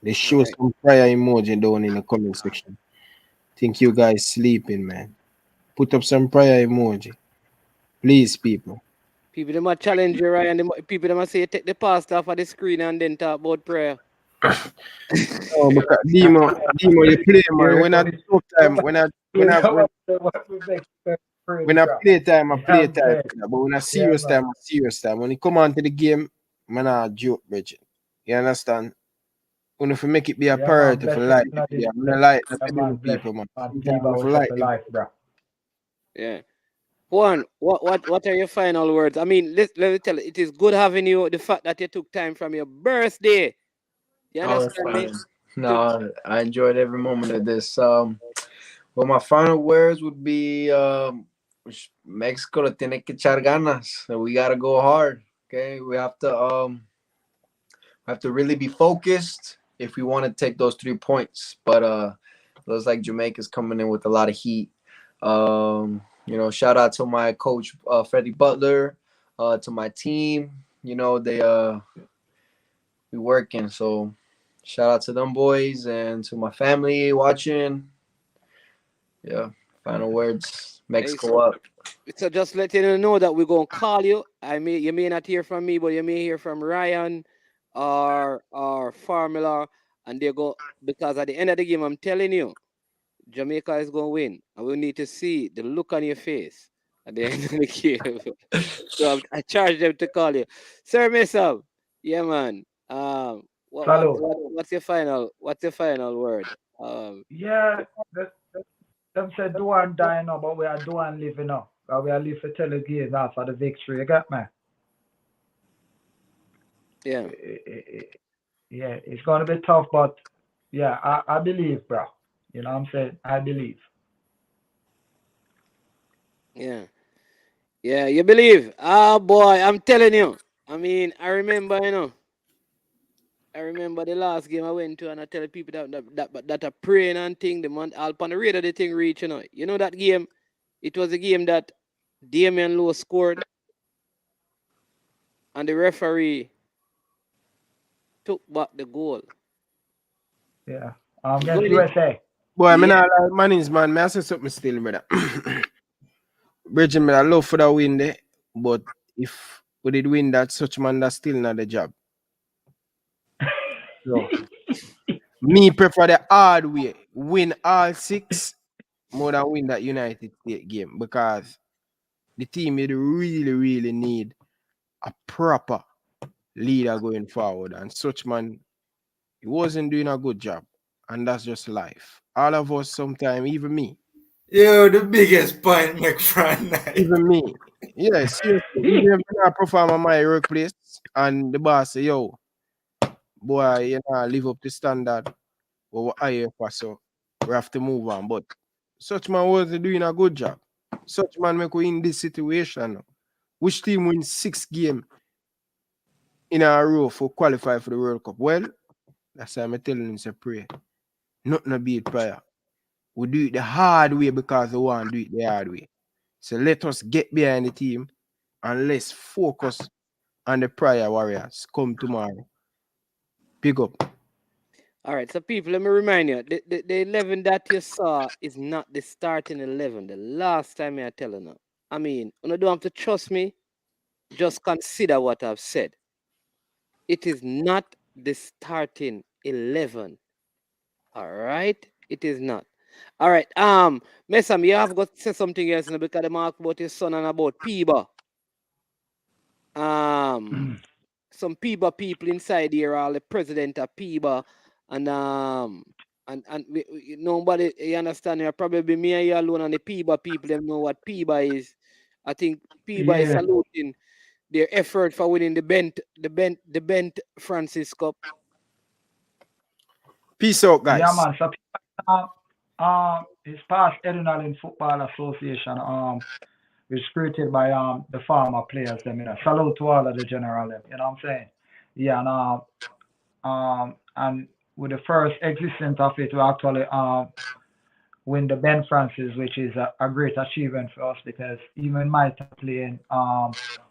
S6: They show some prayer emoji down in the comment section. Think you guys sleeping, man. Put up some prayer emoji. Please, people.
S3: People them a challenge you, Ryan. People them a say take the past off of the screen and then talk about prayer.
S6: Oh, because Demo, you play, man. When I talk time, when I play time, I play time. But when I serious time, I serious time. When you come on to the game, man, I joke, Bridget. You understand? When if you make it be a priority for life, I'm gonna like the people, man.
S3: Yeah. Juan, what are your final words? I mean, let me tell you, it is good having you. The fact that you took time from your birthday. You understand me?
S4: No, I enjoyed every moment of this. Well, my final words would be Mexico tiene que echar ganas. We gotta go hard. Okay, we have to really be focused if we want to take those 3 points. But looks like Jamaica's coming in with a lot of heat. Shout out to my coach Freddie Butler, to my team. They we working. So shout out to them boys and to my family watching. Yeah, final words. Mexico up.
S3: So just letting you know that we're gonna call you. You may not hear from me, but you may hear from Ryan or Formula, and they go, because at the end of the game, I'm telling you, Jamaica is going to win, and we need to see the look on your face at the end of the game. So I charge them to call you, Sir Messam. Yeah, man.
S5: Salute.
S3: What's your final word?
S5: Yeah, them said do and die now, but we are do and live now. We are live to tell the games after the victory. You got me?
S3: Yeah.
S5: Yeah, it's gonna be tough, but yeah, I believe, bro. You know what I'm saying? I believe.
S3: Yeah. Yeah, you believe? Ah, boy, I'm telling you. I mean, I remember the last game I went to, and I tell people that are praying and thing. The man all on the radar, the thing reach. You know that game. It was a game that Damian Lowe scored, and the referee took back the goal.
S5: Yeah.
S3: He
S5: Against
S3: going in.
S5: USA.
S6: Boy, I mean,
S3: Yeah.
S6: man is man. May I say something still, brother? Bridget, I love for that win there, but if we did win that, such man that's still not the job. So, me prefer the hard way, win all 6 more than win that United States game, because the team would really, really need a proper leader going forward, and such man, he wasn't doing a good job, and that's just life. All of us, sometimes, even me,
S7: Yo, the biggest point, McFran.
S6: even me, yeah, seriously, even if I perform at my workplace, and the boss say, yo, boy, you know, live up to standard, what we hire for, so we have to move on. But such man wasn't doing a good job. Such man make we in this situation. Which team wins 6 games in a row for qualify for the World Cup? Well, that's why I'm telling him to pray. Nothing to beat prayer. We do it the hard way because we want to do it the hard way. So let us get behind the team and let's focus on the prayer warriors. Come tomorrow. Pick up.
S3: All right, so people, let me remind you, the 11 that you saw is not the starting 11. The last time I tell you, I mean, you don't have to trust me. Just consider what I've said. It is not the starting 11. All right, it is not. All right, Messam, you have got to say something else now because they talk about his son and about Piba. Some Piba people inside here are the president of Piba, and nobody, you understand, you probably me and you alone, and the Piba people them know what Piba is. I think Piba is
S5: Yeah.
S3: saluting their effort for winning the Bent Francis Cup.
S6: Peace out,
S5: Yeah,
S6: guys.
S5: man. So it's past Edinburgh Football Association. Which created by the farmer players. Them, you know. Salute to all of the general. You know what I'm saying? Yeah, and with the first existence of it, we actually win the Ben Francis, which is a great achievement for us because even my time playing,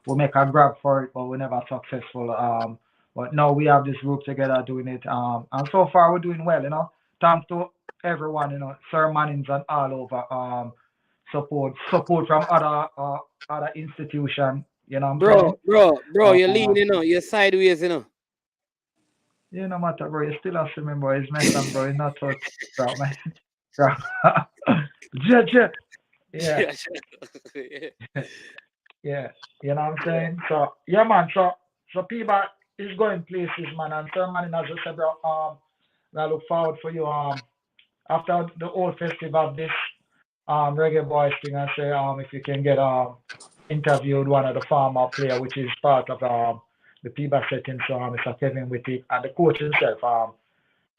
S5: we make a grab for it, but we're never successful. But now we have this group together doing it, and so far we're doing well. You know, thanks to everyone. You know, Sir Mannings and all over. Support from other institution. You know what I'm saying?
S3: Bro, you're leaning, you're sideways,
S5: Yeah, no matter, bro. You still have to remember, it's Messam, bro. It's not so, bro, man. Bro. Yeah.
S3: Yeah.
S5: Yeah. You know what I'm saying? So, yeah, man. So people is going places, man. And Sir Man, as I said, bro, I look forward for you, after the whole festival of this, reggae boys thing, I say, if you can get, interviewed one of the farmer player, which is part of, the PIBA setting, so, Mr. Kevin with it, and the coach himself,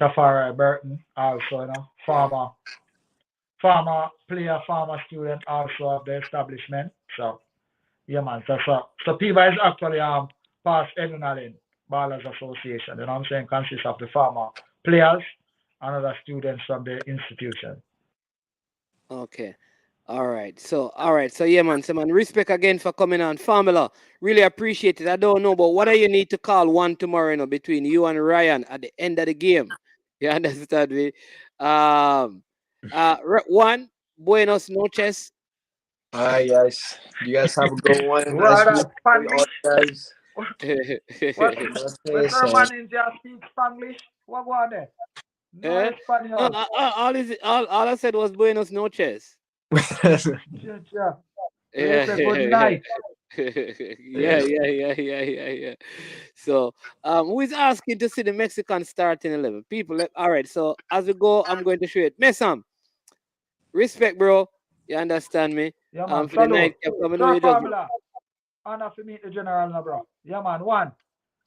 S5: Tafari Burton, also, you know, farmer player, farmer student, also of the establishment. So, yeah, man. So PIBA is actually past Edinburgh Ballers Association. You know what I'm saying? Consists of the farmer players and other students from the institution.
S3: Okay. All right. So yeah, man. So man, respect again for coming on. Famila, really appreciate it. I don't know, but what do you need to call one tomorrow, between you and Ryan at the end of the game? You understand me? One, buenos noches.
S4: Hi guys. You guys have a good one.
S5: What
S4: Nice week.
S5: up, Spanglish?
S4: All guys.
S5: What? What's Sir Man in there speak Spanglish? What go on there? No
S3: Eh?
S5: Espanol.
S3: All I said was Buenos noches.
S5: Yeah.
S3: Yeah.
S5: Pepe, good night.
S3: Yeah. So, who is asking to see the Mexican starting 11? People, all right. So, as we go, I'm going to show it. Messam, respect, bro. You understand me?
S5: Yeah, man.
S3: For the
S5: Salute.
S3: night cap coming
S5: Sir
S3: away, just
S5: Formula. Honor for meet the general, now, bro. Yeah, man. One.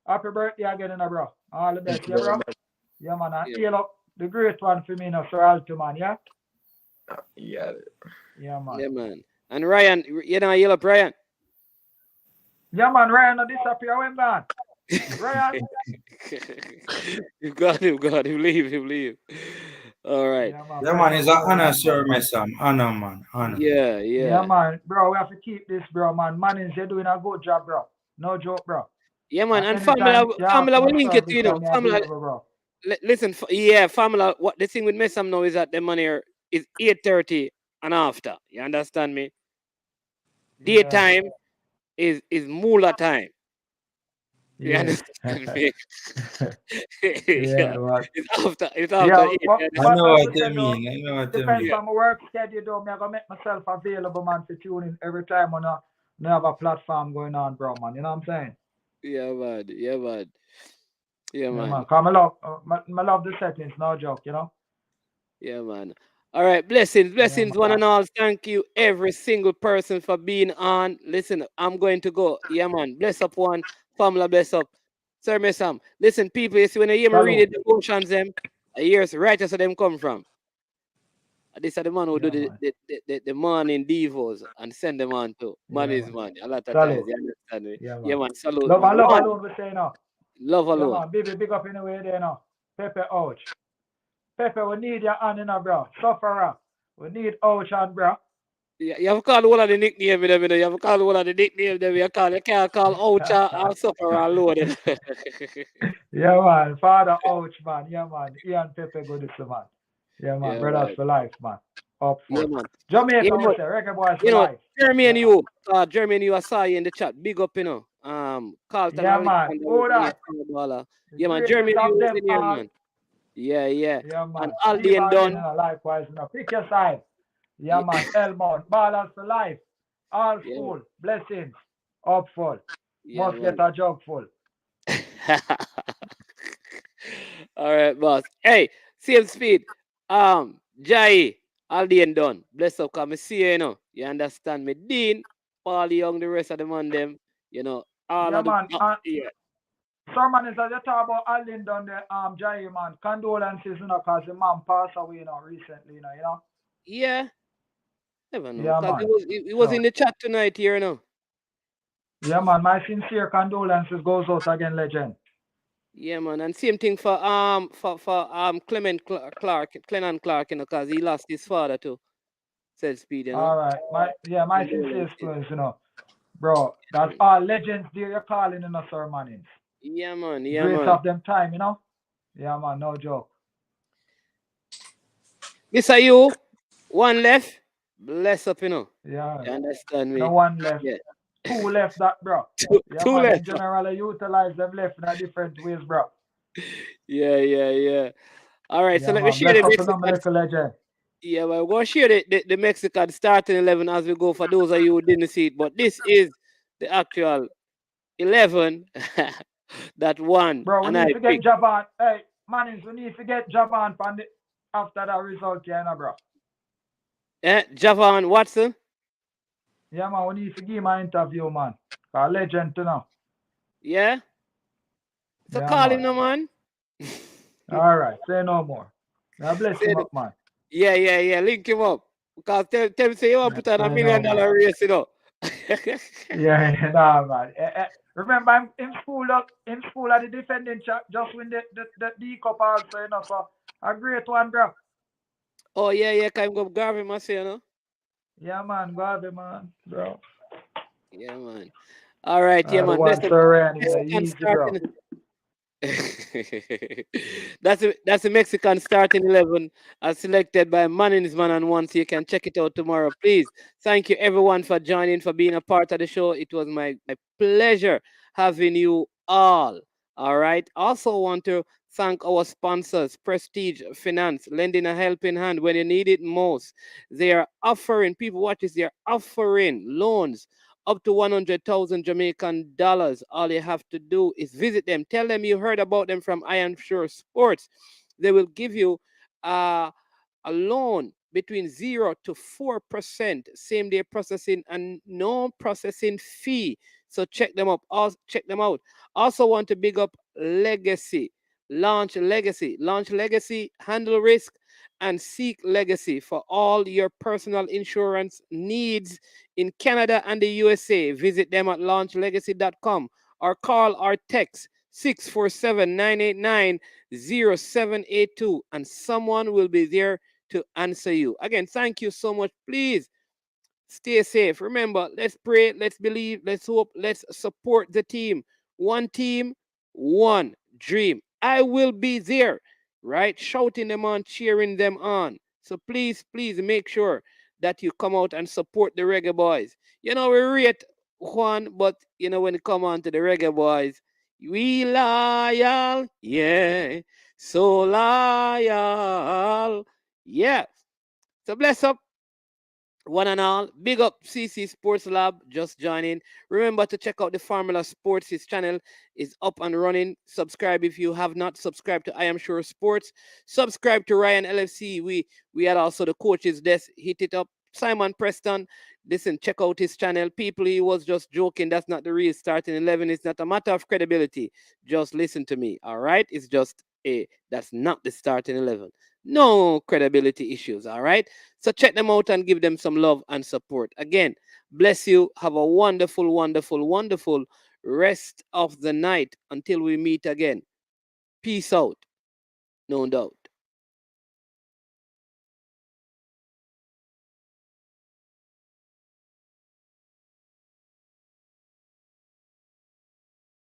S5: Happy birthday again, now, bro. All the best,
S4: Thank you
S5: yeah,
S4: very
S5: bro.
S4: much.
S5: Yeah, man. And
S3: yeah,
S5: heal up the great one for me, now, Sir Alto, man, yeah?
S4: You got it.
S5: Yeah, man.
S3: yeah, man. And Ryan, you know, yell up, Ryan.
S5: Yeah, man. Ryan, disappear when gone. Ryan.
S3: You got him, leave. All right.
S5: Yeah, man.
S7: Yeah, man,
S5: Precious
S7: it's an
S5: boy,
S7: honor,
S5: man.
S7: sir, Messam. Honor, man. Honor.
S3: Yeah,
S5: Yeah,
S3: yeah.
S5: man. Bro, we have to keep this, bro, man. Mannings, you're doing a good job, bro. No joke, bro.
S3: Yeah, man. And
S5: Anytime you ask
S3: Famila
S5: for
S3: will
S5: my
S3: link it to
S5: service,
S3: you know.
S5: I'm
S3: Famila,
S5: available, bro.
S3: listen, yeah, Famila. What the thing with Messam now is that the money is 8:30 and after. You understand me?
S5: Yeah.
S3: Daytime is moolah time. You
S5: Yeah.
S3: understand me?
S5: Yeah, man.
S3: It's
S5: Yeah,
S3: after 8.
S5: but,
S3: You
S7: I
S5: but
S7: know
S5: as
S7: what
S5: I
S7: you
S5: said, though,
S7: mean. I know what you
S5: depends
S7: mean.
S5: on my work schedule, though. I'm going to make myself available, man, to tune in every time when I have a platform going on, bro, man. You know what I'm saying?
S3: Yeah, man. Yeah, man. Yeah,
S5: Yeah,
S3: man.
S5: man. Because I love the settings, no joke, you know?
S3: Yeah, man. All right, blessings,
S5: Yeah,
S3: one
S5: man.
S3: and all. Thank you, every single person, for being on. Listen, I'm going to go. Yeah, man. Bless up one, family, bless up. Sir Messam. Listen, people, you see, when you hear me
S5: Salute.
S3: read the devotions, them, I hear righteous of them come from. This is the man who do
S5: Yeah, man.
S3: the morning devos and send them on to man
S5: Yeah,
S3: is
S5: man.
S3: man. A lot of times,
S5: Salute.
S3: you understand me?
S5: Yeah,
S3: Yeah,
S5: man.
S3: man. Salute,
S5: Love
S3: man.
S5: and love
S3: One,
S5: alone, we say now.
S3: love
S5: Yeah,
S3: alone.
S5: man. Baby, big up in the way there now. Pepe, ouch. Pepe, we need your hand in, bro. Sufferer. We need ouch and, bro.
S3: You have to call one of the nickname them, you know. You have to call one of the nickname them. You can't call Oucha or Sufferer alone.
S5: Yeah, man. Father ouch, man. Yeah, man. Ian Pepe, good is the man. Yeah, man.
S3: Yeah,
S5: Brothers
S3: man.
S5: for life, man. Up
S3: Yeah,
S5: full.
S3: man.
S5: Jamaica,
S3: Yeah,
S5: we
S3: but
S5: say. Reggae boys for
S3: you know,
S5: life.
S3: Jeremy
S5: Yeah,
S3: and
S5: man.
S3: you, I saw you in the chat. Big up, you know. Carlton
S5: Yeah, man.
S3: Alexander with me,
S5: Order.
S3: Baller.
S5: The
S3: Yeah, man. Jeremy
S5: greatest
S3: and you
S5: of
S3: was
S5: them
S3: in here,
S5: all.
S3: man. Yeah.
S5: Yeah,
S3: And
S5: man.
S3: Aldi
S5: Diva
S3: and
S5: again,
S3: Don.
S5: likewise. Pick your side. Yeah,
S3: Yeah.
S5: man. Elmont. Ballers for life. All
S3: Yeah,
S5: full. Blessings. Up full.
S3: yeah,
S5: Must get
S3: man.
S5: a jug full.
S3: All right, boss. Hey, same speed. Jai, Aldi and Don. Bless up, come see you, you know. You understand me? Dean, Paul Young, the rest of the man, them, you know, all
S5: Yeah,
S3: of the
S5: man.
S3: yeah.
S5: Sir, man, is as you talk about Alden down there, Jai, man, condolences, because the man passed away, recently, you know?
S3: Yeah, never know.
S5: Yeah,
S3: Because
S5: man.
S3: it was
S5: So,
S3: in the chat tonight here, you know.
S5: yeah, man, my sincere condolences goes out again, legend.
S3: Yeah, man. And same thing for Clement Clark, Clennon Clark, you know, because he lost his father too. Said speed, you know.
S5: All right. My sincere feelings, bro. That's all legends there you're calling in, Sir Mannings.
S3: Yeah, man.
S5: Great of them time, you know? Yeah, man, no joke.
S3: This are you. One left. Bless up, you know.
S5: Yeah.
S3: You understand me?
S5: No one left.
S3: Yeah.
S5: Two left that, bro. Yeah,
S3: Two
S5: man, in
S3: left.
S5: general, I utilize them left in a different ways, bro.
S3: Yeah. All right, so
S5: Yeah,
S3: let me
S5: man.
S3: share
S5: Bless
S3: the
S5: up to them,
S3: Mexican.
S5: little legend.
S3: Yeah, well, we're going to share the Mexican starting 11 as we go for those of you who didn't see it. But this is the actual 11 that won.
S5: Bro, we
S3: And I
S5: need to get
S3: picked.
S5: Japan. Hey, Mannings, we need to get Japan after that result, bro.
S3: Javan Watson.
S5: Yeah, man, we need to give him an interview, man. A legend to know.
S3: Yeah? So
S5: Yeah,
S3: call
S5: man.
S3: him, no, man.
S5: All right, say no more. Now bless
S3: Say
S5: him
S3: the-
S5: up, man.
S3: Yeah. Link him up. Because tell him say you want to put on
S5: Say
S3: $1
S5: no
S3: million
S5: more.
S3: race, you know.
S5: Yeah, nah, man. Remember, I'm in school at the defending just win the D Cup also, so a great one, bro.
S3: Oh, yeah, can go grab him, I say, you know.
S5: Yeah, man, go ahead, man, bro.
S3: Yeah, man. All right, yeah,
S5: The
S3: man.
S5: one Sir Randy, easy, bro.
S3: That's the Mexican starting 11 as selected by Manningsman and One, so you can check it out tomorrow. Please, thank you everyone for joining, for being a part of the show. It was my pleasure having you all. All right. Also want to thank our sponsors, Prestige Finance, lending a helping hand when you need it most. They are offering, people watch this, they're offering loans up to 100,000 Jamaican dollars. All you have to do is visit them. Tell them you heard about them from I Am Sure Sports. They will give you a loan between 0 to 4% same day processing and no processing fee. So check them up. Also, check them out. Also want to big up Legacy. Launch Legacy, handle risk, and seek legacy for all your personal insurance needs in Canada and the USA. Visit them at launchlegacy.com or call or text 647-989-0782 and someone will be there to answer you. Again, thank you so much. Please stay safe. Remember, let's pray, let's believe, let's hope, let's support the team. One team, one dream. I will be there, right? Shouting them on, cheering them on. So please, please make sure that you come out and support the Reggae Boys. You know, we rate Juan, but you know, when it come on to the Reggae Boys, we loyal, yeah, so loyal, yeah. So bless up one and all. Big up CC Sports Lab just joining. Remember to check out the Formula Sports. His channel is up and running. Subscribe if you have not subscribed to I Am Sure Sports. Subscribe to Ryan LFC. We had also the coaches desk. Hit it up. Simon Preston. Listen, check out his channel. People, he was just joking. That's not the real starting 11. It's not a matter of credibility. Just listen to me. All right. It's just that's not the starting 11. No credibility issues. All right. So check them out and give them some love and support. Again, bless you. Have a wonderful, wonderful, wonderful rest of the night until we meet again. Peace out. No doubt.